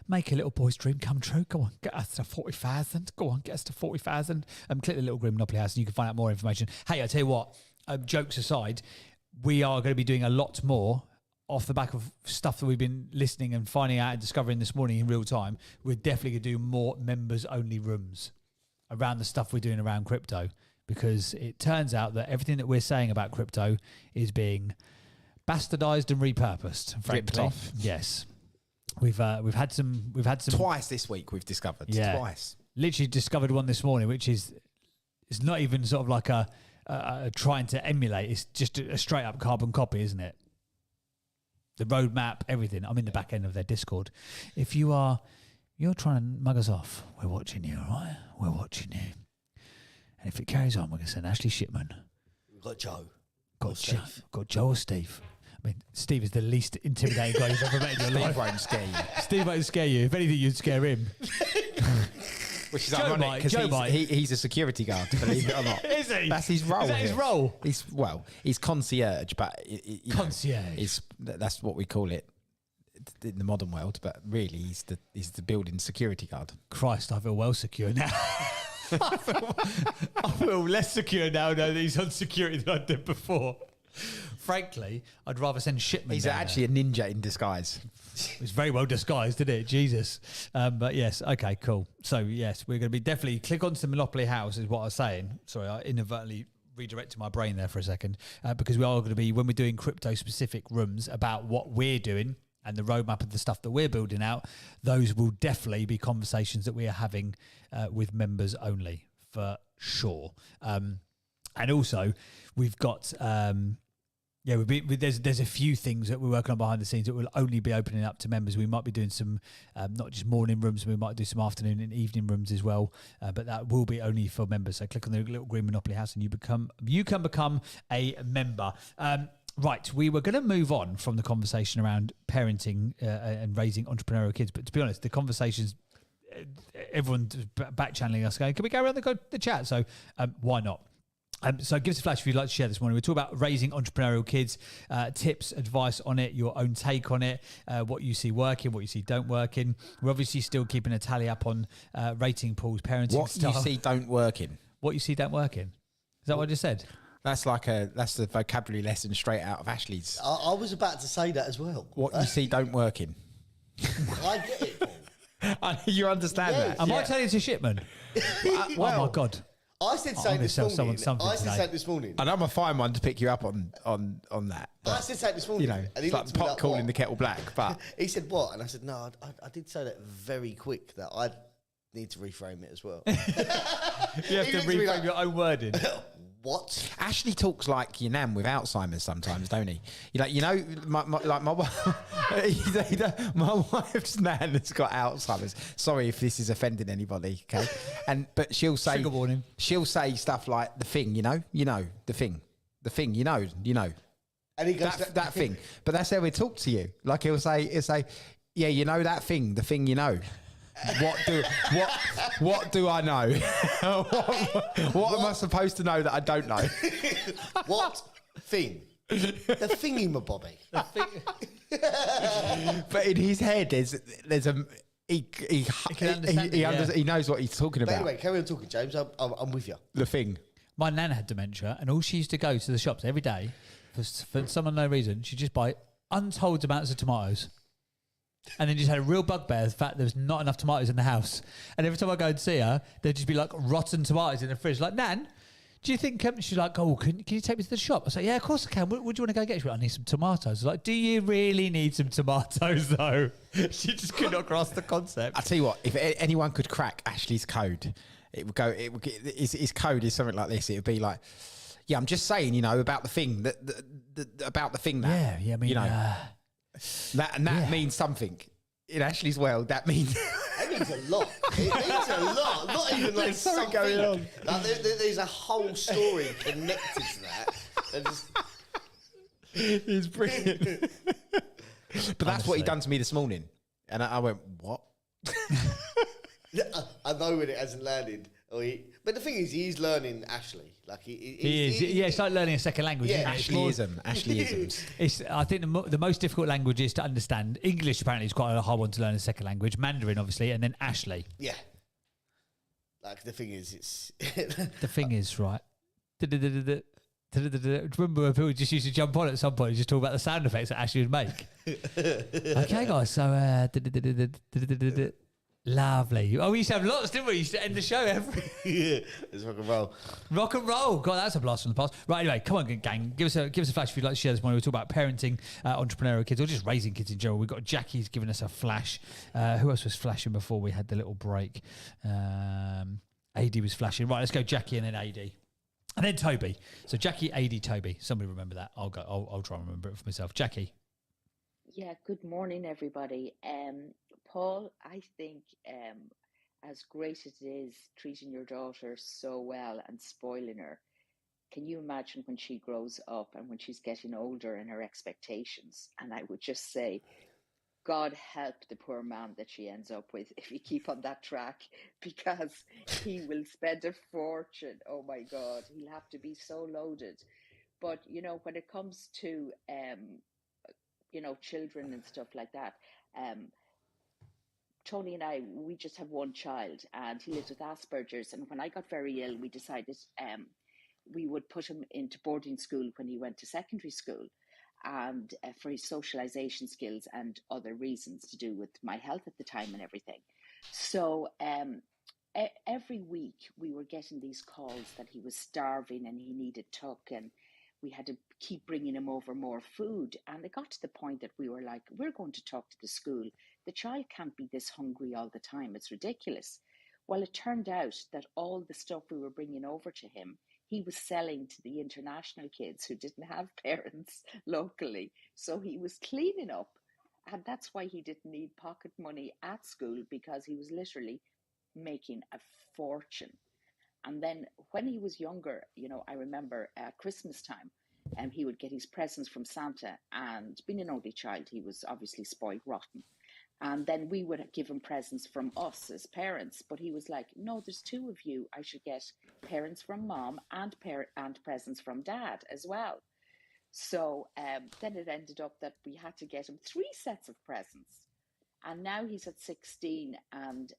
Speaker 1: Make a little boy's dream come true. Go on, get us to 40,000. Go on, get us to 40,000. Click the Little Green Monopoly House and you can find out more information. Hey, I tell you what, jokes aside, we are going to be doing a lot more off the back of stuff that we've been listening and finding out and discovering this morning in real time. We're definitely going to do more members-only rooms around the stuff we're doing around crypto because it turns out that everything that we're saying about crypto is being bastardized and repurposed.
Speaker 3: Ripped off.
Speaker 1: Yes. We've had some
Speaker 3: twice this week we've discovered.
Speaker 1: Yeah.
Speaker 3: Twice.
Speaker 1: Literally discovered one this morning, which is it's not even sort of like a trying to emulate. It's just a straight up carbon copy, isn't it? The roadmap, everything. I'm in the back end of their Discord. If you're trying to mug us off, we're watching you, all right? We're watching you. And if it carries on, we're going to send Ashley Shipman.
Speaker 2: We've got Joe.
Speaker 1: Got Joe or Steve. I mean, Steve is the least intimidating guy you've ever met in your life.
Speaker 3: Steve won't scare you.
Speaker 1: Steve won't scare you. If anything, you'd scare him.
Speaker 3: Which is
Speaker 1: Joe
Speaker 3: ironic because he's a security guard, believe it or not.
Speaker 1: Is he?
Speaker 3: That's his role.
Speaker 1: Is that his role?
Speaker 3: He's concierge, but
Speaker 1: concierge.
Speaker 3: That's what we call it in the modern world. But really, he's the building security guard.
Speaker 1: Christ, I feel well secure now. I feel less secure now that he's on security than I did before. Frankly, I'd rather send Shipman.
Speaker 3: He's actually a ninja in disguise.
Speaker 1: It's very well disguised, isn't it? Jesus. But yes, okay, cool. So yes, we're going to be definitely click onto the Monopoly House is what I was saying. Sorry, I inadvertently redirected my brain there for a second because we are going to be, when we're doing crypto specific rooms about what we're doing and the roadmap of the stuff that we're building out, those will definitely be conversations that we are having with members only for sure. And also we've got, there's a few things that we're working on behind the scenes that will only be opening up to members. We might be doing some, not just morning rooms, we might do some afternoon and evening rooms as well. But that will be only for members. So click on the Little Green Monopoly House and you can become a member. Right, we were going to move on from the conversation around parenting and raising entrepreneurial kids. But to be honest, the conversations, everyone's back channeling us going, can we go around the chat? So why not? So give us a flash if you'd like to share this morning. We're talking about raising entrepreneurial kids, tips, advice on it, your own take on it, what you see working, what you see don't working. We're obviously still keeping a tally up on rating pools, parenting
Speaker 3: what
Speaker 1: style.
Speaker 3: What you see don't working.
Speaker 1: What you see don't working. Is that what I just said?
Speaker 3: That's the vocabulary lesson straight out of Ashley's.
Speaker 2: I was about to say that as well.
Speaker 3: What you see don't working.
Speaker 2: I get it, Paul.
Speaker 3: You understand
Speaker 2: Yes.
Speaker 3: that?
Speaker 1: Am I telling you to shipman? Oh my God.
Speaker 2: I said
Speaker 1: I'm
Speaker 2: something
Speaker 1: gonna
Speaker 2: this
Speaker 1: sell
Speaker 2: morning.
Speaker 1: someone something
Speaker 2: I said
Speaker 1: today.
Speaker 2: something this morning.
Speaker 3: And I'm a fine one to pick you up on that.
Speaker 2: I
Speaker 3: But,
Speaker 2: said something this morning.
Speaker 3: you know,
Speaker 2: and he
Speaker 3: it's like
Speaker 2: looked
Speaker 3: the
Speaker 2: at me
Speaker 3: pot calling
Speaker 2: what?
Speaker 3: the kettle black. But
Speaker 2: He said, what? And I said, no, I did say that very quick that I need to reframe it as well.
Speaker 1: You have
Speaker 2: He
Speaker 1: to
Speaker 2: looked at me
Speaker 1: reframe
Speaker 2: like-
Speaker 1: your own wording.
Speaker 2: What?
Speaker 3: Ashley talks like your nan with Alzheimer's sometimes, don't he? My wife's nan has got Alzheimer's. Sorry if this is offending anybody, okay? But she'll say,
Speaker 1: Trigger warning.
Speaker 3: She'll say stuff like the thing, the thing, you know.
Speaker 2: And he goes,
Speaker 3: that thing. But that's how we talk to you. Like he'll say, yeah, you know that thing, the thing, you know. What do I know? what am I supposed to know that I don't know?
Speaker 2: What thing? The thingy-mabobby.
Speaker 3: But in his head, there's a he knows what he's talking
Speaker 2: But
Speaker 3: about.
Speaker 2: anyway, carry on talking, James. I'm with you.
Speaker 3: The thing.
Speaker 1: My nan had dementia, and all she used to go to the shops every day for some unknown reason. She'd just buy untold amounts of tomatoes. And then just had a real bugbear, the fact there was not enough tomatoes in the house. And every time I go and see her, there'd just be like rotten tomatoes in the fridge. Like, Nan, do you think... She's like, oh, can you take me to the shop? I was like, yeah, of course I can. What do you want to go get? She's like, I need some tomatoes. I was like, do you really need some tomatoes, though? She just could not grasp the concept.
Speaker 3: I tell you what, if anyone could crack Ashley's code, his code is something like this. It would be like, yeah, I'm just saying, about the thing, about the thing that...
Speaker 1: Yeah, I mean...
Speaker 3: That means something. In Ashley's world, that means...
Speaker 2: That means a lot. It means a lot. Not even like
Speaker 3: There's something
Speaker 2: something.
Speaker 3: going on.
Speaker 2: Like, there's a whole story connected to that.
Speaker 3: It's brilliant. But that's what he done to me this morning. And I went, what?
Speaker 2: I know when it hasn't landed. But the thing is, he's learning Ashley. Like
Speaker 1: He is. It's like learning a second language.
Speaker 2: Yeah.
Speaker 1: Isn't it?
Speaker 3: Ashleyisms.
Speaker 1: I think the most difficult language is to understand. English apparently is quite a hard one to learn as a second language. Mandarin, obviously, and then Ashley.
Speaker 2: Yeah. Like the thing is, it's
Speaker 1: The thing is, right? Remember when people just used to jump on at some point and just talk about the sound effects that Ashley would make? Okay, guys. So, lovely. Oh, we used to have lots, didn't we? We used to end the show every...
Speaker 2: Yeah, it's rock and roll.
Speaker 1: Rock and roll. God, that's a blast from the past. Right, anyway, come on, gang. Give us a flash if you'd like to share this morning. We're talking about parenting entrepreneurial kids or just raising kids in general. We've got Jackie's giving us a flash. Who else was flashing before we had the little break? AD was flashing. Right, let's go Jackie and then AD. And then Toby. So Jackie, AD, Toby. Somebody remember that. I'll try and remember it for myself. Jackie.
Speaker 14: Yeah, good morning, everybody. Paul, I think as great as it is treating your daughter so well and spoiling her, can you imagine when she grows up and when she's getting older and her expectations? And I would just say, God help the poor man that she ends up with if you keep on that track, because he will spend a fortune. Oh my God, he'll have to be so loaded. But, when it comes to, children and stuff like that, Tony and I, we just have one child and he lives with Asperger's. And when I got very ill, we decided we would put him into boarding school when he went to secondary school, and for his socialization skills and other reasons to do with my health at the time and everything. So every week we were getting these calls that he was starving and he needed tuck, and we had to keep bringing him over more food. And it got to the point that we were like, we're going to talk to the school. The child can't be this hungry all the time. It's ridiculous. Well, it turned out that all the stuff we were bringing over to him, he was selling to the international kids who didn't have parents locally. So he was cleaning up. And that's why he didn't need pocket money at school, because he was literally making a fortune. And then when he was younger, I remember at Christmas time, he would get his presents from Santa, and being an only child, he was obviously spoiled rotten. And then we would give him presents from us as parents. But he was like, no, there's two of you. I should get parents from mom and presents from dad as well. So then it ended up that we had to get him 3 sets of presents. And now he's at 16 and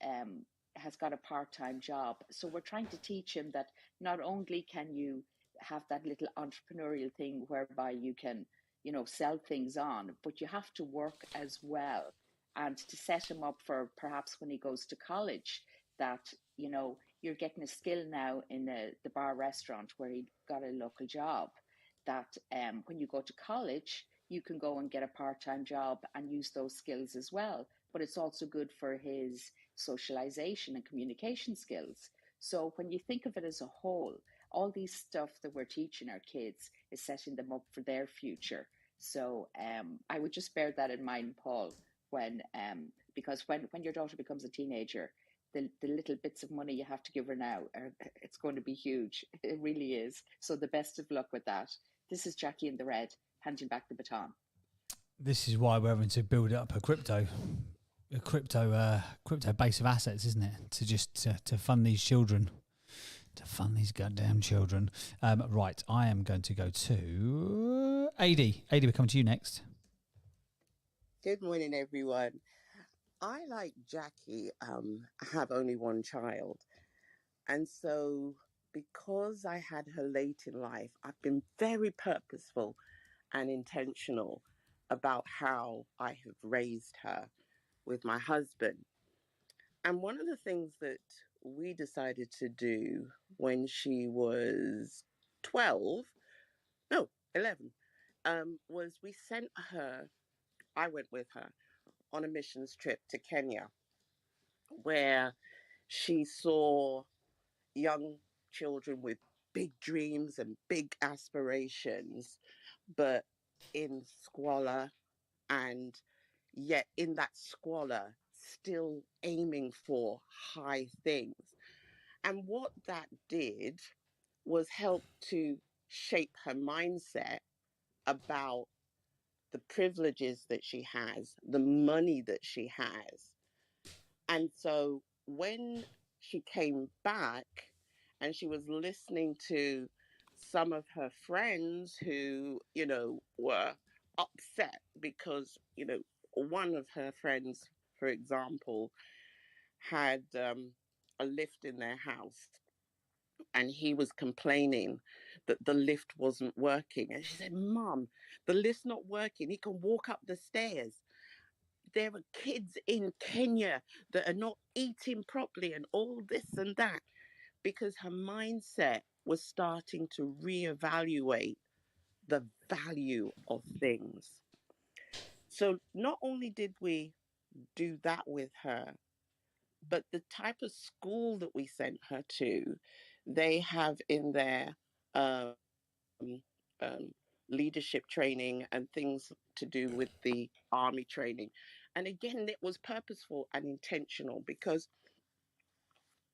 Speaker 14: has got a part-time job. So we're trying to teach him that not only can you have that little entrepreneurial thing whereby you can, sell things on, but you have to work as well and to set him up for perhaps when he goes to college, that, you know, you're getting a skill now in the bar restaurant where he got a local job, that when you go to college, you can go and get a part-time job and use those skills as well. But it's also good for his socialization and communication skills. So when you think of it as a whole, all these stuff that we're teaching our kids is setting them up for their future. So I would just bear that in mind, Paul, when because when your daughter becomes a teenager, the little bits of money you have to give her now, it's going to be huge. It really is. So the best of luck with that. This is Jackie in the Red, handing back the baton.
Speaker 1: This is why we're having to build up a crypto base of assets, isn't it? To fund these children, to fund these goddamn children. Right, I am going to go to AD. AD, we come to you next.
Speaker 15: Good morning, everyone. I, like Jackie, have only one child. And so because I had her late in life, I've been very purposeful and intentional about how I have raised her with my husband. And one of the things that we decided to do when she was 11, was we sent her, I went with her on a missions trip to Kenya, where she saw young children with big dreams and big aspirations, but in squalor, and yet in that squalor, still aiming for high things. And what that did was help to shape her mindset about the privileges that she has, the money that she has. And so when she came back and she was listening to some of her friends who, you know, were upset because, you know, one of her friends, for example, had a lift in their house, and he was complaining that the lift wasn't working. And she said, "Mum, the lift's not working. He can walk up the stairs. There are kids in Kenya that are not eating properly," and all this and that, because her mindset was starting to reevaluate the value of things. So not only did we do that with her, but the type of school that we sent her to, they have in their um, leadership training and things to do with the army training. And again, it was purposeful and intentional, because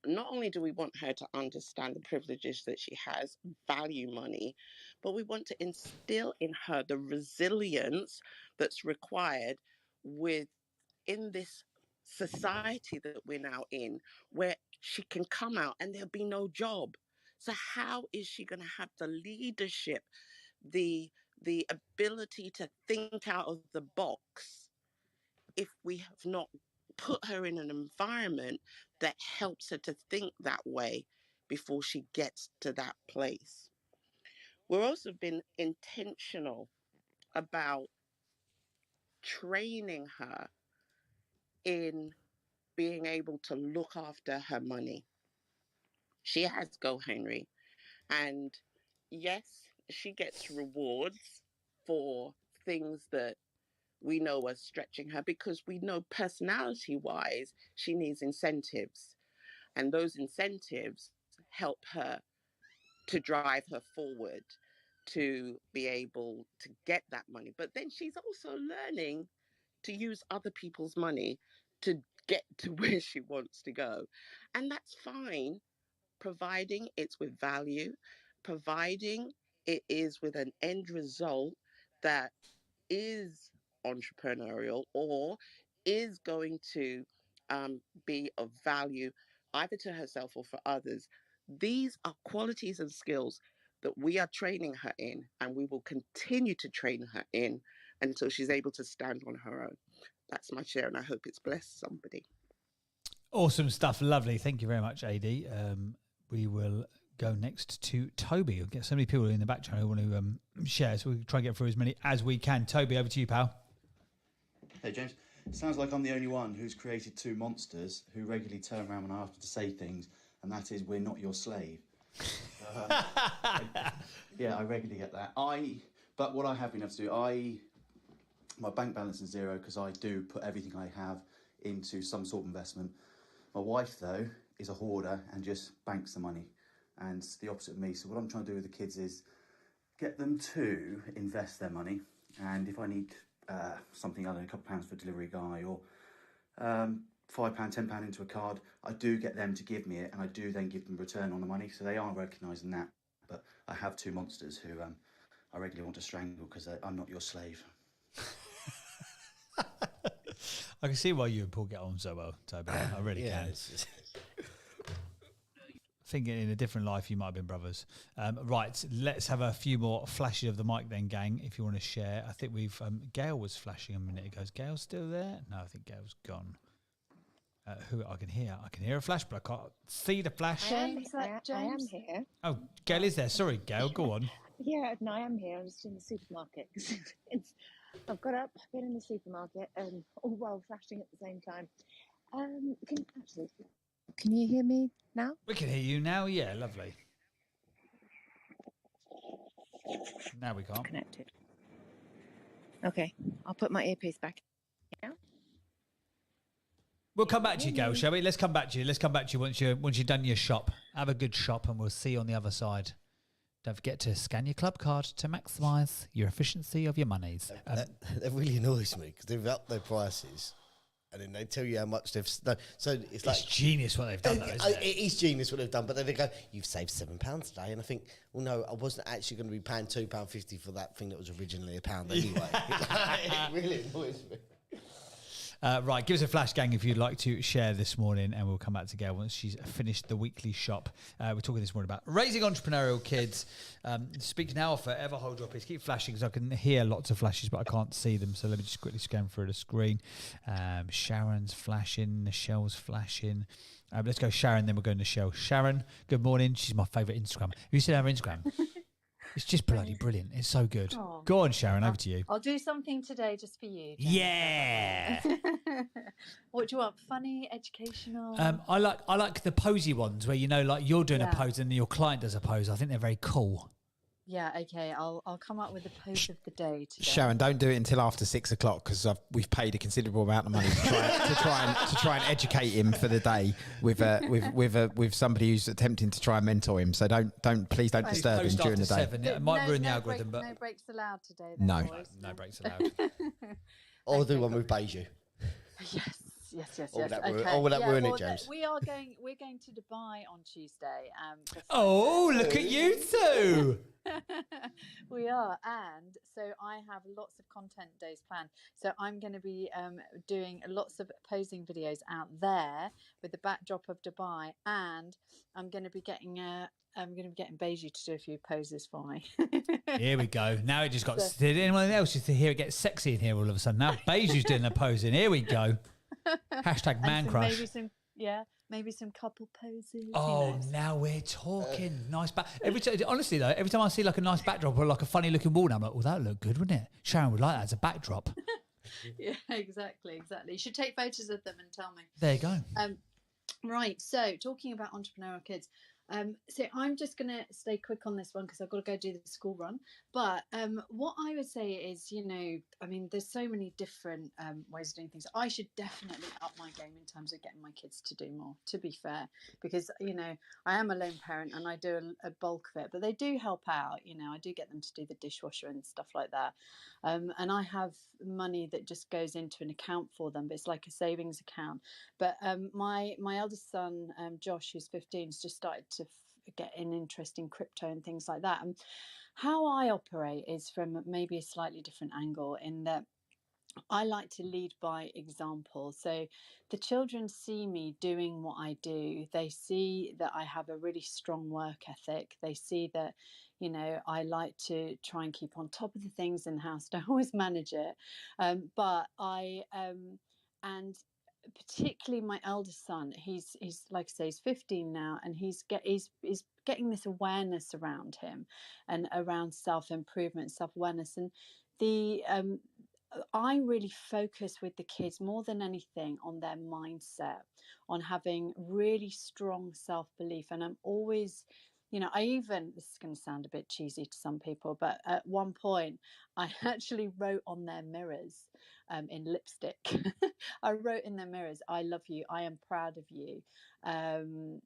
Speaker 15: not only do we want her to understand the privileges that she has, value money, but we want to instill in her the resilience that's required in this society that we're now in, where she can come out and there'll be no job. So how is she going to have the leadership, the ability to think out of the box, if we have not put her in an environment that helps her to think that way before she gets to that place? We've also been intentional about training her in being able to look after her money. She has GoHenry, and yes, she gets rewards for things that we know are stretching her, because we know personality wise she needs incentives, and those incentives help her to drive her forward to be able to get that money. But then she's also learning to use other people's money to get to where she wants to go. And that's fine, providing it's with value, providing it is with an end result that is entrepreneurial or is going to be of value either to herself or for others. These are qualities and skills that we are training her in, and we will continue to train her in until she's able to stand on her own. That's my share, and I hope it's blessed somebody.
Speaker 1: Awesome stuff. Lovely. Thank you very much, AD. We will go next to Toby. We'll get so many people in the back channel who want to share, so we'll try and get through as many as we can. Toby, over to you, pal.
Speaker 16: Hey, James. Sounds like I'm the only one who's created two monsters who regularly turn around when I ask them to say things, and that is, we're not your slave. Yeah, I regularly get that. But what I have been able to do, my bank balance is zero because I do put everything I have into some sort of investment. My wife, though, is a hoarder and just banks the money, and it's the opposite of me. So what I'm trying to do with the kids is get them to invest their money, and if I need something, I don't know, a couple of pounds for a delivery guy, or £5, £10 into a card, I do get them to give me it, and I do then give them return on the money. So they are recognising that. But I have two monsters who I regularly want to strangle because I'm not your slave.
Speaker 1: I can see why you and Paul get on so well, Toby. I really can. I think in a different life you might have been brothers. Right, let's have a few more flashes of the mic then, gang, if you want to share. I think we've... Gail was flashing a minute ago. Is Gail still there? No, I think Gail's gone. Who I can hear a flash, but I can't see the flash.
Speaker 17: James, I am here.
Speaker 1: Oh, Gail is there. Sorry, Gail, go on.
Speaker 17: Yeah, no, I am here. I was in the supermarket. I've got up, been in the supermarket, all while flashing at the same time. Can you hear me now?
Speaker 1: We can hear you now. Yeah, lovely. Now we can't.
Speaker 17: Connected. Okay, I'll put my earpiece back now.
Speaker 1: We'll come back to you, Gail, shall we? Let's come back to you. Let's come back to you once you've done your shop. Have a good shop, and we'll see you on the other side. Don't forget to scan your club card to maximise your efficiency of your monies.
Speaker 2: That really annoys me because they've upped their prices, and then they tell you how much they've. So it's like
Speaker 1: genius what they've done. Though, isn't it?
Speaker 2: It is genius what they've done, but then they go, "You've saved £7 today," and I think, well, no, I wasn't actually going to be paying £2.50 for that thing that was originally £1 anyway. It really annoys me.
Speaker 1: Right, give us a flash, gang, if you'd like to share this morning, and we'll come back to Gail once she's finished the weekly shop. We're talking this morning about raising entrepreneurial kids. Speak now or forever hold your peace. Keep flashing because I can hear lots of flashes, but I can't see them. So let me just quickly scan through the screen. Sharon's flashing, Michelle's flashing. Let's go Sharon, then we'll go Michelle. Sharon, good morning. She's my favourite Instagram. Have you seen her Instagram? It's just bloody brilliant. It's so good.
Speaker 18: Oh.
Speaker 1: Go on, Sharon, over to you.
Speaker 18: I'll do something today just for you. James.
Speaker 1: Yeah.
Speaker 18: What do you want? Funny, educational?
Speaker 1: I like the posy ones where, you know, like you're doing
Speaker 18: Yeah.
Speaker 1: a pose and your client does a pose. I think they're very cool.
Speaker 18: Yeah, okay. I'll come up with the pose of the day today.
Speaker 3: Sharon, don't do it until after 6 o'clock because we've paid a considerable amount of money to try and educate him for the day with somebody who's attempting to try and mentor him. So please don't disturb him during the day.
Speaker 1: 7. It might ruin the algorithm, but
Speaker 18: no breaks allowed today. Then,
Speaker 3: No.
Speaker 18: boys.
Speaker 1: No breaks allowed.
Speaker 2: Or do one with Beiju.
Speaker 18: Yes.
Speaker 2: Or would that
Speaker 18: Okay.
Speaker 2: ruin it,
Speaker 18: well,
Speaker 2: James?
Speaker 18: We're going to Dubai on Tuesday.
Speaker 1: Oh, look at you two.
Speaker 18: We are, and so I have lots of content days planned. So I'm going to be doing lots of posing videos out there with the backdrop of Dubai, and I'm going to be getting Beiju to do a few poses for me.
Speaker 1: Here we go. Now it just got...
Speaker 18: So-
Speaker 1: Did anyone else just to hear it get sexy in here all of a sudden? Now Beiju's doing the posing. Here we go. Hashtag man crush.
Speaker 18: Maybe some couple poses.
Speaker 1: Oh, now we're talking. Nice back. Honestly though, every time I see like a nice backdrop or like a funny looking wall, I'm like, well, that would look good, wouldn't it? Sharon would like that as a backdrop.
Speaker 18: Yeah, exactly. You should take photos of them and tell me.
Speaker 1: There you go.
Speaker 18: Right. So talking about entrepreneurial kids. So I'm just going to stay quick on this one because I've got to go do the school run. But what I would say is, you know, I mean, there's so many different ways of doing things. I should definitely up my game in terms of getting my kids to do more, to be fair, because, you know, I am a lone parent and I do a bulk of it, but they do help out. You know, I do get them to do the dishwasher and stuff like that. And I have money that just goes into an account for them, but it's like a savings account. But my eldest son, Josh, who's 15, has just started to get an interest in crypto and things like that. And how I operate is from maybe a slightly different angle, in that I like to lead by example. So the children see me doing what I do. They see that I have a really strong work ethic. They see that, you know, I like to try and keep on top of the things in the house. Don't always manage it. But and particularly my eldest son, he's like I say, he's 15 now, and he's getting this awareness around him and around self-improvement, self-awareness. And I really focus with the kids more than anything on their mindset, on having really strong self-belief. And I'm always, I even, this is going to sound a bit cheesy to some people, but at one point I actually wrote on their mirrors in lipstick. I wrote in their mirrors, "I love you. I am proud of you." And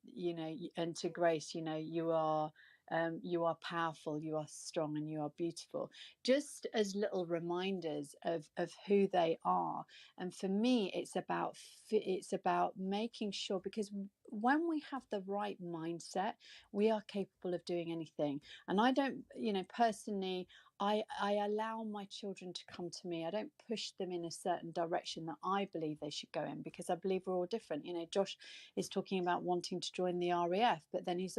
Speaker 18: to Grace, you are powerful, you are strong, and you are beautiful. Just as little reminders of who they are. And for me, it's about making sure, because when we have the right mindset, we are capable of doing anything. And I don't, personally, I allow my children to come to me. I don't push them in a certain direction that I believe they should go in, because I believe we're all different. Josh is talking about wanting to join the RAF, but then he's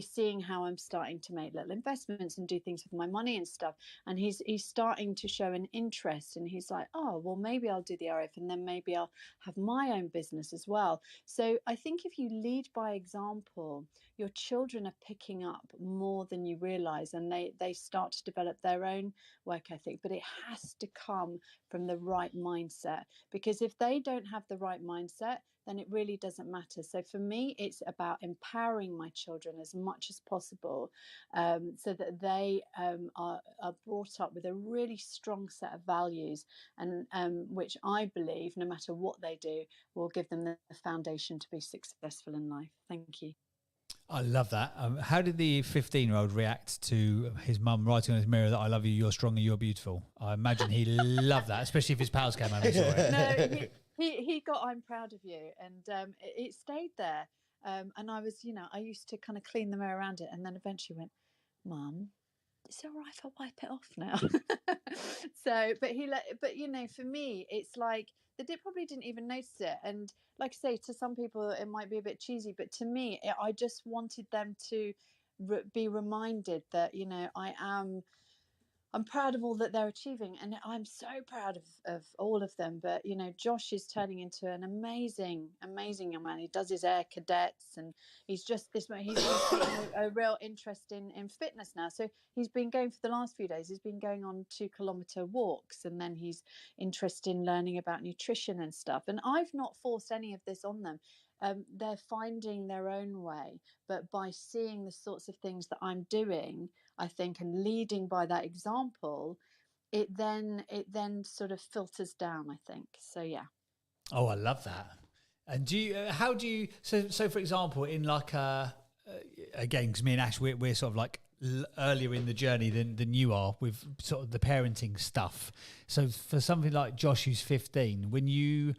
Speaker 18: seeing how I'm starting to make little investments and do things with my money and stuff. And he's starting to show an interest, and he's like, oh, well, maybe I'll do the RAF, and then maybe I'll have my own business as well. So I think if you lead by example, your children are picking up more than you realize, and they start to develop their own work ethic. But it has to come from the right mindset, because if they don't have the right mindset, then it really doesn't matter. So for me, it's about empowering my children as much as possible, so that they are brought up with a really strong set of values, and which I believe, no matter what they do, will give them the foundation to be successful in life. Thank you.
Speaker 1: I love that. How did the 15-year-old react to his mum writing on his mirror that "I love you, you're strong and you're beautiful"? I imagine he loved that, especially if his pals came home and saw it.
Speaker 18: No, he got "I'm proud of you," and it stayed there. And I was, I used to kind of clean the mirror around it, and then eventually went, "Mum, is it all right if I wipe it off now?" So, but for me, it's like they probably didn't even notice it. And like I say, to some people it might be a bit cheesy, but to me, I just wanted them to be reminded that I'm proud of all that they're achieving, and I'm so proud of all of them. But Josh is turning into an amazing young man. He does his air cadets, and he's just this. He's taking a real interest in fitness now. So he's been going for the last few days. He's been going on 2-kilometer walks, and then he's interested in learning about nutrition and stuff. And I've not forced any of this on them. They're finding their own way, but by seeing the sorts of things that I'm doing, I think, and leading by that example, it then sort of filters down, I think. So yeah.
Speaker 1: Oh, I love that. And how do you so for example, in like again, because me and Ash, we're sort of like earlier in the journey than you are with sort of the parenting stuff. So for something like Josh, who's 15, when you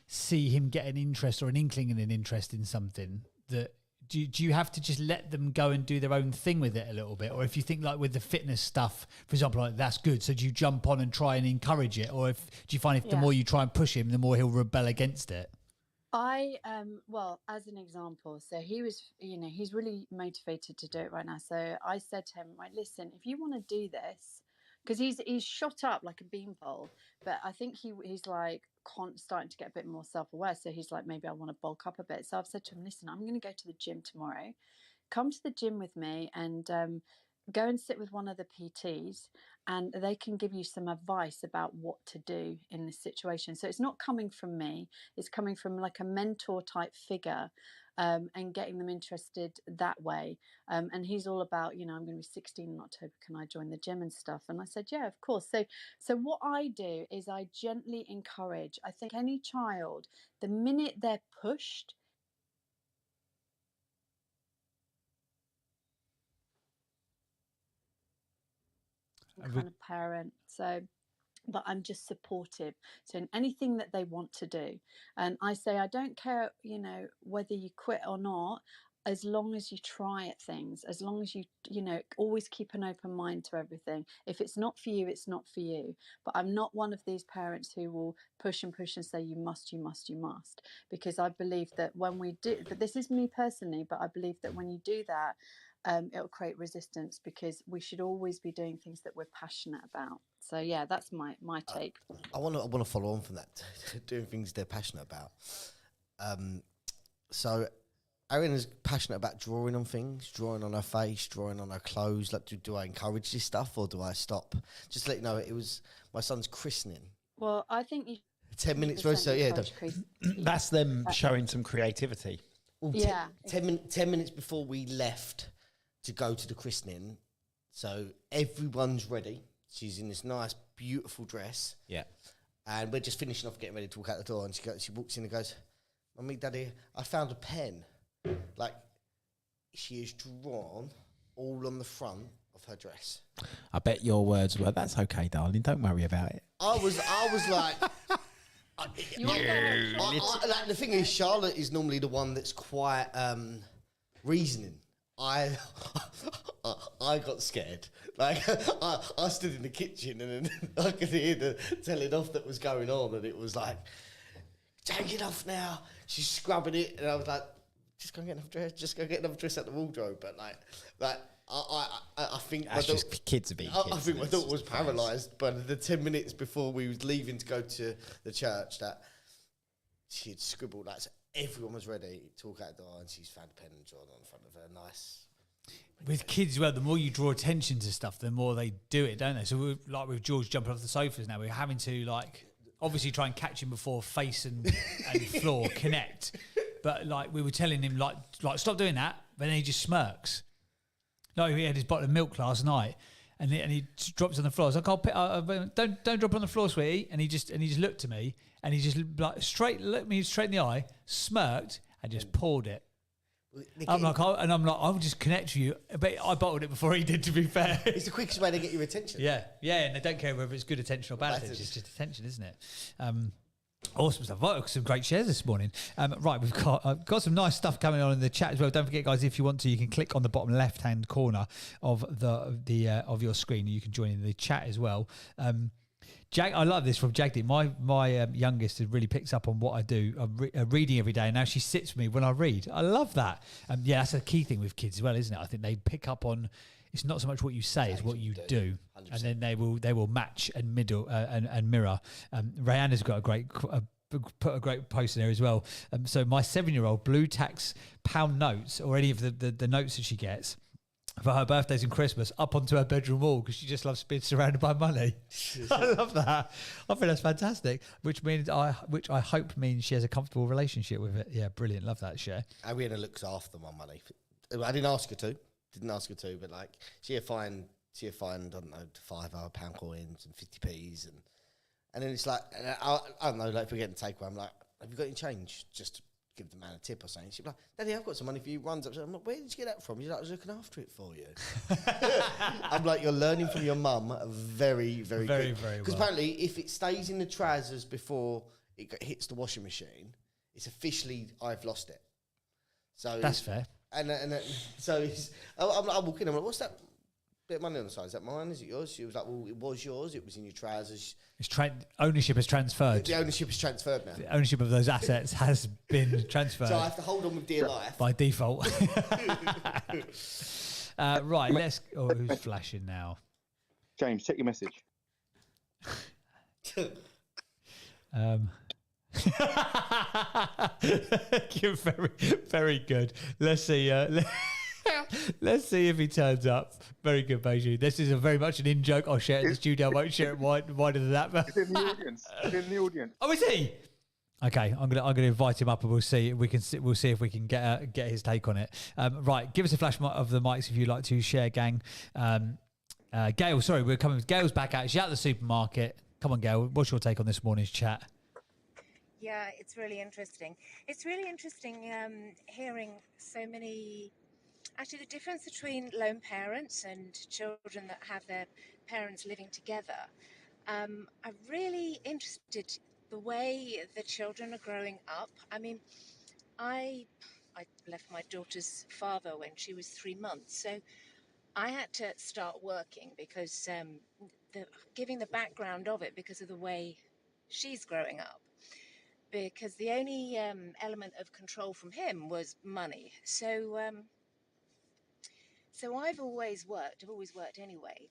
Speaker 1: see him get an interest or an inkling and an interest in something, that do you have to just let them go and do their own thing with it a little bit? Or if you think like with the fitness stuff, for example, like that's good, so do you jump on and try and encourage it? Or do you find if the more you try and push him, the more he'll rebel against it?
Speaker 18: Well, as an example, so he was, he's really motivated to do it right now. So I said to him, right, listen, if you want to do this, because he's shot up like a beanpole, but I think he's like starting to get a bit more self-aware. So he's like, maybe I want to bulk up a bit. So I've said to him, listen, I'm going to go to the gym tomorrow. Come to the gym with me and go and sit with one of the PTs, and they can give you some advice about what to do in this situation. So it's not coming from me, it's coming from like a mentor type figure, and getting them interested that way. And he's all about, I'm going to be 16 in October, can I join the gym and stuff? And I said, yeah, of course. So what I do is I gently encourage. I think any child, the minute they're pushed, kind of parent. So, but I'm just supportive. So in anything that they want to do, and I say, I don't care, whether you quit or not, as long as you try at things, as long as you always keep an open mind to everything. If it's not for you, it's not for you. But I'm not one of these parents who will push and say, you must, because I believe that when we do, but this is me personally, but I believe that when you do that, it'll create resistance, because we should always be doing things that we're passionate about. So yeah, that's my take.
Speaker 2: I want to follow on from that, doing things they're passionate about. So Ariana's passionate about drawing on things, drawing on her face, drawing on her clothes. Like, do I encourage this stuff or do I stop? Just to let you know, it was my son's christening.
Speaker 18: Well, I think you
Speaker 2: 10 minutes first, so yeah.
Speaker 19: That's them showing some creativity.
Speaker 2: Well,
Speaker 18: Yeah.
Speaker 2: 10 minutes before we left to go to the christening, so everyone's ready. She's in this nice, beautiful dress.
Speaker 3: Yeah.
Speaker 2: And we're just finishing off getting ready to walk out the door, and she walks in and goes, "Mummy, Daddy, I found a pen." Like, she is drawn all on the front of her dress.
Speaker 3: I bet your words were, "That's okay, darling. Don't worry about it."
Speaker 2: I was like, like, the thing is, Charlotte is normally the one that's quite reasoning. I got scared. Like, I stood in the kitchen and then I could hear the telling off that was going on, and it was like, "Take it off now." She's scrubbing it, and I was like, "Just go and get another dress. Just go get another dress out the wardrobe." But like I think
Speaker 3: That's just kids are being
Speaker 2: I
Speaker 3: kids.
Speaker 2: think my daughter was paralysed by the 10 minutes before we was leaving to go to the church that she had scribbled. Like, so everyone was ready to walk out the door, and she's found a pen and drawn on the front of her. Nice.
Speaker 1: With kids as well, the more you draw attention to stuff, the more they do it, don't they? So we're, like with George jumping off the sofas now, we're having to like obviously try and catch him before face and floor connect. But like we were telling him like stop doing that, but then he just smirks. Like he had his bottle of milk last night, and he drops on the floor. I was like, don't drop it on the floor, sweetie. And he just looked at me, and he just like looked me straight in the eye, smirked, and just poured it. I'm like, I'll just connect with you. But I bottled it before he did, to be fair.
Speaker 2: It's the quickest way to get your attention.
Speaker 1: Yeah, and they don't care whether it's good attention or bad attention. It's just attention, isn't it? Awesome stuff. Well, some great shares this morning. Right, we've got some nice stuff coming on in the chat as well. Don't forget, guys, if you want to, you can click on the bottom left-hand corner of the of your screen. You can join in the chat as well. I love this from Jagdi. My youngest really picks up on what I do. I'm reading every day, and now she sits with me when I read. I love that. Yeah, that's a key thing with kids as well, isn't it? I think they pick up on. It's not so much what you say, it's what you do, 100%. And then they will match and and mirror. Rihanna's got put a great post in there as well. So my 7-year-old blue tacks pound notes or any of the notes that she gets for her birthdays and Christmas up onto her bedroom wall because she just loves being surrounded by money. I love that. I think that's fantastic. Which I hope means she has a comfortable relationship with it. Yeah, brilliant. Love that, Cher.
Speaker 2: Ariana looks after my money. I didn't ask her to. But like she'll find I don't know, £5 coins and 50p's and then it's like I don't know, like if we're getting takeaway, I'm like, "Have you got any change?" Just give the man a tip or something. She'll be like, "Daddy, I've got some money for you." Runs up. I'm like, "Where did you get that from?" He's like, "I was looking after it for you." I'm like, "You're learning from your mum very, very,
Speaker 1: very
Speaker 2: well." Because
Speaker 1: well.
Speaker 2: apparently, if it stays in the trousers before it hits the washing machine, it's officially I've lost it. So
Speaker 1: that's fair.
Speaker 2: And so I'm walking. I'm like, "What's that bit of money on the side? Is that mine? Is it yours?" She was like, "Well, it was yours. It was in your trousers."
Speaker 1: Ownership has transferred.
Speaker 2: The ownership is transferred now.
Speaker 1: The ownership of those assets has been transferred.
Speaker 2: So I have to hold on with dear life
Speaker 1: by default. Right, let's. Oh, who's flashing now?
Speaker 20: James, check your message.
Speaker 1: You're very, very good. Let's see. Let's see if he turns up. Very good, Beiju. This is very much an in joke. I'll share it in the studio. I won't share it wider than that.
Speaker 20: He's in the audience. He's in the audience.
Speaker 1: Oh, is he? Okay, I'm gonna invite him up, and we'll see if we can get his take on it. Right, give us a flash of the mics if you'd like to share, gang. Gail, sorry, we're coming. Gail's back out. She's at the supermarket. Come on, Gail. What's your take on this morning's chat?
Speaker 21: Yeah, it's really interesting. It's really interesting hearing so many. Actually, the difference between lone parents and children that have their parents living together. I'm really interested the way the children are growing up. I mean, I left my daughter's father when she was 3 months, so I had to start working because giving the background of it because of the way she's growing up. Because the only element of control from him was money. So I've always worked. I've always worked anyway.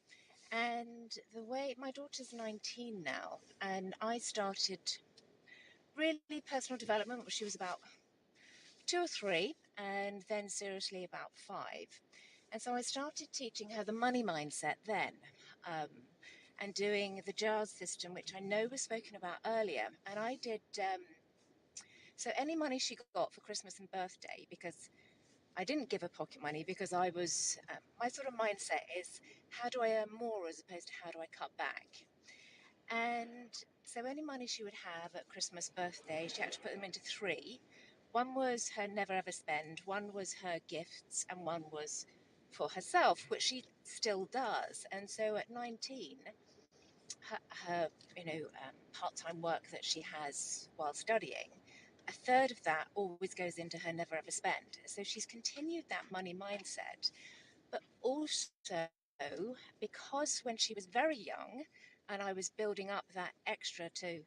Speaker 21: And the way my daughter's 19 now, and I started really personal development when she was about 2 or 3, and then seriously about 5. And so I started teaching her the money mindset then, and doing the JARS system, which I know was spoken about earlier. And I did, so any money she got for Christmas and birthday, because I didn't give her pocket money, because I was, my sort of mindset is, how do I earn more as opposed to how do I cut back? And so any money she would have at Christmas, birthday, she had to put them into 3. One was her never ever spend, one was her gifts, and one was for herself, which she still does. And so at 19, her part-time work that she has while studying, a third of that always goes into her never ever spend. So she's continued that money mindset, but also because when she was very young and I was building up that extra to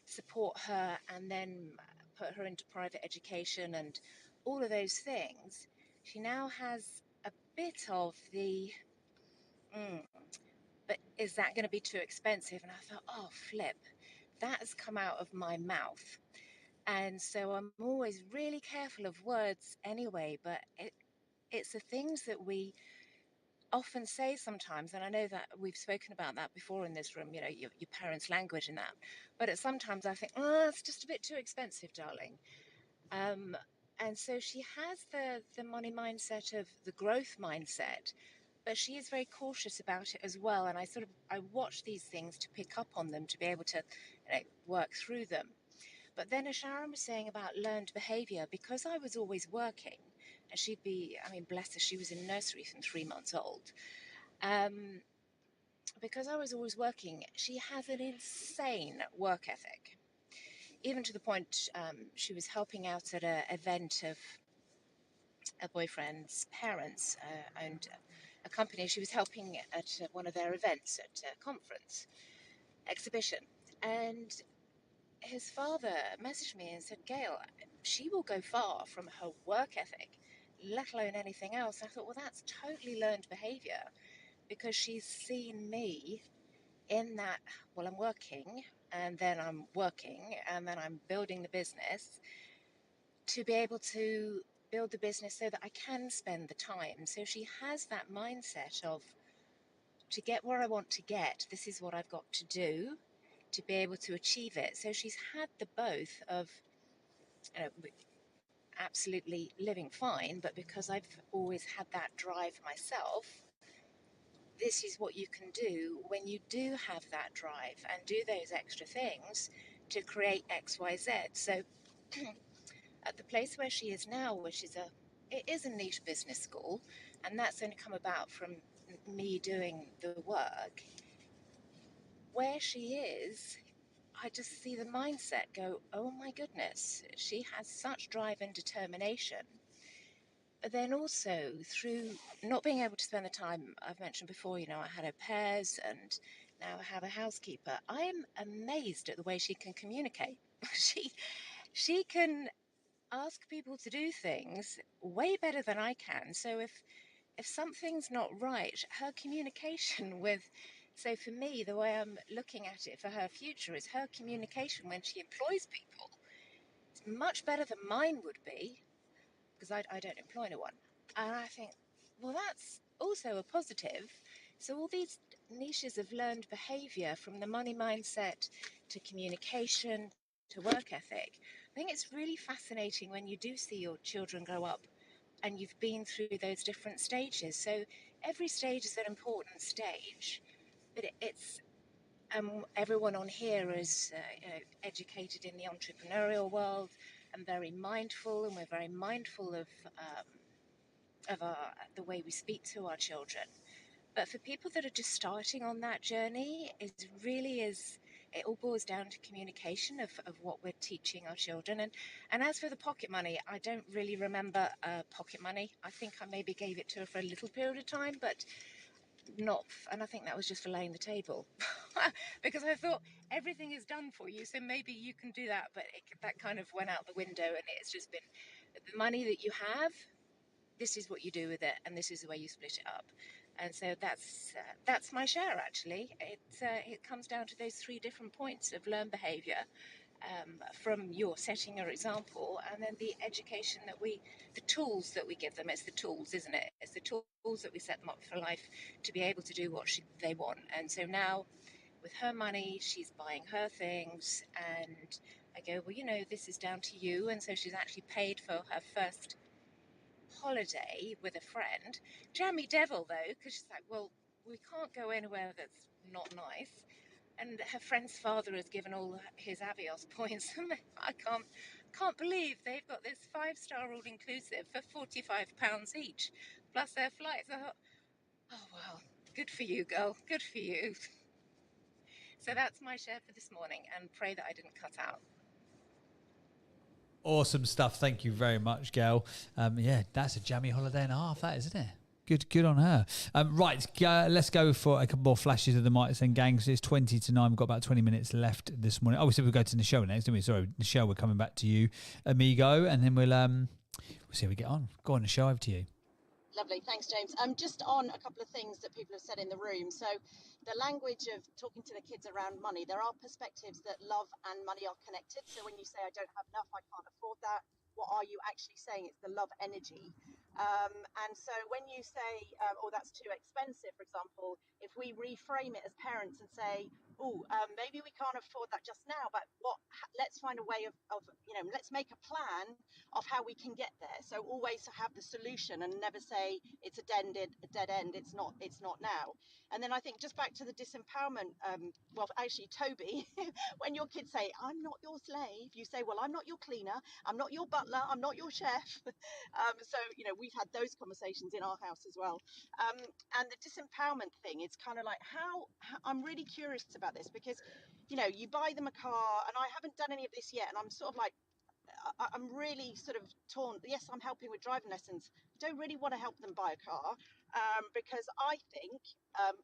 Speaker 21: support her and then put her into private education and all of those things, she now has a bit of the, but is that going to be too expensive? And I thought, oh, flip, that has come out of my mouth. And so I'm always really careful of words anyway, but it's the things that we often say sometimes, and I know that we've spoken about that before in this room, your parents' language and that, but sometimes I think, oh, it's just a bit too expensive, darling. And so she has the money mindset of the growth mindset, but she is very cautious about it as well. And I watch these things to pick up on them, to be able to work through them. But then as Sharon was saying about learned behavior, because I was always working, and she'd be, bless her, she was in nursery from 3 months old. Because I was always working, she has an insane work ethic. Even to the point she was helping out at an event of a boyfriend's parents owned a company. She was helping at one of their events at a conference, exhibition. And his father messaged me and said, Gail, she will go far from her work ethic, let alone anything else. I thought, well, that's totally learned behavior, because she's seen me in that, well, I'm working, and then I'm working, and then I'm building the business, to be able to build the business so that I can spend the time. So she has that mindset of, to get where I want to get, this is what I've got to do to be able to achieve it. So she's had the both of absolutely living fine, but because I've always had that drive myself, this is what you can do when you do have that drive and do those extra things to create X, Y, Z. So at the place where she is now, which is it is a niche business school, and that's only come about from me doing the work. Where she is, I just see the mindset go, oh my goodness, she has such drive and determination. But then also through not being able to spend the time, I've mentioned before, I had au pairs and now I have a housekeeper. I am amazed at the way she can communicate. She can ask people to do things way better than I can. So if something's not right, her communication with, so for me, the way I'm looking at it for her future is her communication when she employs people is much better than mine would be, because I don't employ no one. And I think, well, that's also a positive. So all these niches of learned behavior, from the money mindset to communication to work ethic, I think it's really fascinating when you do see your children grow up and you've been through those different stages. So every stage is an important stage, but it's everyone on here is educated in the entrepreneurial world and very mindful, and we're very mindful of the way we speak to our children. But for people that are just starting on that journey, it all boils down to communication of what we're teaching our children. And as for the pocket money, I don't really remember pocket money. I think I maybe gave it to her for a little period of time, but not, and I think that was just for laying the table. Because I thought everything is done for you, so maybe you can do that, but that kind of went out the window, and it's just been the money that you have, this is what you do with it, and this is the way you split it up. And so that's my share, actually. It comes down to those 3 different points of learned behavior, from your setting your example, and then the education that the tools that we give them. It's the tools, isn't it? It's the tools that we set them up for life to be able to do what they want. And so now, with her money, she's buying her things, and I go, well, this is down to you. And so she's actually paid for her first holiday with a friend. Jammy devil though, because she's like, well, we can't go anywhere that's not nice. And her friend's father has given all his Avios points. I can't believe they've got this 5-star all inclusive for £45 each, plus their flights. I thought, oh wow, good for you, girl, good for you. So that's my share for this morning, and pray that I didn't cut out.
Speaker 1: Awesome stuff. Thank you very much, Gail. Yeah, that's a jammy holiday and a half, that, isn't it? Good on her. Right, let's go for a couple more flashes of the Mites and Gangs. It's 20 to 9. We've got about 20 minutes left this morning. Oh, we said we'll go to Nichelle next, didn't we? Sorry, Nichelle, we're coming back to you, amigo, and then we'll see how we get on. Go on, Nichelle, over to you.
Speaker 4: Lovely, thanks, James. Just on a couple of things that people have said in the room. So the language of talking to the kids around money, there are perspectives that love and money are connected. So when you say, I don't have enough, I can't afford that, what are you actually saying? It's the love energy. And so when you say, oh, that's too expensive, for example, if we reframe it as parents and say, oh, maybe we can't afford that just now, but let's find a way of let's make a plan of how we can get there. So always have the solution and never say it's a dead end. It's not now. And then I think just back to the disempowerment, well, actually, Toby, when your kids say, I'm not your slave, you say, well, I'm not your cleaner, I'm not your butler, I'm not your chef. So, we've had those conversations in our house as well. And the disempowerment thing, it's kind of like how I'm really curious about this because, you buy them a car, and I haven't done any of this yet, and I'm sort of like, I'm really sort of torn. Yes, I'm helping with driving lessons. I don't really want to help them buy a car because I think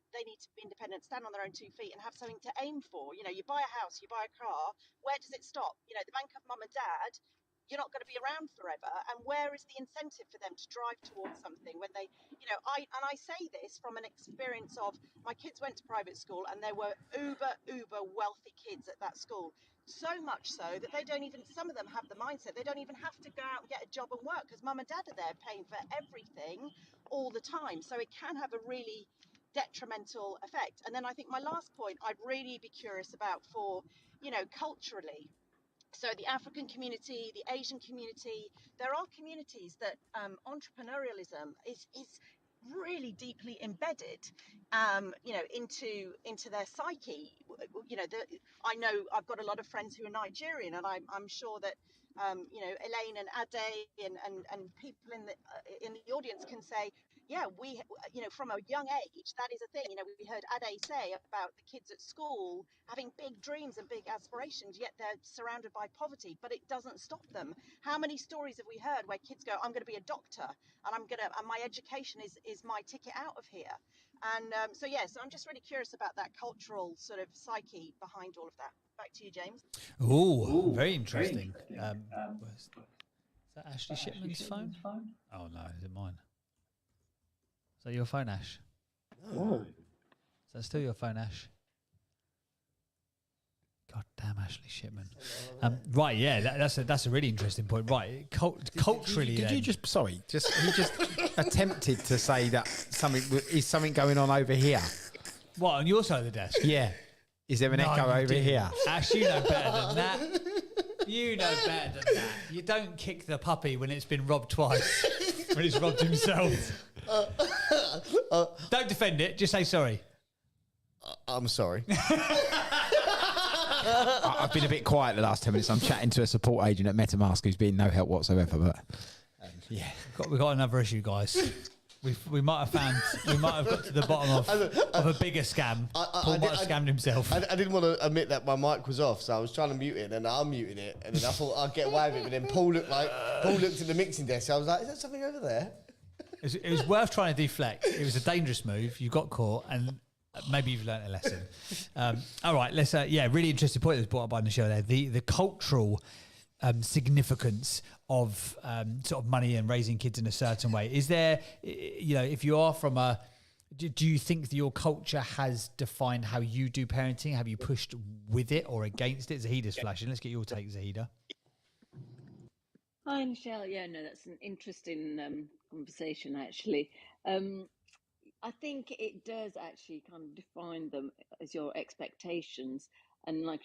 Speaker 4: they need to be independent, stand on their own 2 feet, and have something to aim for. You buy a house, you buy a car. Where does it stop? The bank of mum and dad. You're not going to be around forever. And where is the incentive for them to drive towards something when they, I say this from an experience of my kids went to private school and there were uber wealthy kids at that school. So much so that some of them have the mindset, they don't even have to go out and get a job and work because mum and dad are there paying for everything all the time. So it can have a really detrimental effect. And then I think my last point I'd really be curious about for, culturally. So the African community, the Asian community, there are communities that entrepreneurialism is really deeply embedded, into their psyche. I know I've got a lot of friends who are Nigerian, and I'm sure that Elaine and Ade and people in the audience can say, yeah, we, from a young age, that is a thing. We heard Ade say about the kids at school having big dreams and big aspirations, yet they're surrounded by poverty, but it doesn't stop them. How many stories have we heard where kids go, I'm going to be a doctor, and my education is my ticket out of here. And so I'm just really curious about that cultural sort of psyche behind all of that. Back to you, James.
Speaker 1: Ooh, very interesting. Is that Ashley Shipman's phone? Oh no, is it mine? Is that your phone, Ash?
Speaker 2: No.
Speaker 1: Is that still your phone, Ash? God damn, Ashley Shipman. Right, yeah, that's a really interesting point. Right, culturally,
Speaker 3: did you just attempted to say that something going on over here?
Speaker 1: What, on your side of the desk?
Speaker 3: Yeah. Is there an echo over here?
Speaker 1: Ash, you know better than that. You know better than that. You don't kick the puppy when it's been robbed twice. When it's robbed himself. Don't defend it. Just say sorry.
Speaker 2: I'm sorry.
Speaker 3: I've been a bit quiet the last 10 minutes. I'm chatting to a support agent at MetaMask who's been no help whatsoever. But yeah,
Speaker 1: we've got another issue, guys. We might have got to the bottom of a bigger scam. Paul might have scammed himself.
Speaker 2: I didn't want to admit that my mic was off, so I was trying to mute it, and I unmuted it, and then I thought I'd get away with it. But then Paul looked at the mixing desk. So I was like, "Is that something over there?"
Speaker 1: It was worth trying to deflect. It was a dangerous move. You got caught, and maybe you've learnt a lesson. All right, let's. Really interesting point that was brought up by Nichelle there. The cultural significance of sort of money and raising kids in a certain way. Is there, if you are from a Do you think that your culture has defined how you do parenting? Have you pushed with it or against it? Zahida's flashing. Let's get your take, Zahida.
Speaker 6: Hi, Michelle. Yeah, no, that's an interesting conversation, actually. I think it does actually kind of define them as your expectations. And like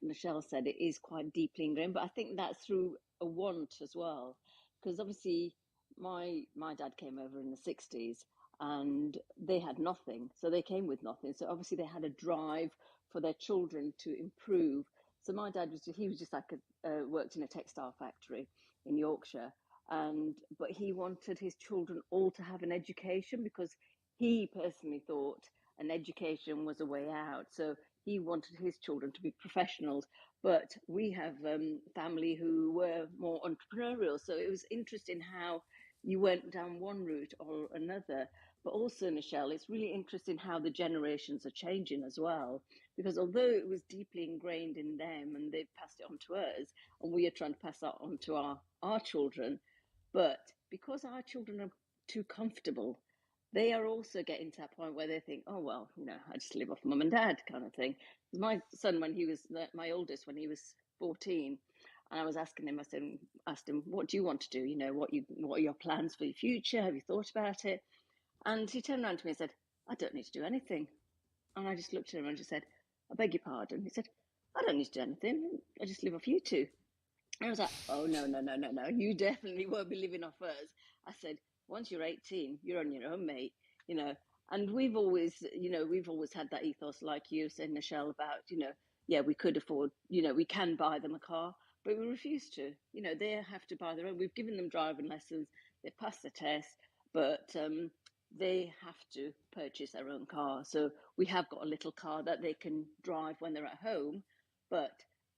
Speaker 6: Michelle said, it is quite deeply ingrained. But I think that's through a want as well. Because obviously, my dad came over in the 60s and they had nothing. So they came with nothing. So obviously, they had a drive for their children to improve. So my dad he was just like worked in a textile factory in Yorkshire, but he wanted his children all to have an education because he personally thought an education was a way out. So he wanted his children to be professionals. But we have family who were more entrepreneurial. So it was interesting how you went down one route or another. But also, Michelle, it's really interesting how the generations are changing as well. Because although it was deeply ingrained in them and they've passed it on to us, and we are trying to pass that on to our children, but because our children are too comfortable, they are also getting to that point where they think, oh, well, I just live off mum and dad kind of thing. My son, my oldest, when he was 14, and I was asking him, asked him, what do you want to do? What are your plans for your future? Have you thought about it? And he turned around to me and said, I don't need to do anything. And I just looked at him and just said, I beg your pardon. He said, I don't need to do anything. I just live off you two. And I was like, oh, no. You definitely won't be living off us. I said, once you're 18, you're on your own, mate, And we've always had that ethos, like you said, Michelle, about, yeah, we could afford, we can buy them a car, but we refuse to. They have to buy their own. We've given them driving lessons. They've passed the test, but they have to purchase their own car. So we have got a little car that they can drive when they're at home, but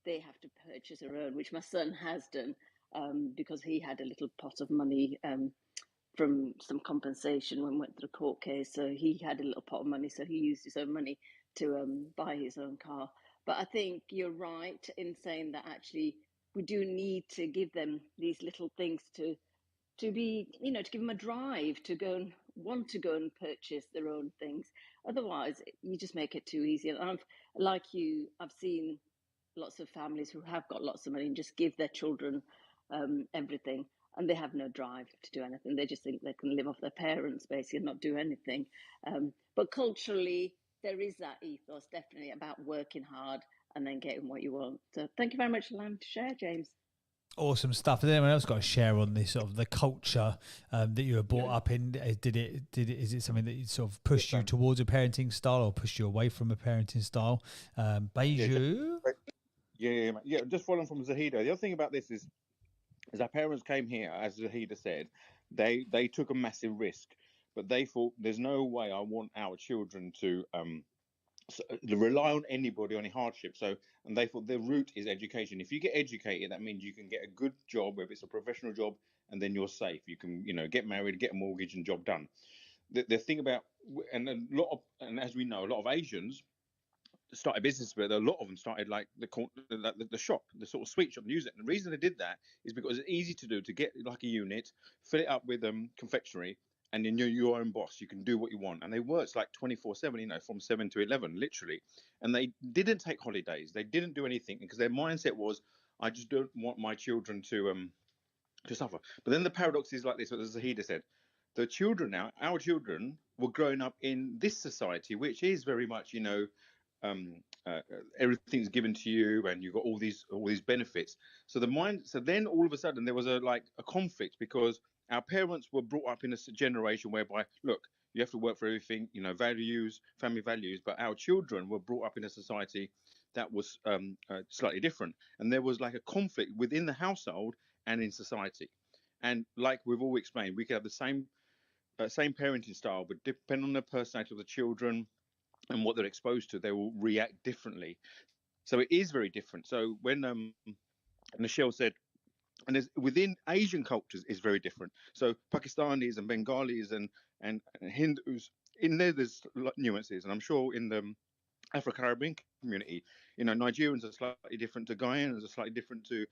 Speaker 6: they have to purchase their own, which my son has done because he had a little pot of money from some compensation when we went through the court case. So he had a little pot of money, so he used his own money to buy his own car. But I think you're right in saying that actually we do need to give them these little things to be, to give them a drive to go and want to go and purchase their own things. Otherwise, you just make it too easy. And I've seen lots of families who have got lots of money and just give their children everything, and they have no drive to do anything. They just think they can live off their parents basically and not do anything. But culturally, there is that ethos definitely about working hard and then getting what you want. So thank you very much for allowing me to share, James.
Speaker 1: Awesome stuff. Has anyone else got a share on this sort of the culture that you were brought up in? Is it something that sort of pushed you towards a parenting style or pushed you away from a parenting style? Beju?
Speaker 20: Yeah. Just following from Zahida. The other thing about this is our parents came here, as Zahida said, they took a massive risk, but they thought there's no way I want our children to rely on anybody, on any hardship. And they thought the route is education. If you get educated, that means you can get a good job, whether it's a professional job, and then you're safe. You can, get married, get a mortgage, and job done. The thing about, and as we know, a lot of Asians started business, but a lot of them started like the shop, the sort of sweet shop, and use it. And the reason they did that is because it's easy to do, to get like a unit, fill it up with confectionery, and then you're your own boss. You can do what you want. And they worked like 24/7, from 7 to 11, literally. And they didn't take holidays. They didn't do anything because their mindset was, I just don't want my children to suffer. But then the paradox is like this, as Zahida said. The children now, our children, were growing up in this society, which is very much, everything's given to you, and you've got all these benefits. So then all of a sudden there was a conflict, because our parents were brought up in a generation whereby, look, you have to work for everything, values, family values. But our children were brought up in a society that was slightly different, and there was like a conflict within the household and in society. And like we've all explained, we could have the same parenting style, but depending on the personality of the children and what they're exposed to, they will react differently. So it is very different. So when Michelle said, and within Asian cultures is very different. So Pakistanis and Bengalis and Hindus, in there's nuances, and I'm sure in the Afro-Caribbean community, Nigerians are slightly different to Guyans, are slightly different to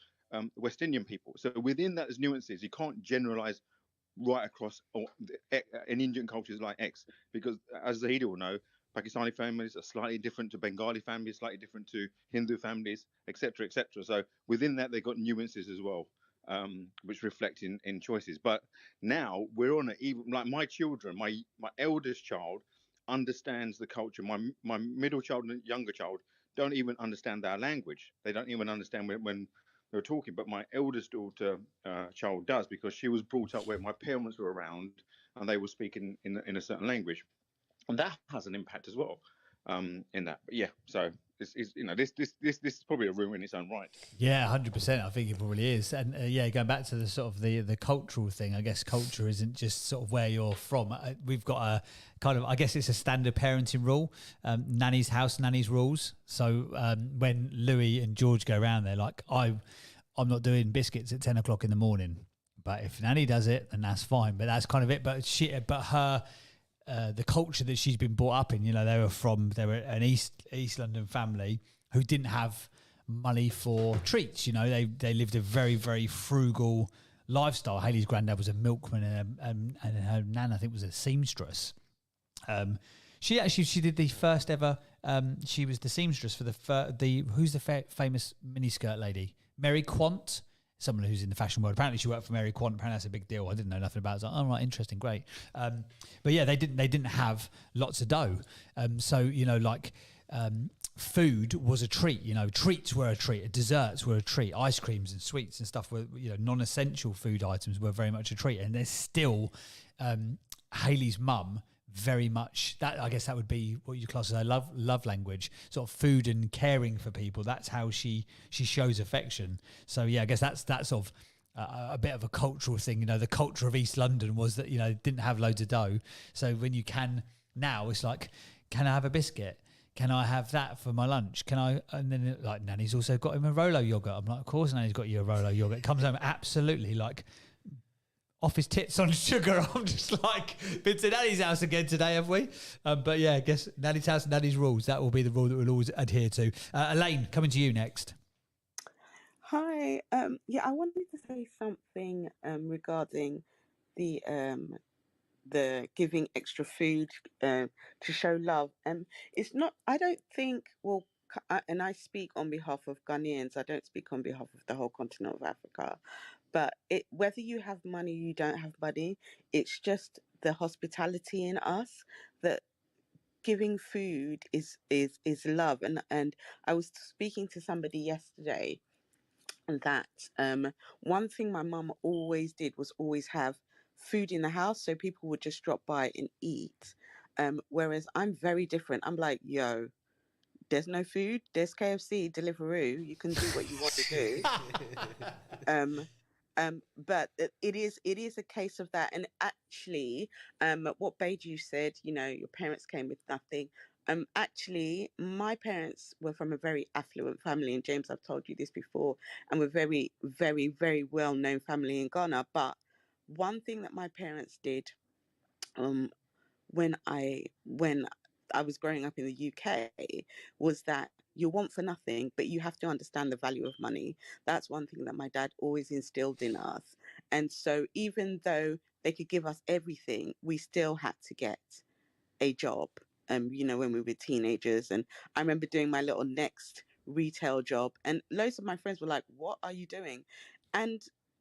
Speaker 20: West Indian people. So within that, there's nuances. You can't generalize right across in Indian cultures like X, because as Zahida will know, Pakistani families are slightly different to Bengali families, slightly different to Hindu families, etc., etc. So within that, they've got nuances as well, which reflect in choices. But now we're on even like my children, my eldest child understands the culture. My middle child and younger child don't even understand our language. They don't even understand when they're talking. But my eldest daughter child does, because she was brought up where my parents were around and they were speaking in a certain language, and that has an impact as well in that. But yeah, so this is probably a room in its own right.
Speaker 1: Yeah, 100%. I think it probably is. And yeah, going back to the sort of the cultural thing, I guess culture isn't just sort of where you're from. We've got a kind of, I guess it's a standard parenting rule, nanny's house, nanny's rules. So when Louis and George go around, they're like, I'm not doing biscuits at 10 o'clock in the morning. But if nanny does it, then that's fine. But that's kind of it. But her... the culture that she's been brought up in, you know, they were an East London family who didn't have money for treats. You know, they lived a very, very frugal lifestyle. Hayley's granddad was a milkman, and her nan, I think, was a seamstress. She did the first ever. She was the seamstress for who's the famous miniskirt lady, Mary Quant. Someone who's in the fashion world. Apparently she worked for Mary Quant. Apparently that's a big deal. I didn't know nothing about it. I was like, oh, right, interesting, great. But yeah, they didn't have lots of dough. So, you know, like food was a treat. You know, treats were a treat. Desserts were a treat. Ice creams and sweets and stuff were, you know, non-essential food items were very much a treat. And there's still Hayley's mum very much that, I guess that would be what you class as a love language, sort of food and caring for people. That's how she shows affection. So yeah, I guess that's sort of a bit of a cultural thing. You know, the culture of East London was that, you know, didn't have loads of dough. So when you can now, it's like, can I have a biscuit? Can I have that for my lunch? Can I? And then like Nanny's also got him a Rolo yogurt. I'm like, of course Nanny's got you a Rolo yogurt. It comes home absolutely like off his tits on sugar. I'm just like, been to Nanny's house again today, have we? But yeah, I guess Nanny's house, Nanny's rules. That will be the rule that we'll always adhere to. Elaine, coming to you next.
Speaker 15: Hi. Yeah, I wanted to say something regarding the giving extra food to show love. It's not. I don't think. Well, and I speak on behalf of Ghanaians. I don't speak on behalf of the whole continent of Africa. But whether you have money, you don't have money, it's just the hospitality in us that giving food is love. And I was speaking to somebody yesterday that one thing my mum always did was always have food in the house, so people would just drop by and eat. Whereas I'm very different. I'm like, yo, there's no food, there's KFC, Deliveroo, you can do what you want to do. But it is a case of that. And actually, what Beju said, you know, your parents came with nothing. Actually, my parents were from a very affluent family, and James, I've told you this before, and we're very, very, very well-known family in Ghana. But one thing that my parents did, when I was growing up in the UK, was that you want for nothing, but you have to understand the value of money. That's one thing that my dad always instilled in us. And so even though they could give us everything, we still had to get a job, you know, when we were teenagers. And I remember doing my little Next retail job, and loads of my friends were like, what are you doing? And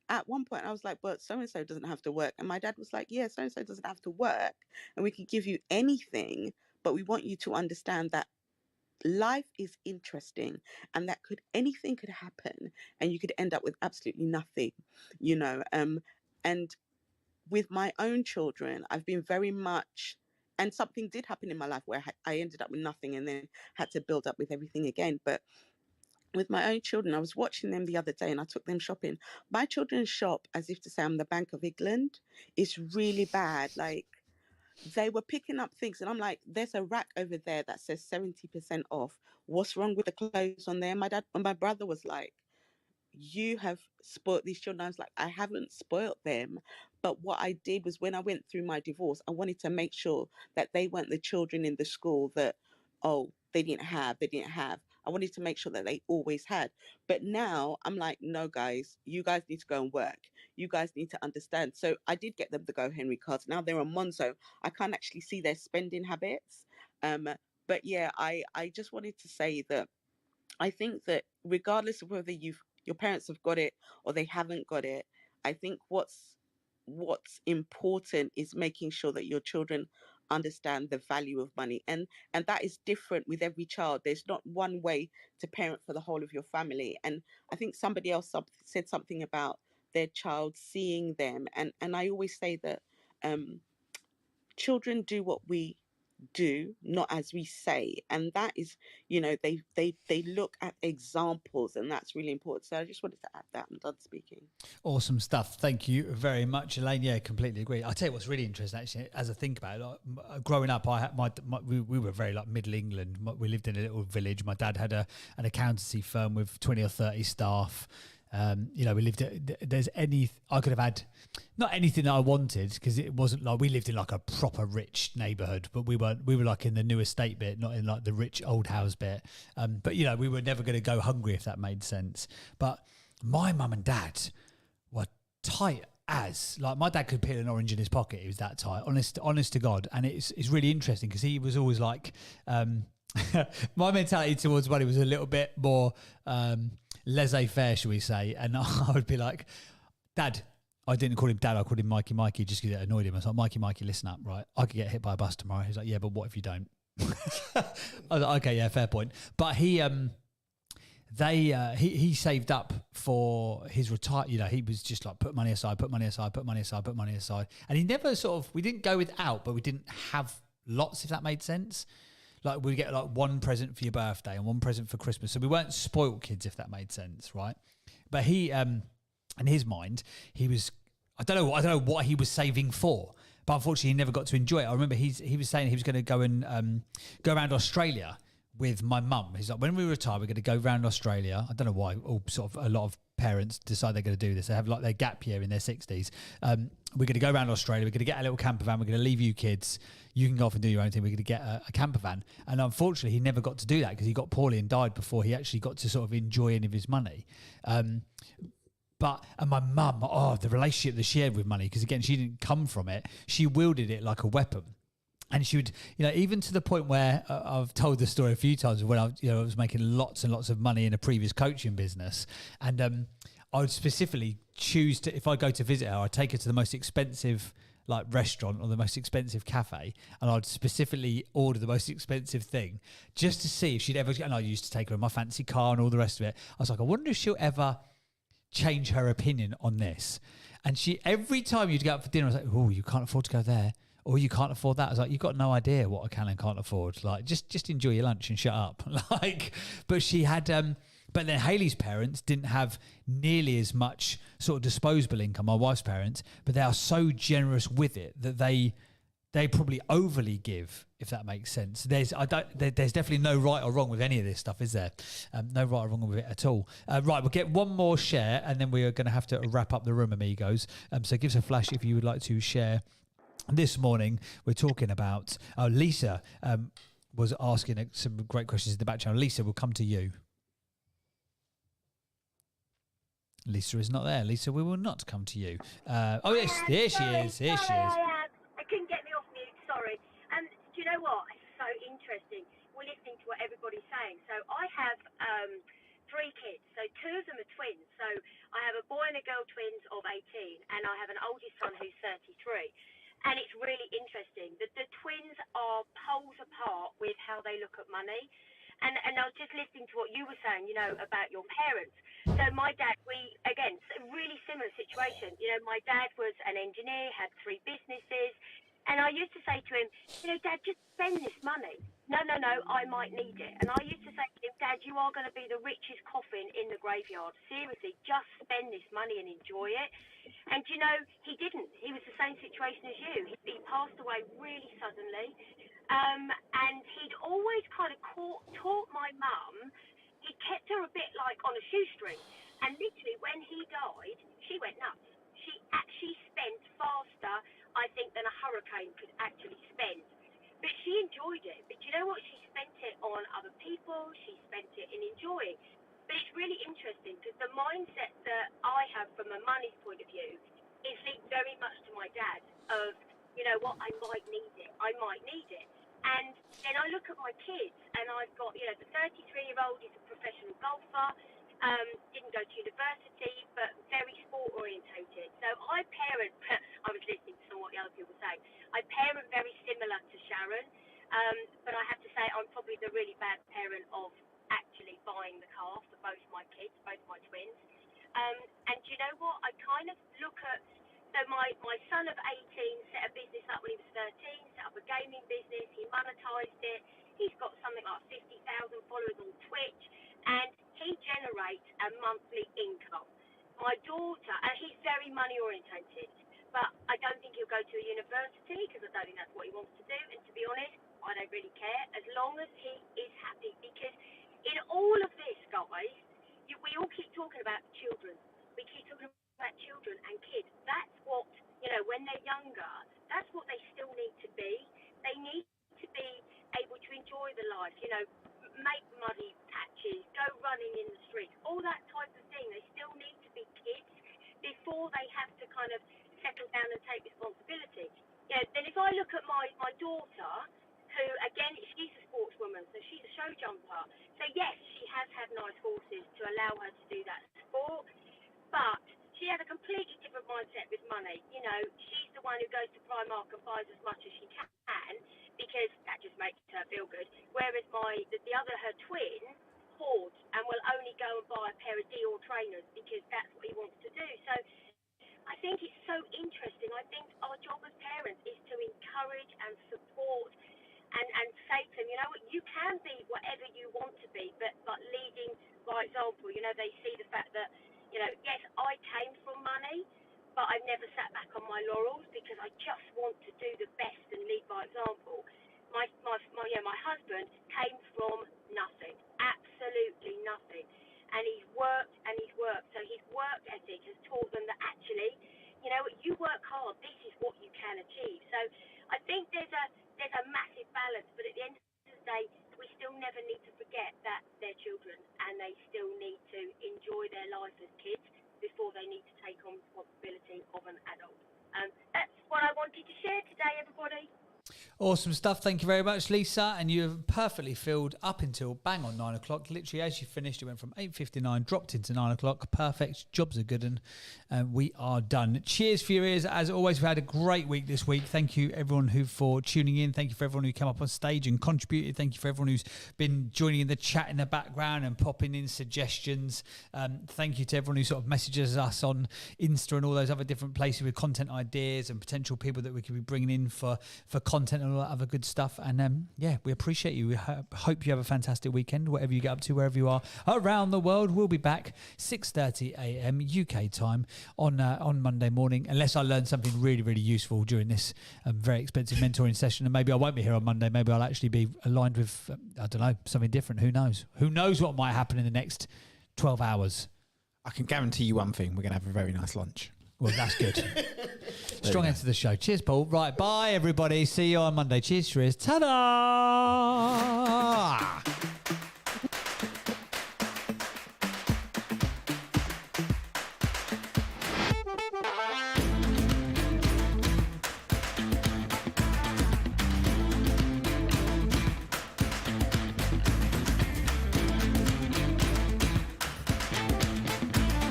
Speaker 15: at one point I was like, but so-and-so doesn't have to work. And my dad was like, yeah, so-and-so doesn't have to work, and we can give you anything, but we want you to understand that life is interesting, and that anything could happen, and you could end up with absolutely nothing, you know. And with my own children, I've been very much, and something did happen in my life where I ended up with nothing and then had to build up with everything again. But with my own children, I was watching them the other day and I took them shopping. My children shop as if to say I'm the Bank of England. It's really bad. Like, they were picking up things and I'm like, there's a rack over there that says 70% off. What's wrong with the clothes on there? My brother was like, you have spoiled these children. I was like, I haven't spoiled them. But what I did was, when I went through my divorce, I wanted to make sure that they weren't the children in the school that, oh, they didn't have. I wanted to make sure that they always had. But now I'm like, no, guys, you guys need to go and work. you guys need to understand. So I did get them the Go Henry cards. Now they're on Monzo. I can't actually see their spending habits. But yeah, I just wanted to say that I think that regardless of whether your parents have got it or they haven't got it, I think what's important is making sure that your children understand the value of money, and that is different with every child. There's not one way to parent for the whole of your family. And I think somebody else said something about their child seeing them, and I always say that children do what we do, not as we say, and that is, they look at examples, and that's really important. So I just wanted to add that. I'm done speaking.
Speaker 1: Awesome stuff. Thank you very much, Elaine. Yeah, completely agree. I'll tell you what's really interesting, actually, as I think about it. Like, growing up, I had we were very like Middle England. We lived in a little village. My dad had an accountancy firm with 20 or 30 staff. We lived I could have had not anything that I wanted, because it wasn't like we lived in like a proper rich neighborhood, but we were like in the new estate bit, not in like the rich old house bit. But we were never going to go hungry, if that made sense. But my mum and dad were tight as, like, my dad could peel an orange in his pocket. He was that tight, honest to God. And it's really interesting, because he was always like, my mentality towards money was a little bit more laissez-faire, shall we say. And I would be like, Dad, I didn't call him Dad, I called him Mikey just because it annoyed him. I was like, Mikey, listen up, right? I could get hit by a bus tomorrow. He's like, yeah, but what if you don't? I was like, okay, yeah, fair point. But he saved up for his retire. He was just like, put money aside. And he never we didn't go without, but we didn't have lots, if that made sense. Like, we'd get like one present for your birthday and one present for Christmas. So we weren't spoiled kids, if that made sense, right? But he, in his mind, he was, I don't know what he was saving for, but unfortunately he never got to enjoy it. I remember he was saying he was going to go and go around Australia with my mum. He's like, when we retire, we're going to go around Australia. I don't know why a lot of parents decide they're going to do this. They have like their gap year in their 60s. We're going to go around Australia. We're going to get a little camper van. We're going to leave you kids. You can go off and do your own thing. We're going to get a camper van. And unfortunately, he never got to do that, because he got poorly and died before he actually got to sort of enjoy any of his money. And my mum, the relationship that she had with money, because again, she didn't come from it. She wielded it like a weapon. And she would, even to the point where I've told the story a few times when I was making lots and lots of money in a previous coaching business. And I would specifically choose to, if I go to visit her, I'd take her to the most expensive like restaurant or the most expensive cafe, and I'd specifically order the most expensive thing just to see if she'd ever, and I used to take her in my fancy car and all the rest of it. I was like, I wonder if she'll ever change her opinion on this. And she, every time you'd go out for dinner, I was like, oh, you can't afford to go there. Or you can't afford that. I was like, you've got no idea what I can and can't afford. Like, just enjoy your lunch and shut up. But she had, but then Hayley's parents didn't have nearly as much sort of disposable income, my wife's parents, but they are so generous with it that they probably overly give, if that makes sense. There's definitely no right or wrong with any of this stuff, is there? No right or wrong with it at all. Right, we'll get one more share, and then we are going to have to wrap up the room, amigos. So give us a flash if you would like to share. This morning, we're talking about Lisa was asking some great questions in the back channel. Lisa, we'll come to you. Lisa is not there. Lisa, we will not come to you. Yes, there she is. Here she is.
Speaker 5: I couldn't get me off mute, sorry. Do you know what? It's so interesting. We're listening to what everybody's saying. So I have 3 kids. So 2 of them are twins. So I have a boy and a girl twins of 18, and I have an oldest son who's 33. And it's really interesting that the twins are poles apart with how they look at money. And I was just listening to what you were saying, about your parents. So my dad, again, really similar situation. My dad was an engineer, had 3 businesses. And I used to say to him, Dad, just spend this money. No, I might need it. And I used to say to him, Dad, you are going to be the richest coffin in the graveyard. Seriously, just spend this money and enjoy it. And, he didn't. He was the same situation as you. He passed away really suddenly. And he'd always kind of taught my mum, he kept her a bit like on a shoestring. And literally when he died, she went nuts. She actually spent faster, I think, than a hurricane could actually spend. But she enjoyed it. But you know what? She spent it on other people. She spent it in enjoying. But it's really interesting because the mindset that I have from a money point of view is linked very much to my dad of, you know what, I might need it. And then I look at my kids and I've got, you know, the 33-year-old is a professional golfer, didn't go to university, but very sport orientated. So I parent, I was listening to some of what the other people were saying, I parent very similar to Sharon, but I have to say I'm probably the really bad parent of actually buying the car for both my kids, both my twins. And do you know what? I kind of look at, so my son of 18 set a business up when he was 13, set up a gaming business, he monetised it, he's got something like 50,000 followers on Twitch, and he generates a monthly income. My daughter, and he's very money orientated, but I don't think he'll go to a university because I don't think that's what he wants to do, and to be honest, I don't really care, as long as he is happy, because in all of this, guys, we all keep talking about children. We keep talking about children and kids. That's what, you know, when they're younger, that's what they still need to be. They need to be able to enjoy the life, you know, make muddy patches, go running in the streets, all that type of thing. They still need to be kids before they have to kind of settle down and take responsibility. You know, then if I look at my daughter, who, again, she's a sportswoman, so she's a show jumper. So, yes, she has had nice horses to allow her to do that sport, but she has a completely different mindset with money. You know, she's the one who goes to Primark and buys as much as she can because that just makes her feel good, whereas the other, her twin, hoards and will only go and buy a pair of Dior trainers because that's what he wants to do. So I think it's so interesting. I think our job as parents is to encourage and support and say to them, you know what, you can be whatever you want to be, but leading by example. You know, they see the fact that, you know, yes, I came from money, but I've never sat back on my laurels because I just want to do the best and lead by example. My husband came from nothing, absolutely nothing, and he's worked and he's worked. So his work ethic has taught them that actually, you know, you work hard, this is what you can achieve. So I think there's a massive balance, but at the end of the day, we still never need to forget that they're children and they still need to enjoy their life as kids before they need to take on responsibility of an adult. That's what I wanted to share today, everybody.
Speaker 1: Awesome stuff. Thank you very much, Lisa. And you have perfectly filled up until bang on 9 o'clock. Literally, as you finished, it went from 8:59, dropped into 9 o'clock. Perfect. Jobs are good, and we are done. Cheers for your ears. As always, we've had a great week this week. Thank you, everyone for tuning in. Thank you for everyone who came up on stage and contributed. Thank you for everyone who's been joining in the chat in the background and popping in suggestions. Thank you to everyone who sort of messages us on Insta and all those other different places with content ideas and potential people that we could be bringing in for content and all that other good stuff. And yeah, we appreciate you. We hope you have a fantastic weekend, whatever you get up to, wherever you are around the world. We'll be back 6:30 a.m. UK time on Monday morning, unless I learn something really, really useful during this very expensive mentoring session. And maybe I won't be here on Monday. Maybe I'll actually be aligned with, I don't know, something different. Who knows? Who knows what might happen in the next 12 hours?
Speaker 3: I can guarantee you one thing. We're going to have a very nice lunch.
Speaker 1: Well, that's good. Strong end to the show. Cheers, Paul. Right, bye, everybody. See you on Monday. Cheers, Shriz. Ta-da!